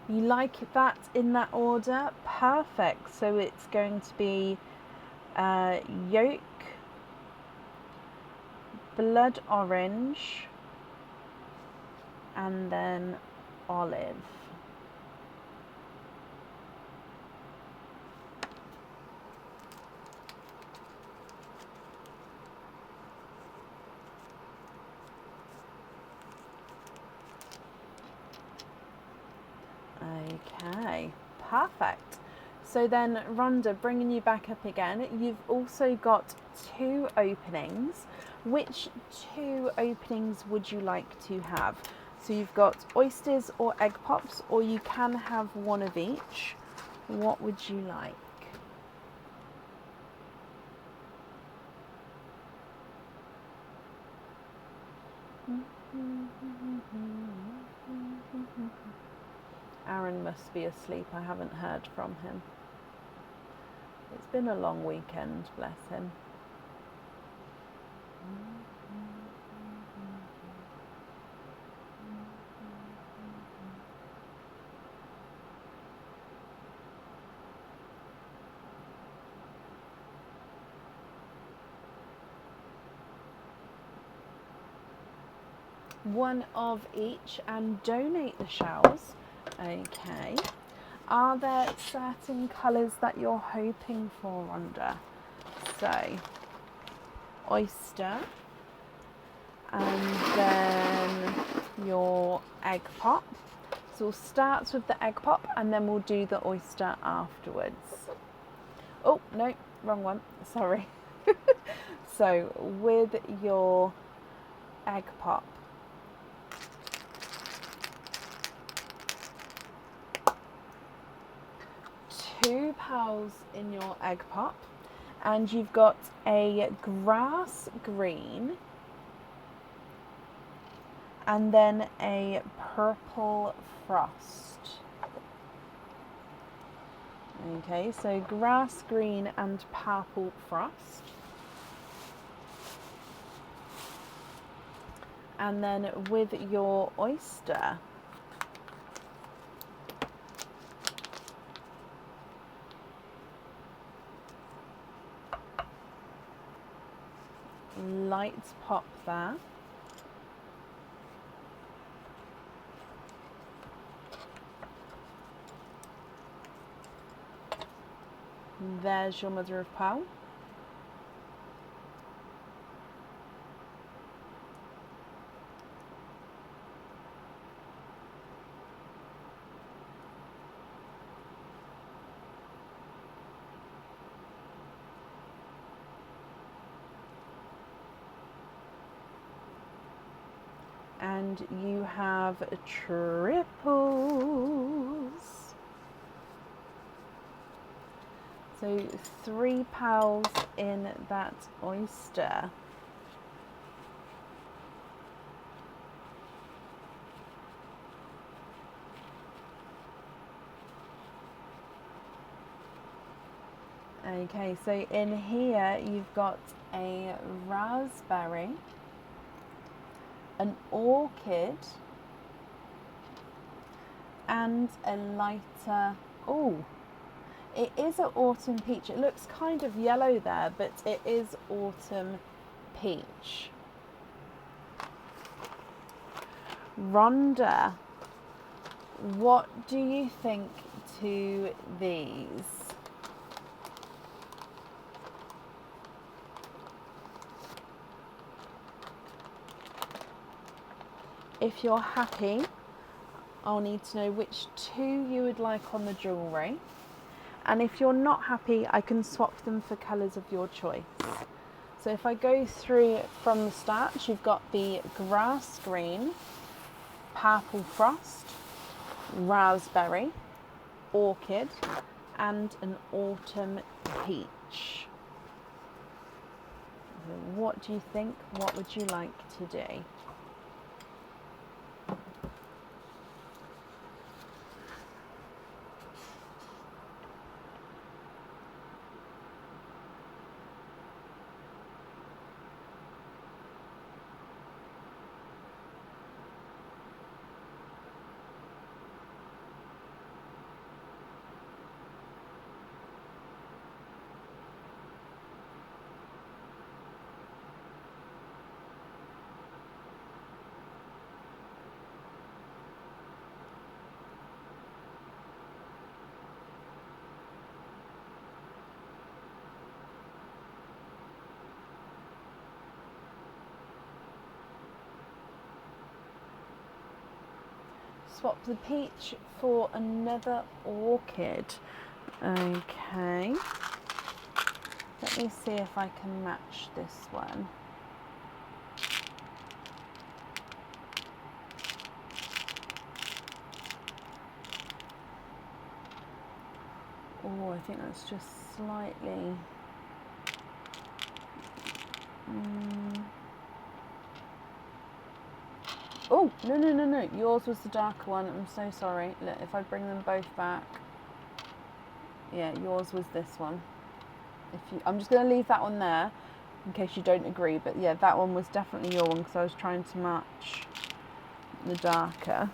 You like that in that order? Perfect. So it's going to be yolk, blood orange, and then olive. Okay, perfect. So then, Rhonda, bringing you back up again, you've also got 2 openings. Which 2 openings would you like to have? So you've got oysters or egg pops, or you can have one of each. What would you like? Aaron must be asleep. I haven't heard from him. It's been a long weekend, bless him. One of each and donate the shells. Okay. Are there certain colours that you're hoping for, Rhonda? So, oyster, and then your egg pop. So we'll start with the egg pop and then we'll do the oyster afterwards. Oh, no, wrong one, sorry. So with your egg pop, £2 in your egg pop, and you've got a grass green and then a purple frost. Okay, so grass green and purple frost. And then with your oyster, light pop there. There's your mother of pearl. and you have triples. So 3 pals in that oyster. Okay, so in here you've got a raspberry, an orchid, and a lighter, oh, it is an autumn peach. It looks kind of yellow there, but it is autumn peach. Rhonda, what do you think to these? If you're happy, I'll need to know which 2 you would like on the jewellery. And if you're not happy, I can swap them for colours of your choice. So if I go through from the start, you've got the grass green, purple frost, raspberry, orchid, and an autumn peach. So what do you think? What would you like to do? Swap the peach for another orchid. Okay. Let me see if I can match this one. Oh, I think that's just slightly... Oh, no. Yours was the darker one. I'm so sorry. Look, if I bring them both back. Yeah, yours was this one. I'm just going to leave that one there in case you don't agree. But yeah, that one was definitely your one because I was trying to match the darker.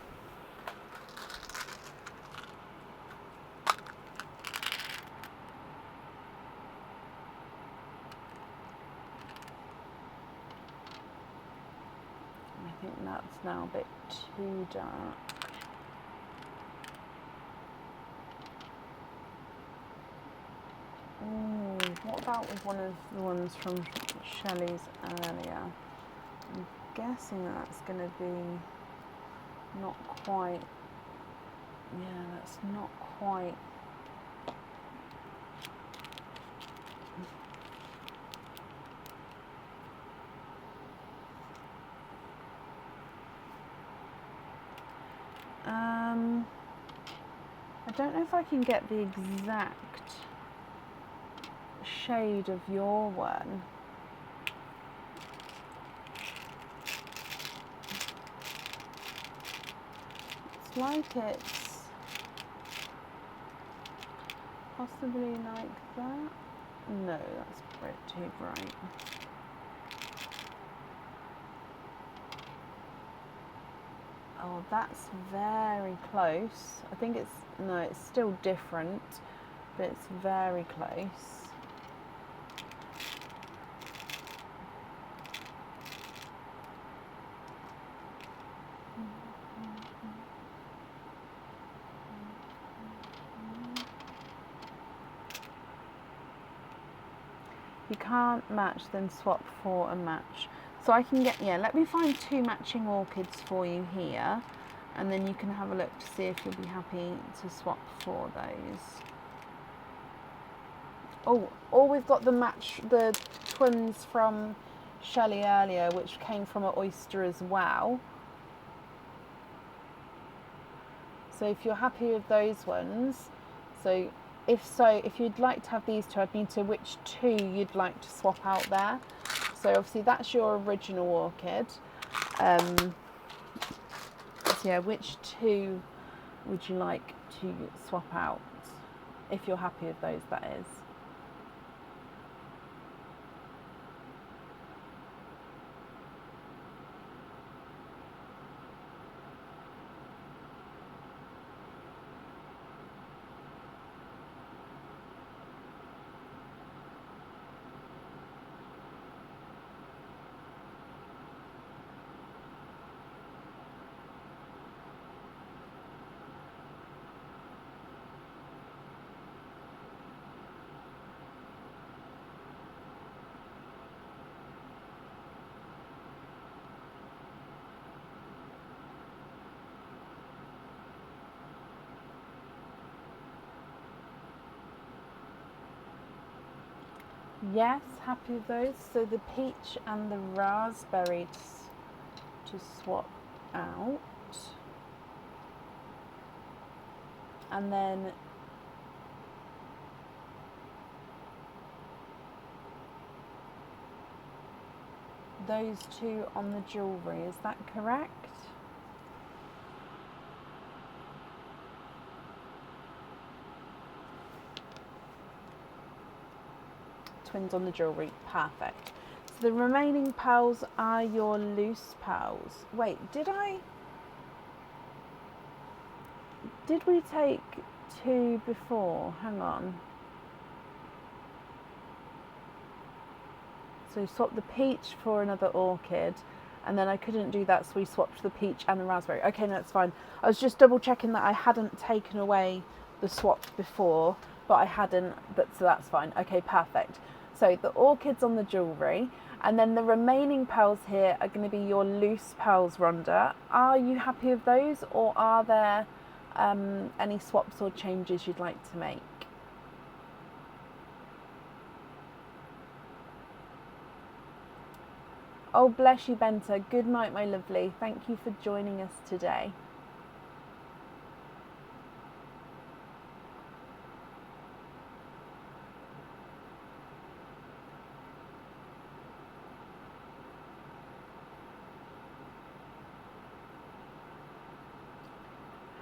I think that's now a bit too dark. What about with one of the ones from Shelley's earlier? I'm guessing that's going to be not quite, yeah, that's not quite. I don't know if I can get the exact shade of your one. It's like it's possibly like that. No, that's a bit too bright. Oh, that's very close. I think it's, no, it's still different, but it's very close. You can't match, then swap for a match. So I can get, yeah, let me find 2 matching orchids for you here, and then you can have a look to see if you'll be happy to swap for those. Oh, or we've got the twins from Shelley earlier, which came from an oyster as well. So if you're happy with those ones, so if you'd like to have these two, I'd need to which two you'd like to swap out there. So obviously that's your original orchid. So yeah, which two would you like to swap out? If you're happy with those, that is. Yes, happy with those. So the peach and the raspberry to swap out. And then those two on the jewellery, is that correct? Twins on the jewellery, perfect. So the remaining pearls are your loose pearls. Wait, did we take two before? Hang on. So swap the peach for another orchid, and then I couldn't do that, so we swapped the peach and the raspberry. Okay, no, that's fine. I was just double checking that I hadn't taken away the swap before, but I hadn't, so that's fine. Okay, perfect. So the orchids on the jewellery, and then the remaining pearls here are going to be your loose pearls, Rhonda. Are you happy with those, or are there any swaps or changes you'd like to make? Oh, bless you, Benta. Good night, my lovely. Thank you for joining us today.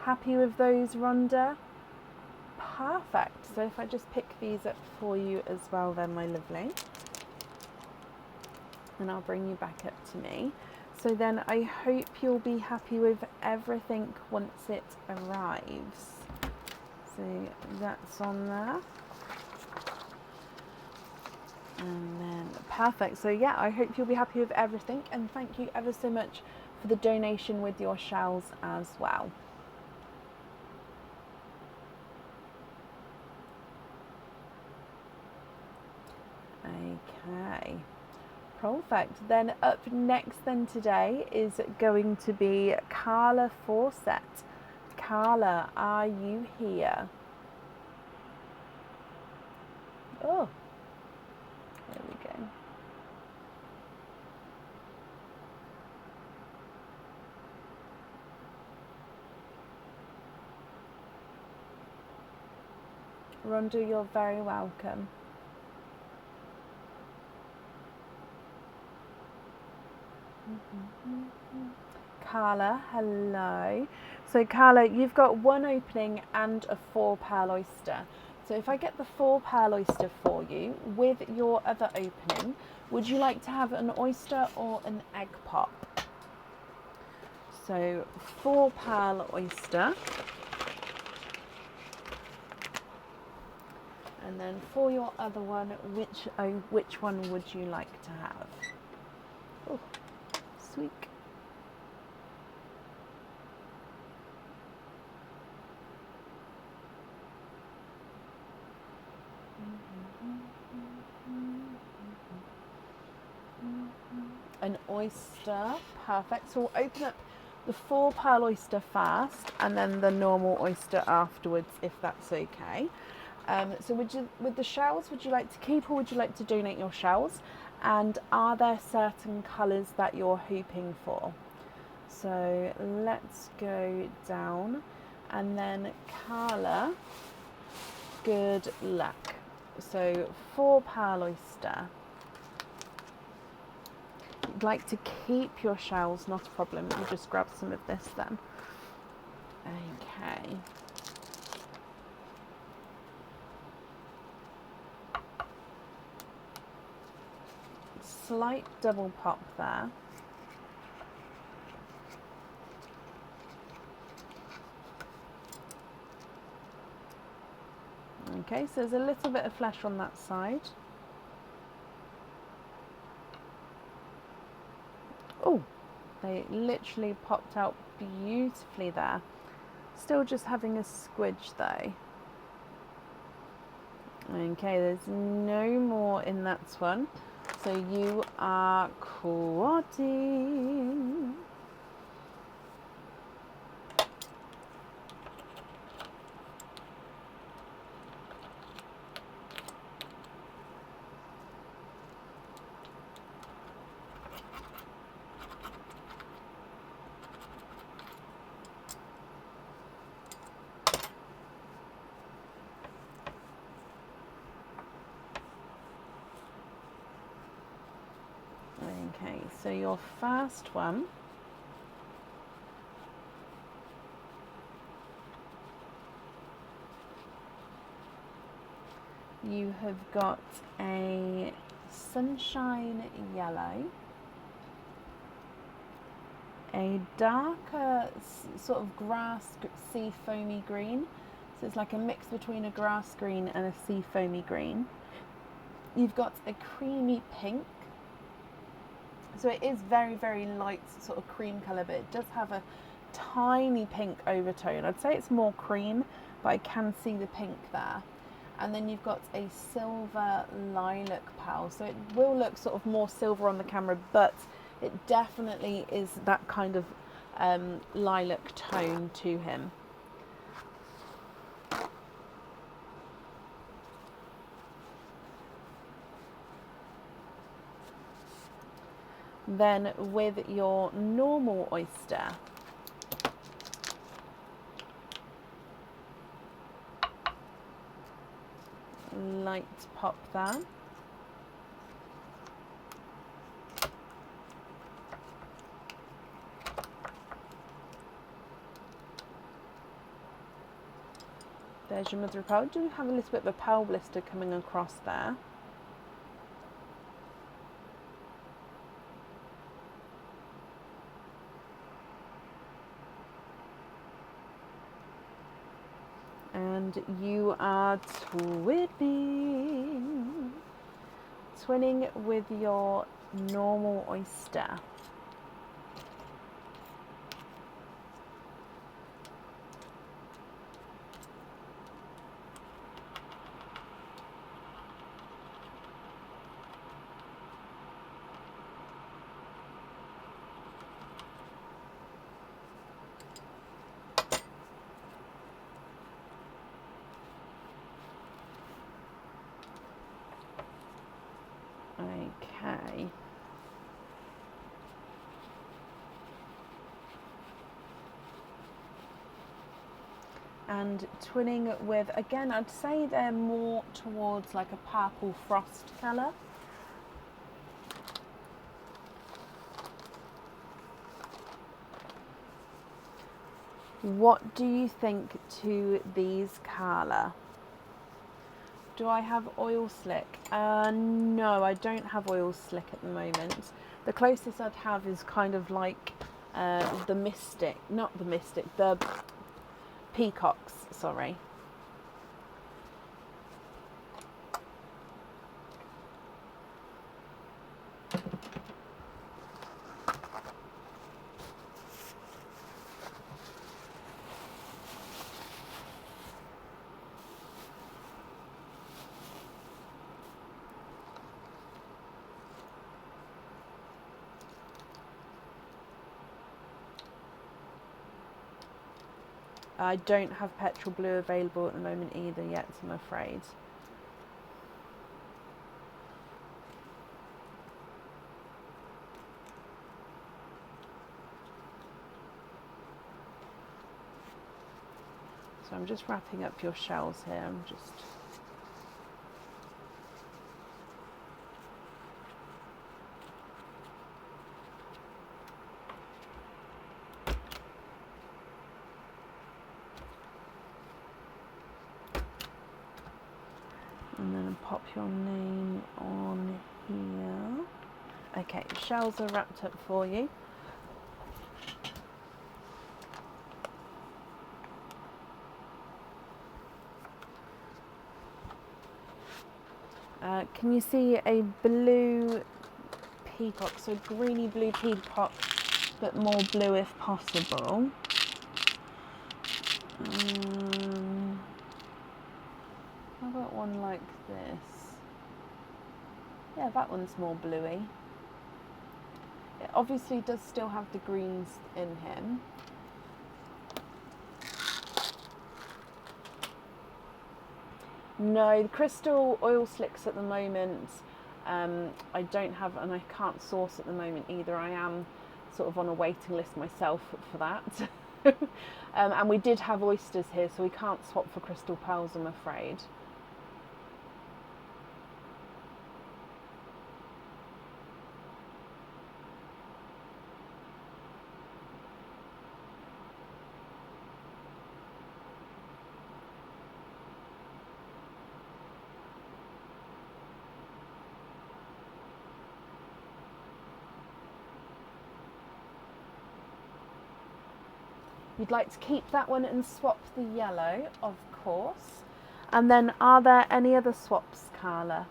Happy with those, Rhonda? Perfect. So if I just pick these up for you as well then, my lovely. And I'll bring you back up to me. So then I hope you'll be happy with everything once it arrives. So that's on there. And then perfect. So yeah, I hope you'll be happy with everything, and thank you ever so much for the donation with your shells as well. Okay, perfect. Then up next then today is going to be Carla Fawcett. Carla, are you here? Oh, there we go. Rhonda, you're very welcome. Carla, hello. So Carla, you've got one opening and a 4 pearl oyster. So if I get the 4 pearl oyster for you with your other opening, would you like to have an oyster or an egg pop? So 4 pearl oyster. And then for your other one, which one would you like to have? Oh, sweet. An oyster, perfect. So we'll open up the 4 pearl oyster first, and then the normal oyster afterwards, if that's okay. So with the shells, would you like to keep or would you like to donate your shells? And are there certain colours that you're hoping for? So let's go down. And then Carla, good luck. So 4 pearl oyster. If you'd like to keep your shells, not a problem. You just grab some of this then. Okay. Slight double pop there. Okay, so there's a little bit of flesh on that side. Oh, they literally popped out beautifully there. Still just having a squidge though. Okay, there's no more in that one. So you are quadding. Okay, so your first one you have got a sunshine yellow, a darker sort of grass sea foamy green, so it's like a mix between a grass green and a sea foamy green. You've got a creamy pink, so it is very, very light sort of cream colour, but it does have a tiny pink overtone. I'd say it's more cream, but I can see the pink there. And then you've got a silver lilac pearl, so it will look sort of more silver on the camera, but it definitely is that kind of lilac tone to him. Then with your normal oyster, light pop there. There's your mother of pearl. Do have a little bit of a pearl blister coming across there. And you are twinning with your normal oyster. Okay. And twinning with, again, I'd say they're more towards like a purple frost colour. What do you think to these, Carla? Do I have oil slick? No, I don't have oil slick at the moment. The closest I'd have is kind of like the Mystic, not the Mystic, the Peacocks, sorry. I don't have petrol blue available at the moment either yet, I'm afraid. So I'm just wrapping up your shells here. I'm just... And then pop your name on here. Okay, shells are wrapped up for you. Can you see a blue peacock? So greeny blue peacock, but more blue if possible. How about one like this? Yeah, that one's more bluey. It obviously does still have the greens in him. No, the crystal oil slicks at the moment, I don't have, and I can't source at the moment either. I am sort of on a waiting list myself for that. And we did have oysters here, so we can't swap for crystal pearls, I'm afraid. You'd like to keep that one and swap the yellow, of course. And then are there any other swaps, Carla?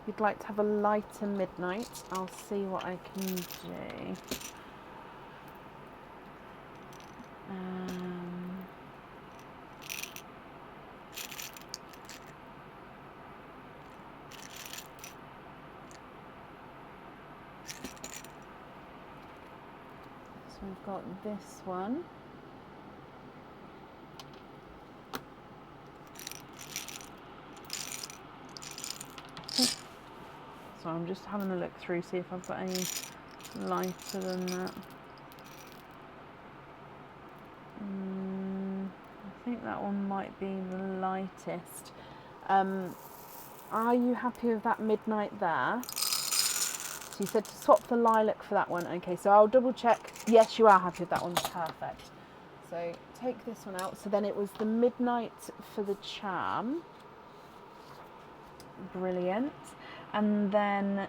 You'd like to have a lighter midnight. I'll see what I can do. So we've got this one. So I'm just having a look through, see if I've got any lighter than that. I think that one might be the lightest. Are you happy with that midnight there? So you said to swap the lilac for that one. Okay, so I'll double check. Yes, you are happy with that one. Perfect. So take this one out. So then it was the midnight for the charm. Brilliant. And then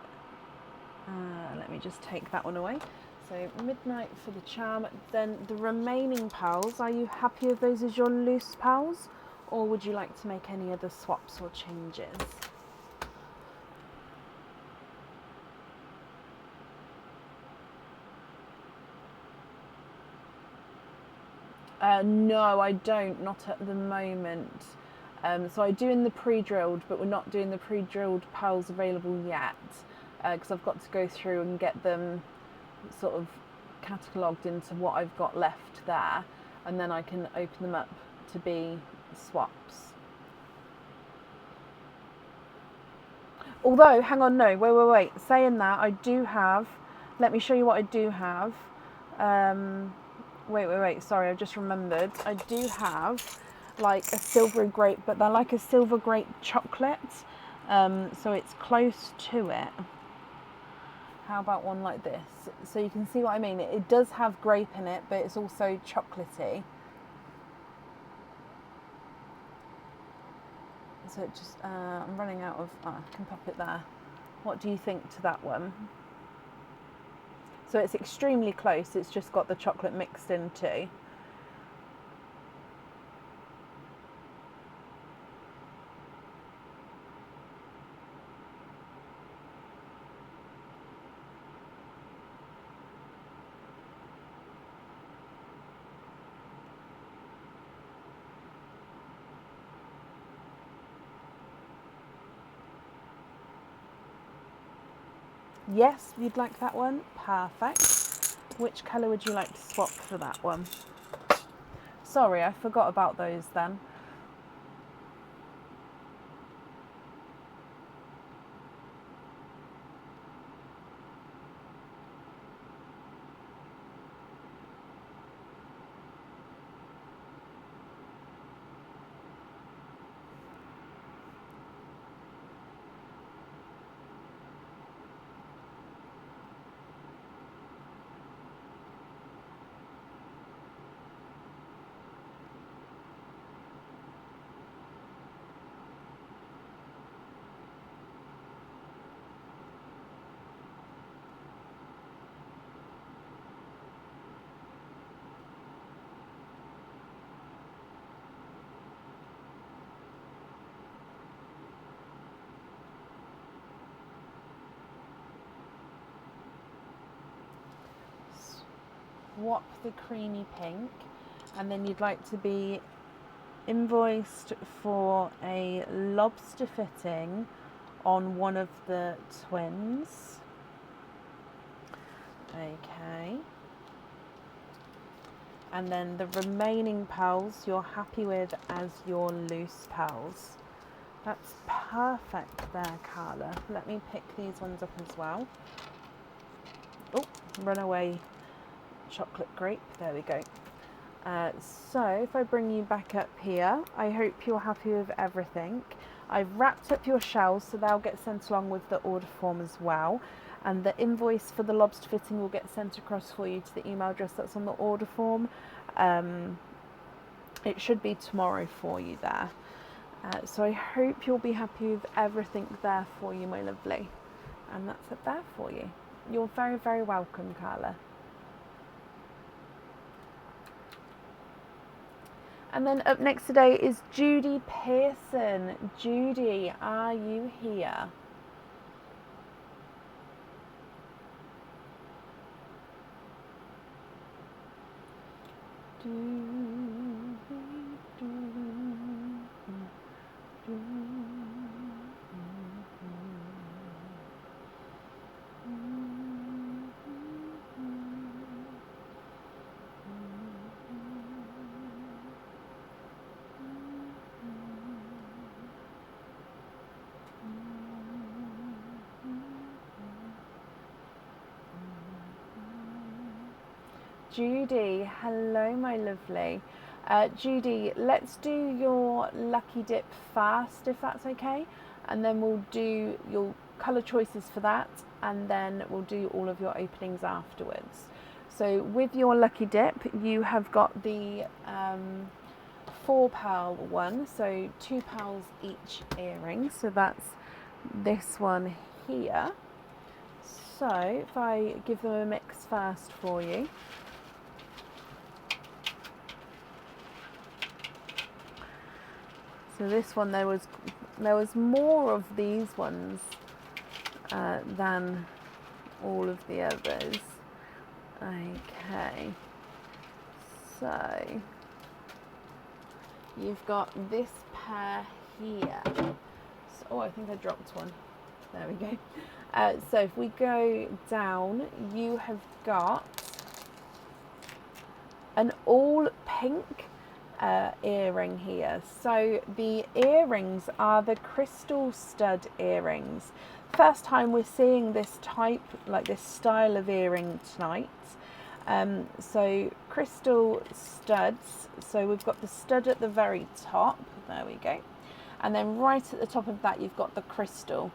let me just take that one away. So midnight for the charm. Then the remaining pals, are you happy with those as your loose pals, or would you like to make any other swaps or changes? No, I don't, not at the moment. So I do in the pre-drilled, but we're not doing the pre-drilled pals available yet, because I've got to go through and get them sort of catalogued into what I've got left there, and then I can open them up to be swaps. Although, hang on, no, wait. Saying that, I do have, let me show you what I do have. Wait, sorry, I've just remembered. I do have like a silvery grape, but they're like a silver grape chocolate. So it's close to it. How about one like this? So you can see what I mean. It does have grape in it, but it's also chocolatey. So it just, I'm running out of, I can pop it there. What do you think to that one? So it's extremely close, it's just got the chocolate mixed in too. Yes, you'd like that one? Perfect. Which colour would you like to swap for that one? Sorry, I forgot about those then. swap the creamy pink, and then you'd like to be invoiced for a lobster fitting on one of the twins. Okay. And then the remaining pearls you're happy with as your loose pearls. That's perfect there, Carla. Let me pick these ones up as well. Oh, runaway chocolate grape. There we go. So if I bring you back up here, I hope you're happy with everything. I've wrapped up your shells, so they'll get sent along with the order form as well. And the invoice for the lobster fitting will get sent across for you to the email address that's on the order form. It should be tomorrow for you there. So I hope you'll be happy with everything there for you, my lovely. And that's it there for you. You're very, very welcome, Carla. And then up next today is Judy Pearson. Judy, are you here? Judy, hello my lovely. Judy, let's do your lucky dip first if that's okay, and then we'll do your colour choices for that, and then we'll do all of your openings afterwards. So with your lucky dip, you have got the 4 pearl one, so 2 pearls each earring, so that's this one here. So if I give them a mix first for you. So this one, there was more of these ones than all of the others. Okay, so you've got this pair here. So, oh, I think I dropped one. There we go. So if we go down, you have got an all pink earring here. So the earrings are the crystal stud earrings. First time we're seeing this type, like this style of earring tonight. So crystal studs. So we've got the stud at the very top. There we go. And then right at the top of that, you've got the crystal.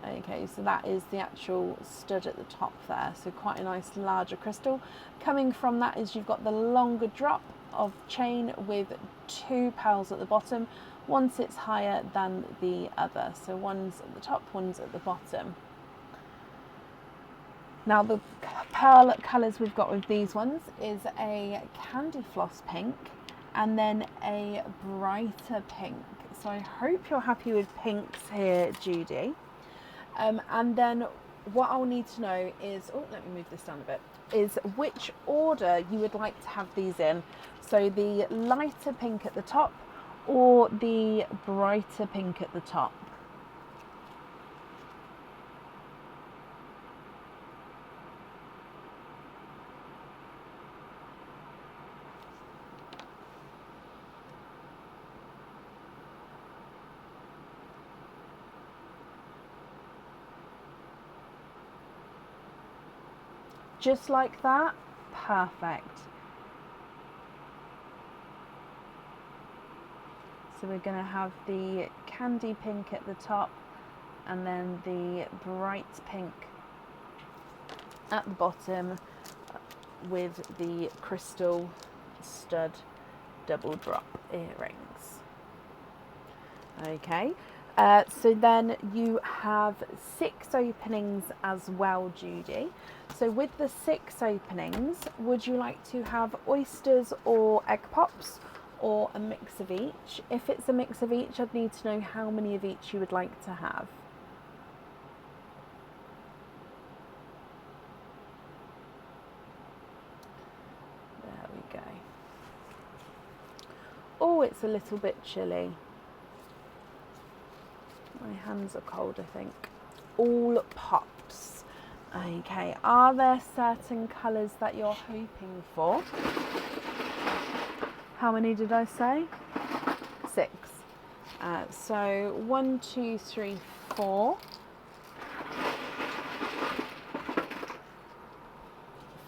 Okay, so that is the actual stud at the top there. So quite a nice larger crystal. Coming from that is you've got the longer drop of chain with 2 pearls at the bottom. One sits higher than the other. So one's at the top, one's at the bottom. Now the pearl colours we've got with these ones is a candy floss pink and then a brighter pink. So I hope you're happy with pinks here, Judy. And then what I'll need to know is, oh, let me move this down a bit, is which order you would like to have these in. So the lighter pink at the top or the brighter pink at the top. Just like that, perfect. So we're going to have the candy pink at the top and then the bright pink at the bottom with the crystal stud double drop earrings. Okay, so then you have 6 openings as well, Judy. So with the 6 openings, would you like to have oysters or egg pops or a mix of each? If it's a mix of each, I'd need to know how many of each you would like to have. Oh, it's a little bit chilly. My hands are cold, I think. All pops. Okay, are there certain colours that you're hoping for? How many did I say? 6. So 1, 2, 3, 4.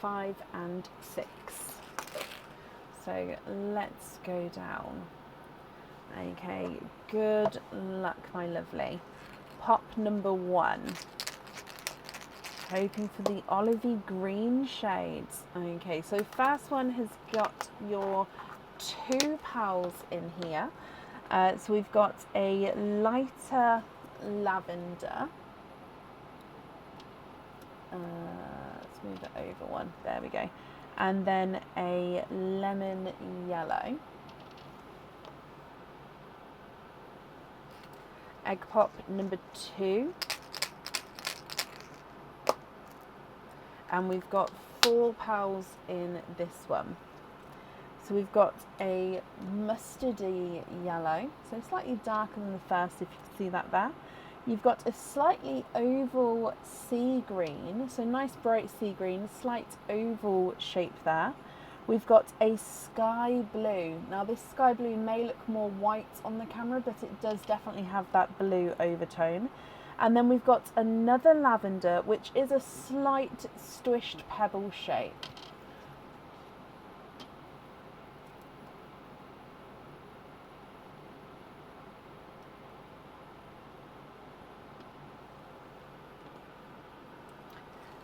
5 and 6. So let's go down. Okay, good luck, my lovely. Pop number 1. Hoping for the olivey green shades. Okay, so first one has got your 2 pals in here. So we've got a lighter lavender. Let's move it over one. There we go. And then a lemon yellow. Egg pop number 2. And we've got 4 pals in this one. So we've got a mustardy yellow, so slightly darker than the first, if you can see that there. You've got a slightly oval sea green, so nice bright sea green, slight oval shape there. We've got a sky blue. Now this sky blue may look more white on the camera, but it does definitely have that blue overtone. And then we've got another lavender, which is a slight squished pebble shape.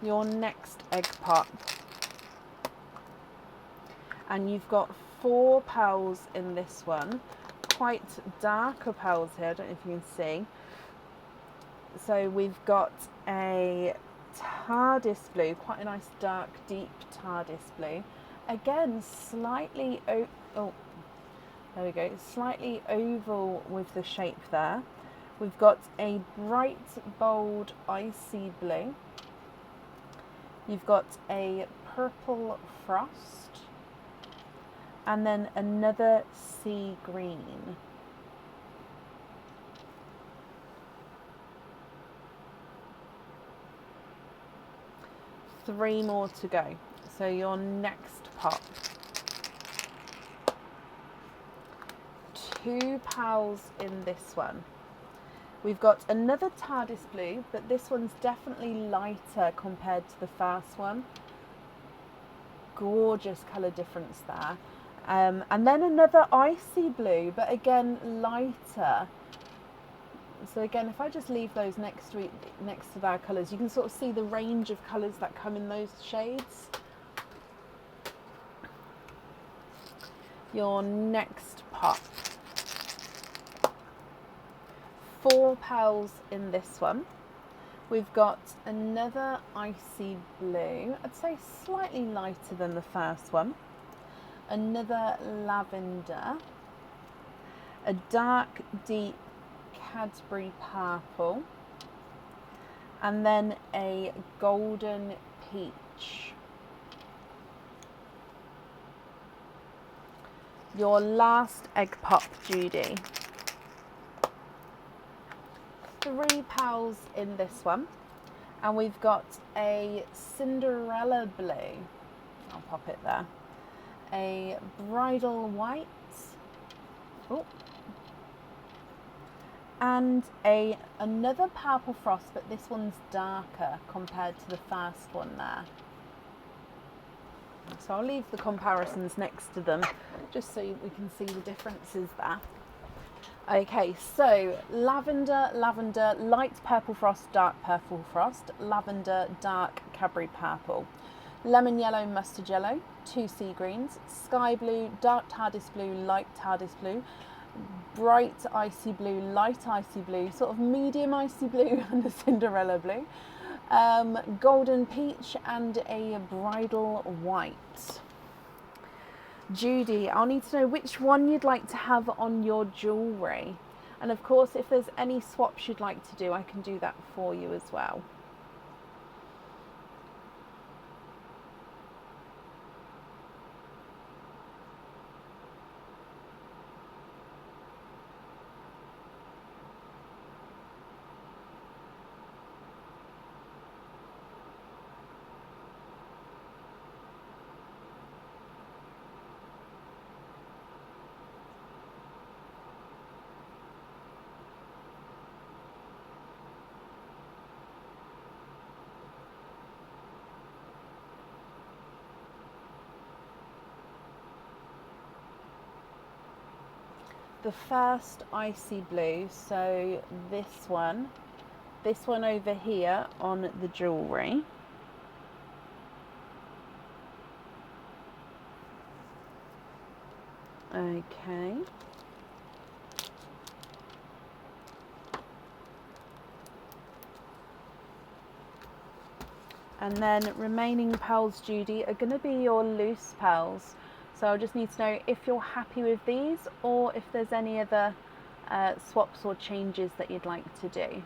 Your next egg pop. And you've got 4 pals in this one. Quite darker pals here, I don't know if you can see. So we've got a TARDIS blue, quite a nice dark, deep TARDIS blue. Again, slightly, oh, there we go, slightly oval with the shape there. We've got a bright, bold, icy blue. You've got a purple frost. And then another sea green. Three more to go. So your next pop. 2 pals in this one. We've got another TARDIS blue, but this one's definitely lighter compared to the first one. Gorgeous colour difference there. And then another icy blue, but again lighter. So again, if I just leave those next to their colours, you can sort of see the range of colours that come in those shades. Your next pop. 4 pals in this one. We've got another icy blue, I'd say slightly lighter than the first one. Another lavender. A dark, deep Cadbury purple. And then a golden peach. Your last egg pop, Judy. 3 pals in this one, and we've got a Cinderella blue, I'll pop it there, a bridal white, oh, and another purple frost, but this one's darker compared to the first one there. So I'll leave the comparisons next to them just so we can see the differences there. Okay, so lavender, lavender, light purple frost, dark purple frost, lavender, dark Cadbury purple, lemon yellow, mustard yellow, 2 sea greens, sky blue, dark TARDIS blue, light TARDIS blue, bright icy blue, light icy blue, sort of medium icy blue, and a Cinderella blue, golden peach, and a bridal white. Judy, I'll need to know which one you'd like to have on your jewellery. And of course, if there's any swaps you'd like to do, I can do that for you as well. the first icy blue, so this one over here on the jewellery. Okay. And then remaining pearls, Judy, are going to be your loose pearls. So I just need to know if you're happy with these or if there's any other swaps or changes that you'd like to do.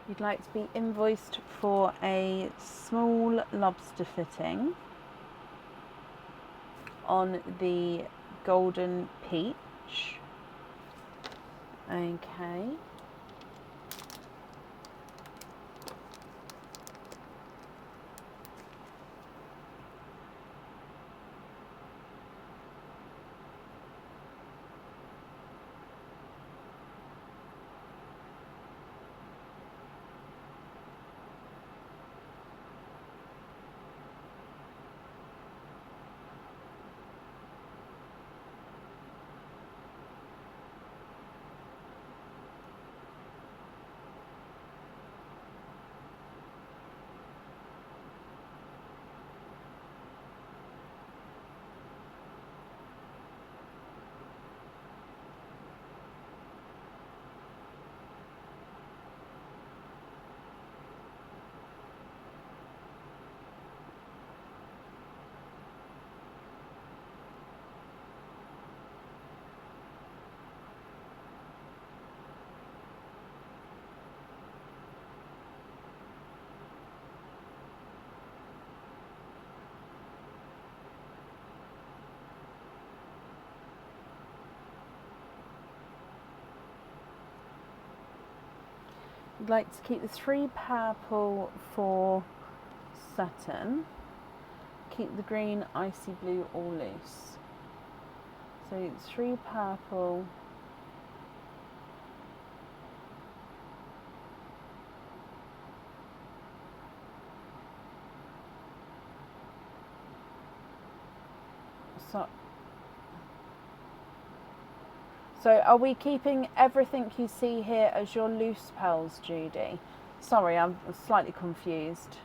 You'd like to be invoiced for a small lobster fitting on the golden peach. Okay. I'd like to keep the 3 purple for Saturn. Keep the green, icy blue all loose. So 3 purple. So are we keeping everything you see here as your loose pearls, Judy? Sorry, I'm slightly confused.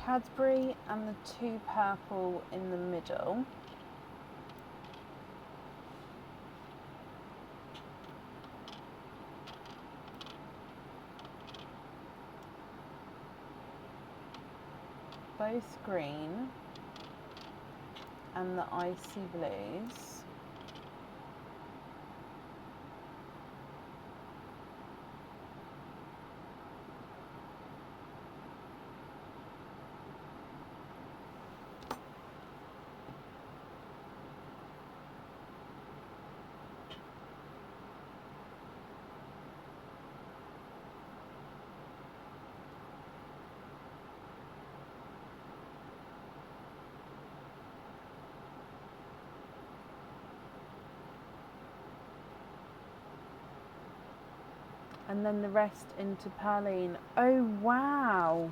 Cadbury and the 2 purple in the middle. Both green and the icy blues. and then the rest into Perline. Oh wow,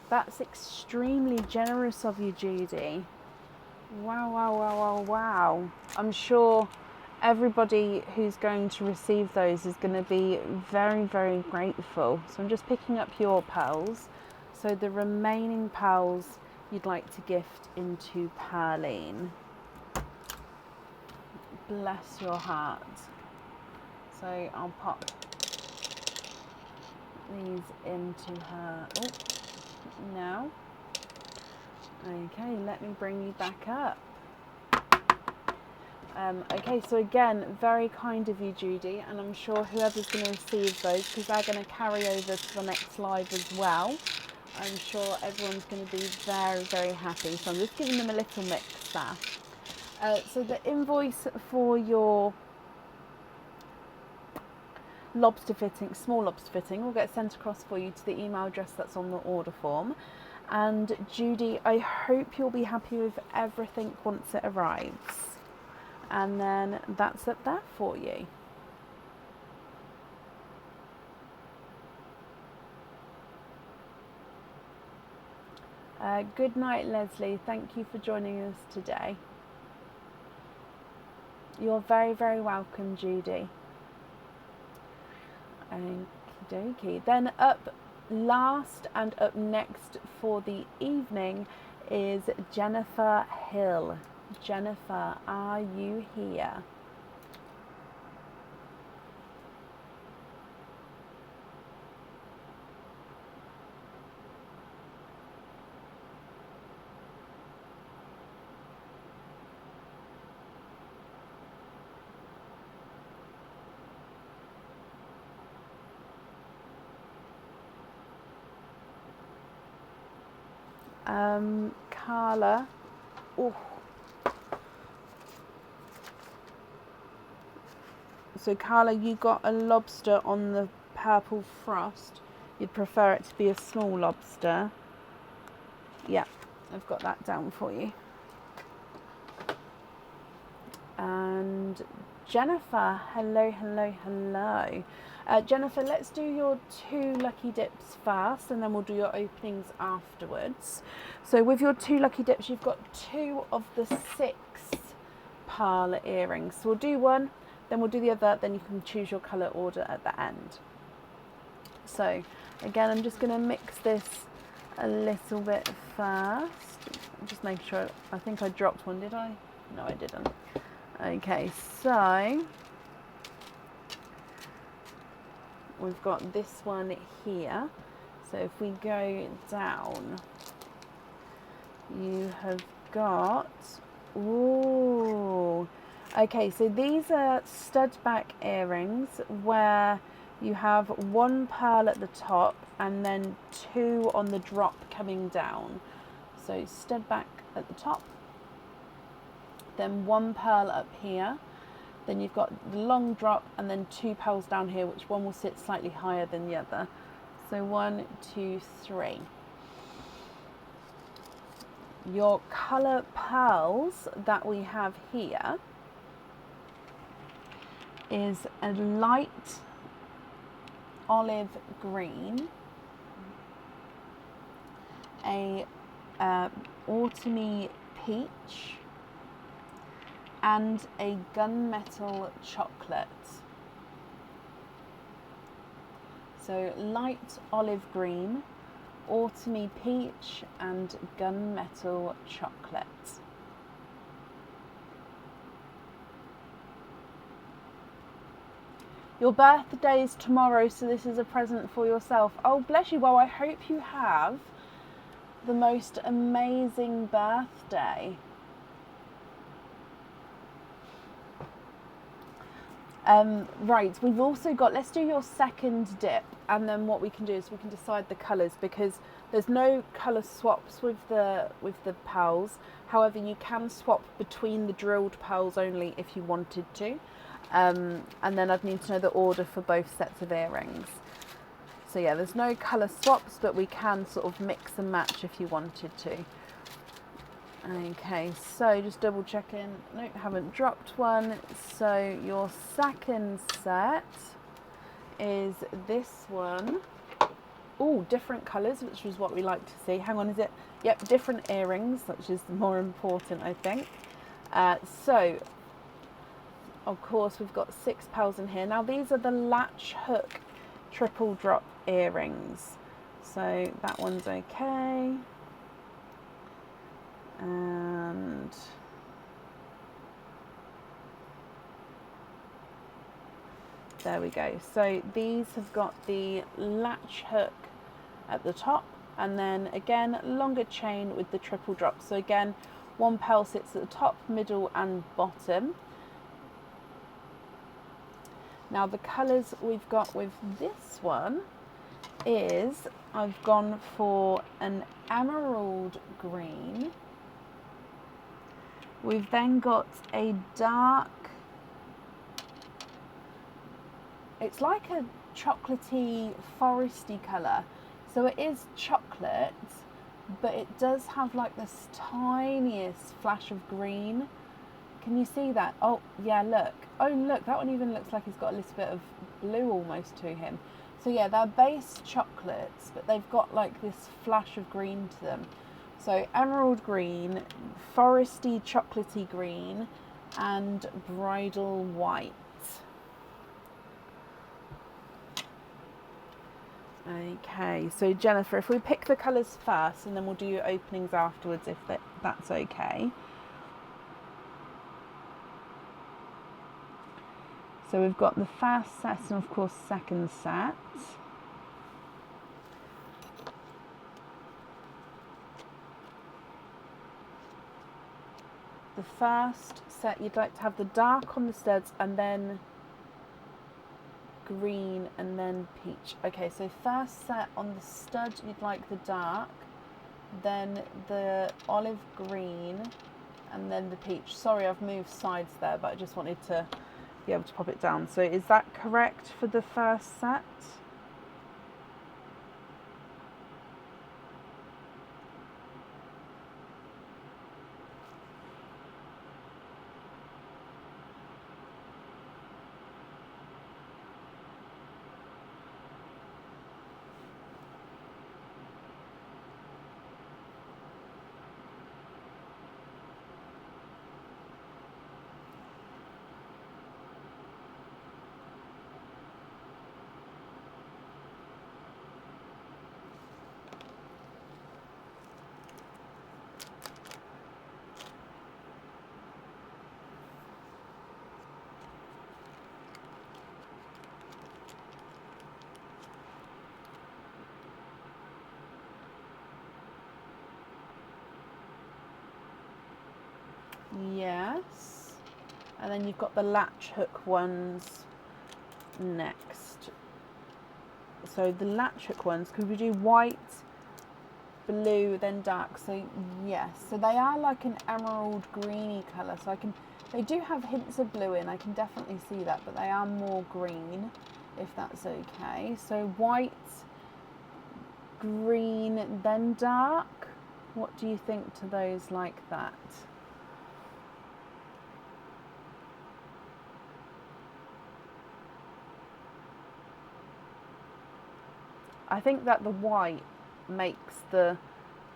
that's extremely generous of you, Judy. Wow, wow, wow, wow, wow. I'm sure everybody who's going to receive those is going to be very, very grateful. So I'm just picking up your pearls. So the remaining pearls you'd like to gift into Perline. Bless your heart. So I'll pop these into her. Oh, no. Okay, let me bring you back up. Okay, so again, very kind of you, Judy, and I'm sure whoever's going to receive those, because they're going to carry over to the next live as well, I'm sure everyone's going to be very, very happy. So I'm just giving them a little mix there. So the invoice for your lobster fitting, small lobster fitting, will get sent across for you to the email address that's on the order form. And Judy, I hope you'll be happy with everything once it arrives. And then that's up there for you. Good night, Leslie. Thank you for joining us today. You're very, very welcome, Judy. Okie dokie. Then up last and up next for the evening is Jennifer Hill. Jennifer, are you here? Carla. Oh. So Carla, you got a lobster on the purple frost. You'd prefer it to be a small lobster. Yeah, I've got that down for you. And Jennifer, hello, hello, hello. Jennifer, let's do your 2 lucky dips first, and then we'll do your openings afterwards. So with your 2 lucky dips, you've got 2 of the 6 pearl earrings. So we'll do one, then we'll do the other, then you can choose your colour order at the end. So again, I'm just going to mix this a little bit first. Just make sure, I think I dropped one, did I? No, I didn't. Okay, so we've got this one here. So if we go down, you have got, ooh, okay, so these are stud back earrings where you have 1 pearl at the top and then 2 on the drop coming down. So stud back at the top, then 1 pearl up here, then you've got the long drop and then 2 pearls down here, which one will sit slightly higher than the other. So 1, 2, 3. Your colour pearls that we have here is a light olive green, a autumny peach, and a gunmetal chocolate. So light olive green, autumny peach, and gunmetal chocolate. Your birthday is tomorrow, so this is a present for yourself. Oh, bless you. Well, I hope you have the most amazing birthday. Right, we've also got, let's do your second dip, and then what we can do is we can decide the colours, because there's no colour swaps with the pearls. However, you can swap between the drilled pearls only if you wanted to. And then I'd need to know the order for both sets of earrings. So yeah, there's no colour swaps, but we can sort of mix and match if you wanted to. Okay, so just double checking. Nope, haven't dropped one. So your second set is this one. Oh, different colours, which is what we like to see. Hang on, is it? Yep, different earrings, which is more important, I think. So, of course, we've got 6 pearls in here. Now, these are the latch hook triple drop earrings. So, that one's okay. And there we go. So these have got the latch hook at the top, and then again longer chain with the triple drop. So again, 1 pearl sits at the top, middle and bottom. Now the colours we've got with this one is, I've gone for an emerald green. We've then got a dark, it's like a chocolatey, foresty colour. So it is chocolate, but it does have like this tiniest flash of green. Can you see that? Oh, yeah, look. Oh, look, that one even looks like it's got a little bit of blue almost to him. So yeah, they're base chocolates, but they've got like this flash of green to them. So emerald green, foresty chocolatey green, and bridal white. Okay, so Jennifer, if we pick the colours first and then we'll do your openings afterwards, if that's okay. So we've got the first set and of course second set. The first set, you'd like to have the dark on the studs and then green and then peach. Okay, so first set on the stud, you'd like the dark, then the olive green, and then the peach. Sorry, I've moved sides there, but I just wanted to be able to pop it down. So is that correct for the first set? Yes. And then you've got the latch hook ones next. So the latch hook ones, could we do white, blue, then dark? So yes, so they are like an emerald greeny colour. So they do have hints of blue in, I can definitely see that, but they are more green, if that's okay. So white, green, then dark. What do you think to those like that? I think that the white makes the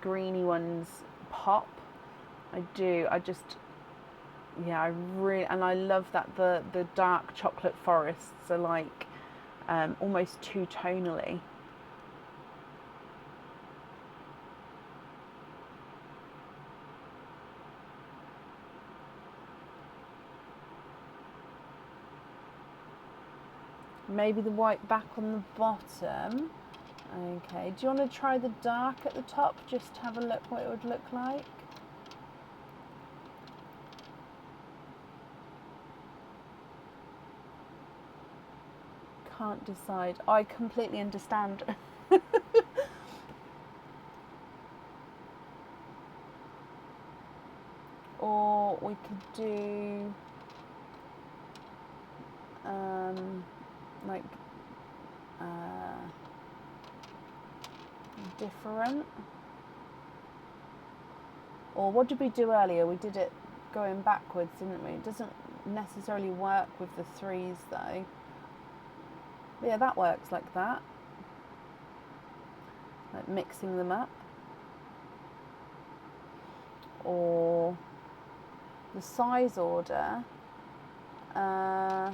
greeny ones pop. I do. Yeah, I really, and I love that the dark chocolate forests are like almost two-tonally. Maybe the white back on the bottom. Okay, do you want to try the dark at the top? Just have a look what it would look like. Can't decide. I completely understand. Or we could do like different. Or what did we do earlier? We did it going backwards, didn't we? It doesn't necessarily work with the threes though. But yeah, that works like that. Like mixing them up. Or the size order. The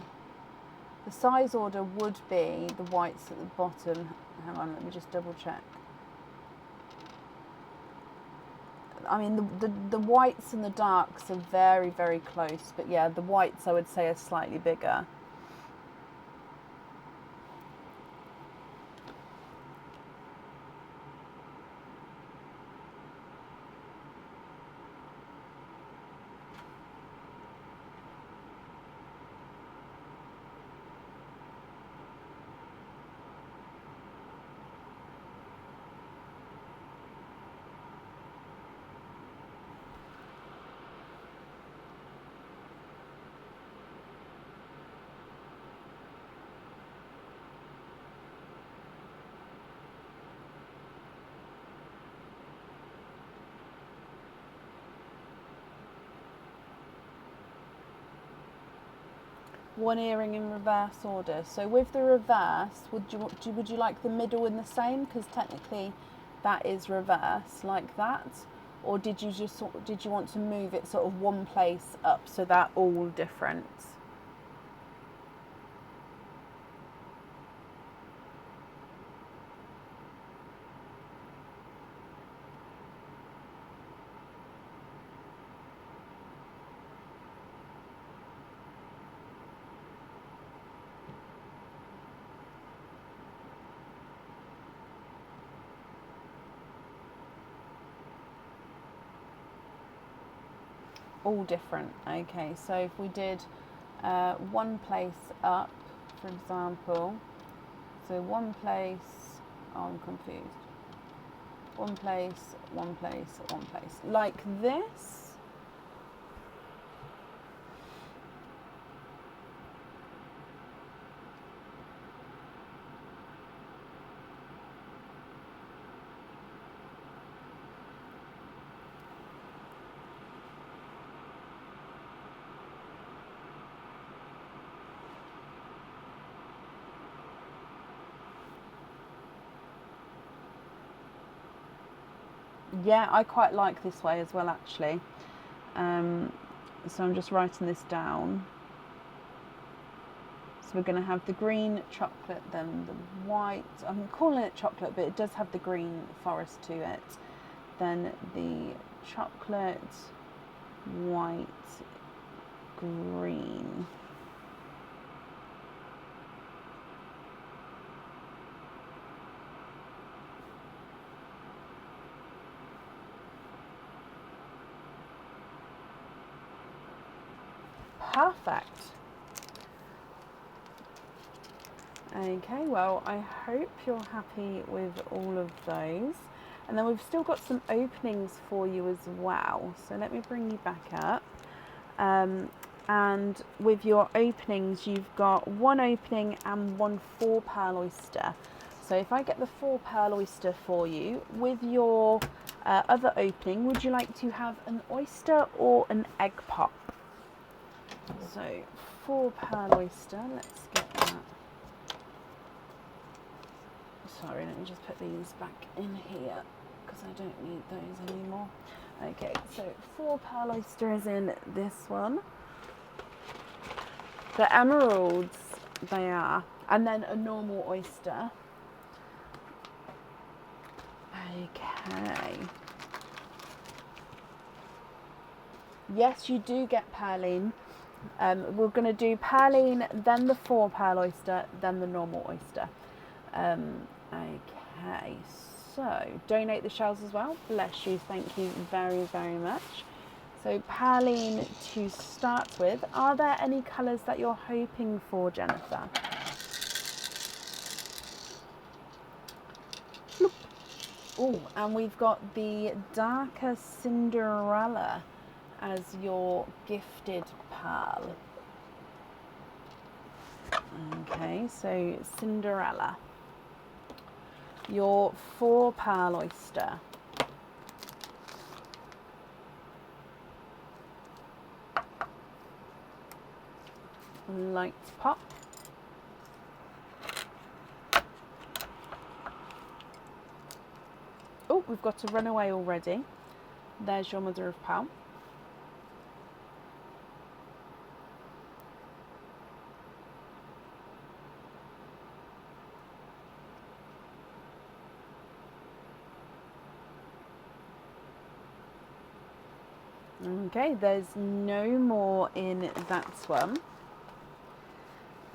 size order would be the whites at the bottom. Hang on, let me just double check. I mean, the whites and the darks are very, very close, but yeah, the whites I would say are slightly bigger. One earring in reverse order. So with the reverse, would you like the middle in the same? Because technically, that is reverse like that. Or did you want to move it sort of one place up so they're all different? All different. Okay, so if we did one place up, for example, so one place, oh, I'm confused. One place, one place, one place. Like this. Yeah, I quite like this way as well, actually. So I'm just writing this down. So we're going to have the green chocolate, then the white. I'm calling it chocolate, but it does have the green forest to it. Then the chocolate, white, green. Perfect. Okay, well, I hope you're happy with all of those. And then we've still got some openings for you as well. So let me bring you back up. And with your openings, you've got one opening and one 4 pearl oyster. So if I get the 4 pearl oyster for you, with your other opening, would you like to have an oyster or an egg pop? So 4 pearl oyster, let's get that. Sorry, let me just put these back in here because I don't need those anymore. Okay, so 4 pearl oyster is in this one. The emeralds, they are. And then a normal oyster. Okay. Yes, you do get perline. We're going to do perline, then the 4 pearl oyster, then the normal oyster. Okay, so donate the shells as well. Bless you, thank you very, very much. So perline to start with. Are there any colours that you're hoping for, Jennifer? Oh, and we've got the darker Cinderella as your gifted pearl. Okay, so Cinderella. Your 4 pearl oyster. Light pop. Oh, we've got a runaway already. There's your mother of pearl. Okay, there's no more in that one.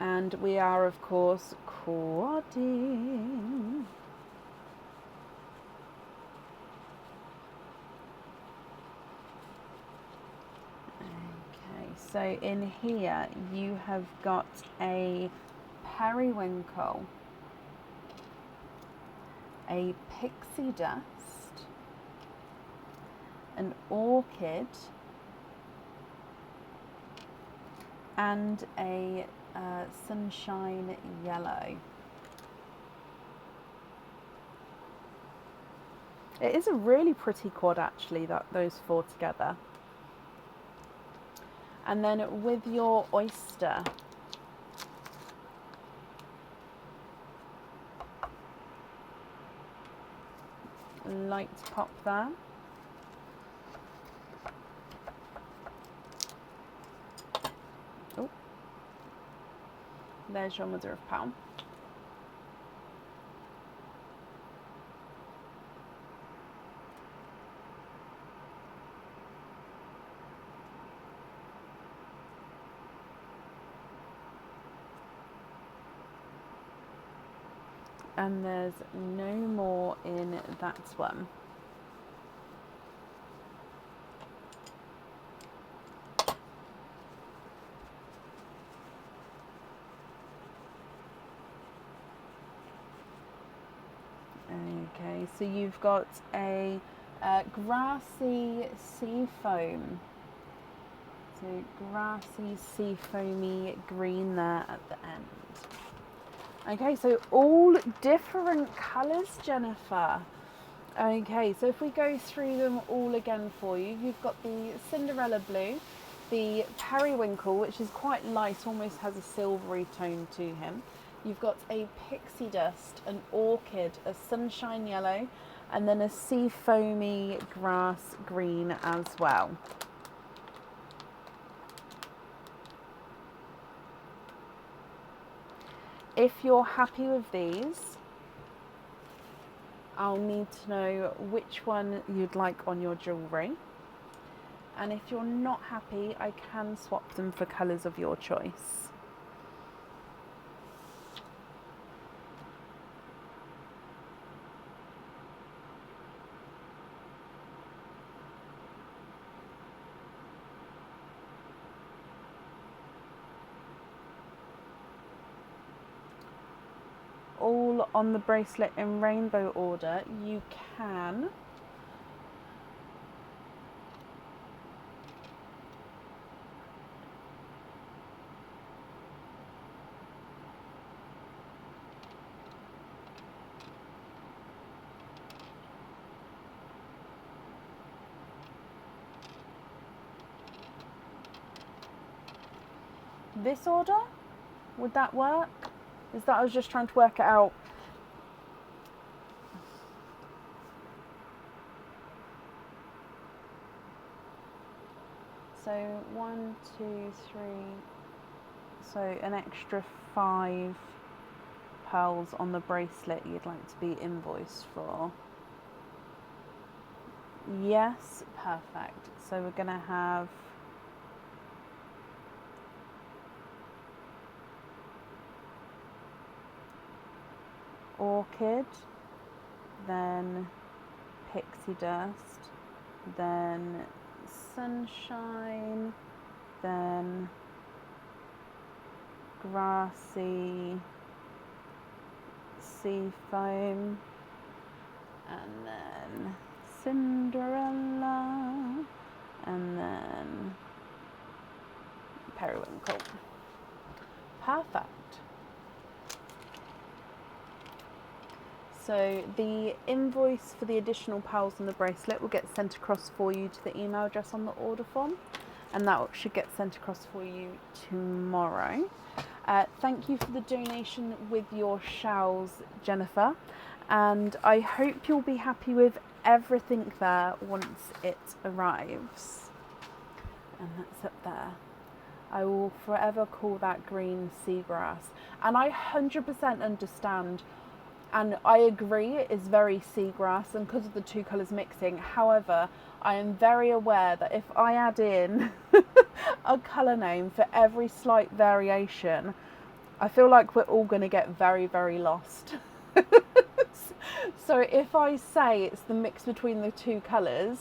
And we are, of course, quadding. Okay, so in here you have got a periwinkle, a pixie dust, an orchid, and a sunshine yellow. It is a really pretty quad actually, those four together. And then with your oyster, light pop there. Oh, there's your mother of pearl. And there's no more in that one. Okay, so you've got a grassy sea foam. So grassy sea foamy green there at the end. Okay, so all different colours, Jennifer. Okay, so if we go through them all again for you, you've got the Cinderella blue, the periwinkle, which is quite light, almost has a silvery tone to him. You've got a pixie dust, an orchid, a sunshine yellow, and then a sea foamy grass green as well. If you're happy with these, I'll need to know which one you'd like on your jewellery. And if you're not happy, I can swap them for colours of your choice. All on the bracelet in rainbow order, you can this order. Would that work? Is that I was just trying to work it out. So 1, 2, 3. So an extra 5 pearls on the bracelet you'd like to be invoiced for. Yes, perfect. So we're gonna have orchid, then pixie dust, then sunshine, then grassy sea foam, and then Cinderella, and then periwinkle. Perfect. So the invoice for the additional pearls on the bracelet will get sent across for you to the email address on the order form, and that should get sent across for you tomorrow. Thank you for the donation with your shells, Jennifer, and I hope you'll be happy with everything there once it arrives. And that's up there. I will forever call that green seagrass. And I 100% understand, and I agree it is very seagrass, and because of the two colours mixing. However, I am very aware that if I add in a colour name for every slight variation, I feel like we're all going to get very, very lost. So if I say it's the mix between the two colours,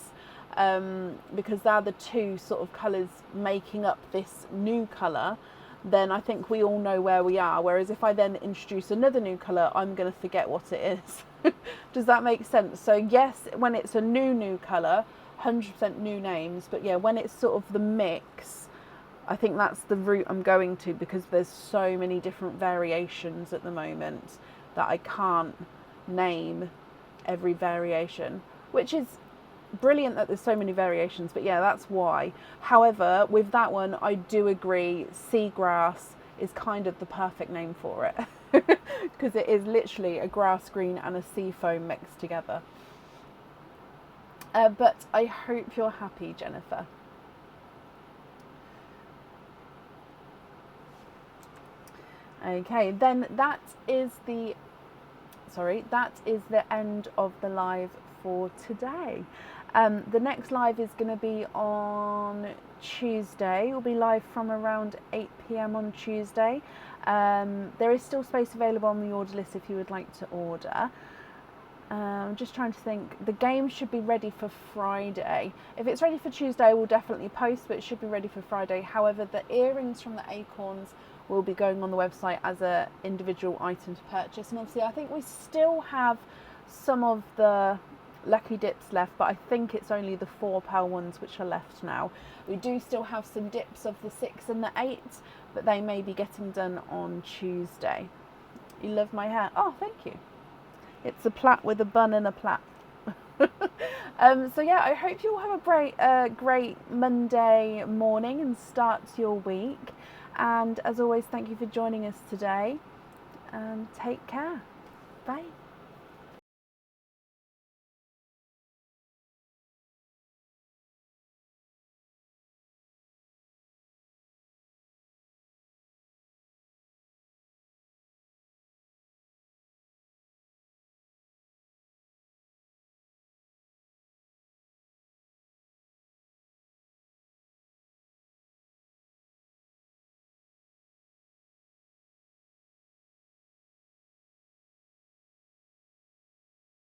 because they're the two sort of colours making up this new colour, then I think we all know where we are. Whereas if I then introduce another new colour, I'm going to forget what it is. Does that make sense? So yes, when it's a new colour, 100% new names. But yeah, when it's sort of the mix, I think that's the route I'm going to, because there's so many different variations at the moment that I can't name every variation, which is brilliant that there's so many variations, but yeah, that's why. However, with that one, I do agree seagrass is kind of the perfect name for it, because it is literally a grass green and a sea foam mixed together. But I hope you're happy, Jennifer. Okay, then that is the end of the live for today. The next live is going to be on Tuesday. We'll be live from around 8 p.m. on Tuesday. There is still space available on the order list if you would like to order. I'm just trying to think. The game should be ready for Friday. If it's ready for Tuesday, we'll definitely post, but it should be ready for Friday. However, the earrings from the acorns will be going on the website as an individual item to purchase. And obviously, I think we still have some of the lucky dips left, but I think it's only the £4 ones which are left now. We do still have some dips of the 6 and the 8, but they may be getting done on Tuesday. You love my hair? Oh, thank you. It's a plait with a bun and a plait. So yeah, I hope you all have a great Monday morning and start your week. And as always, thank you for joining us today. And take care. Bye.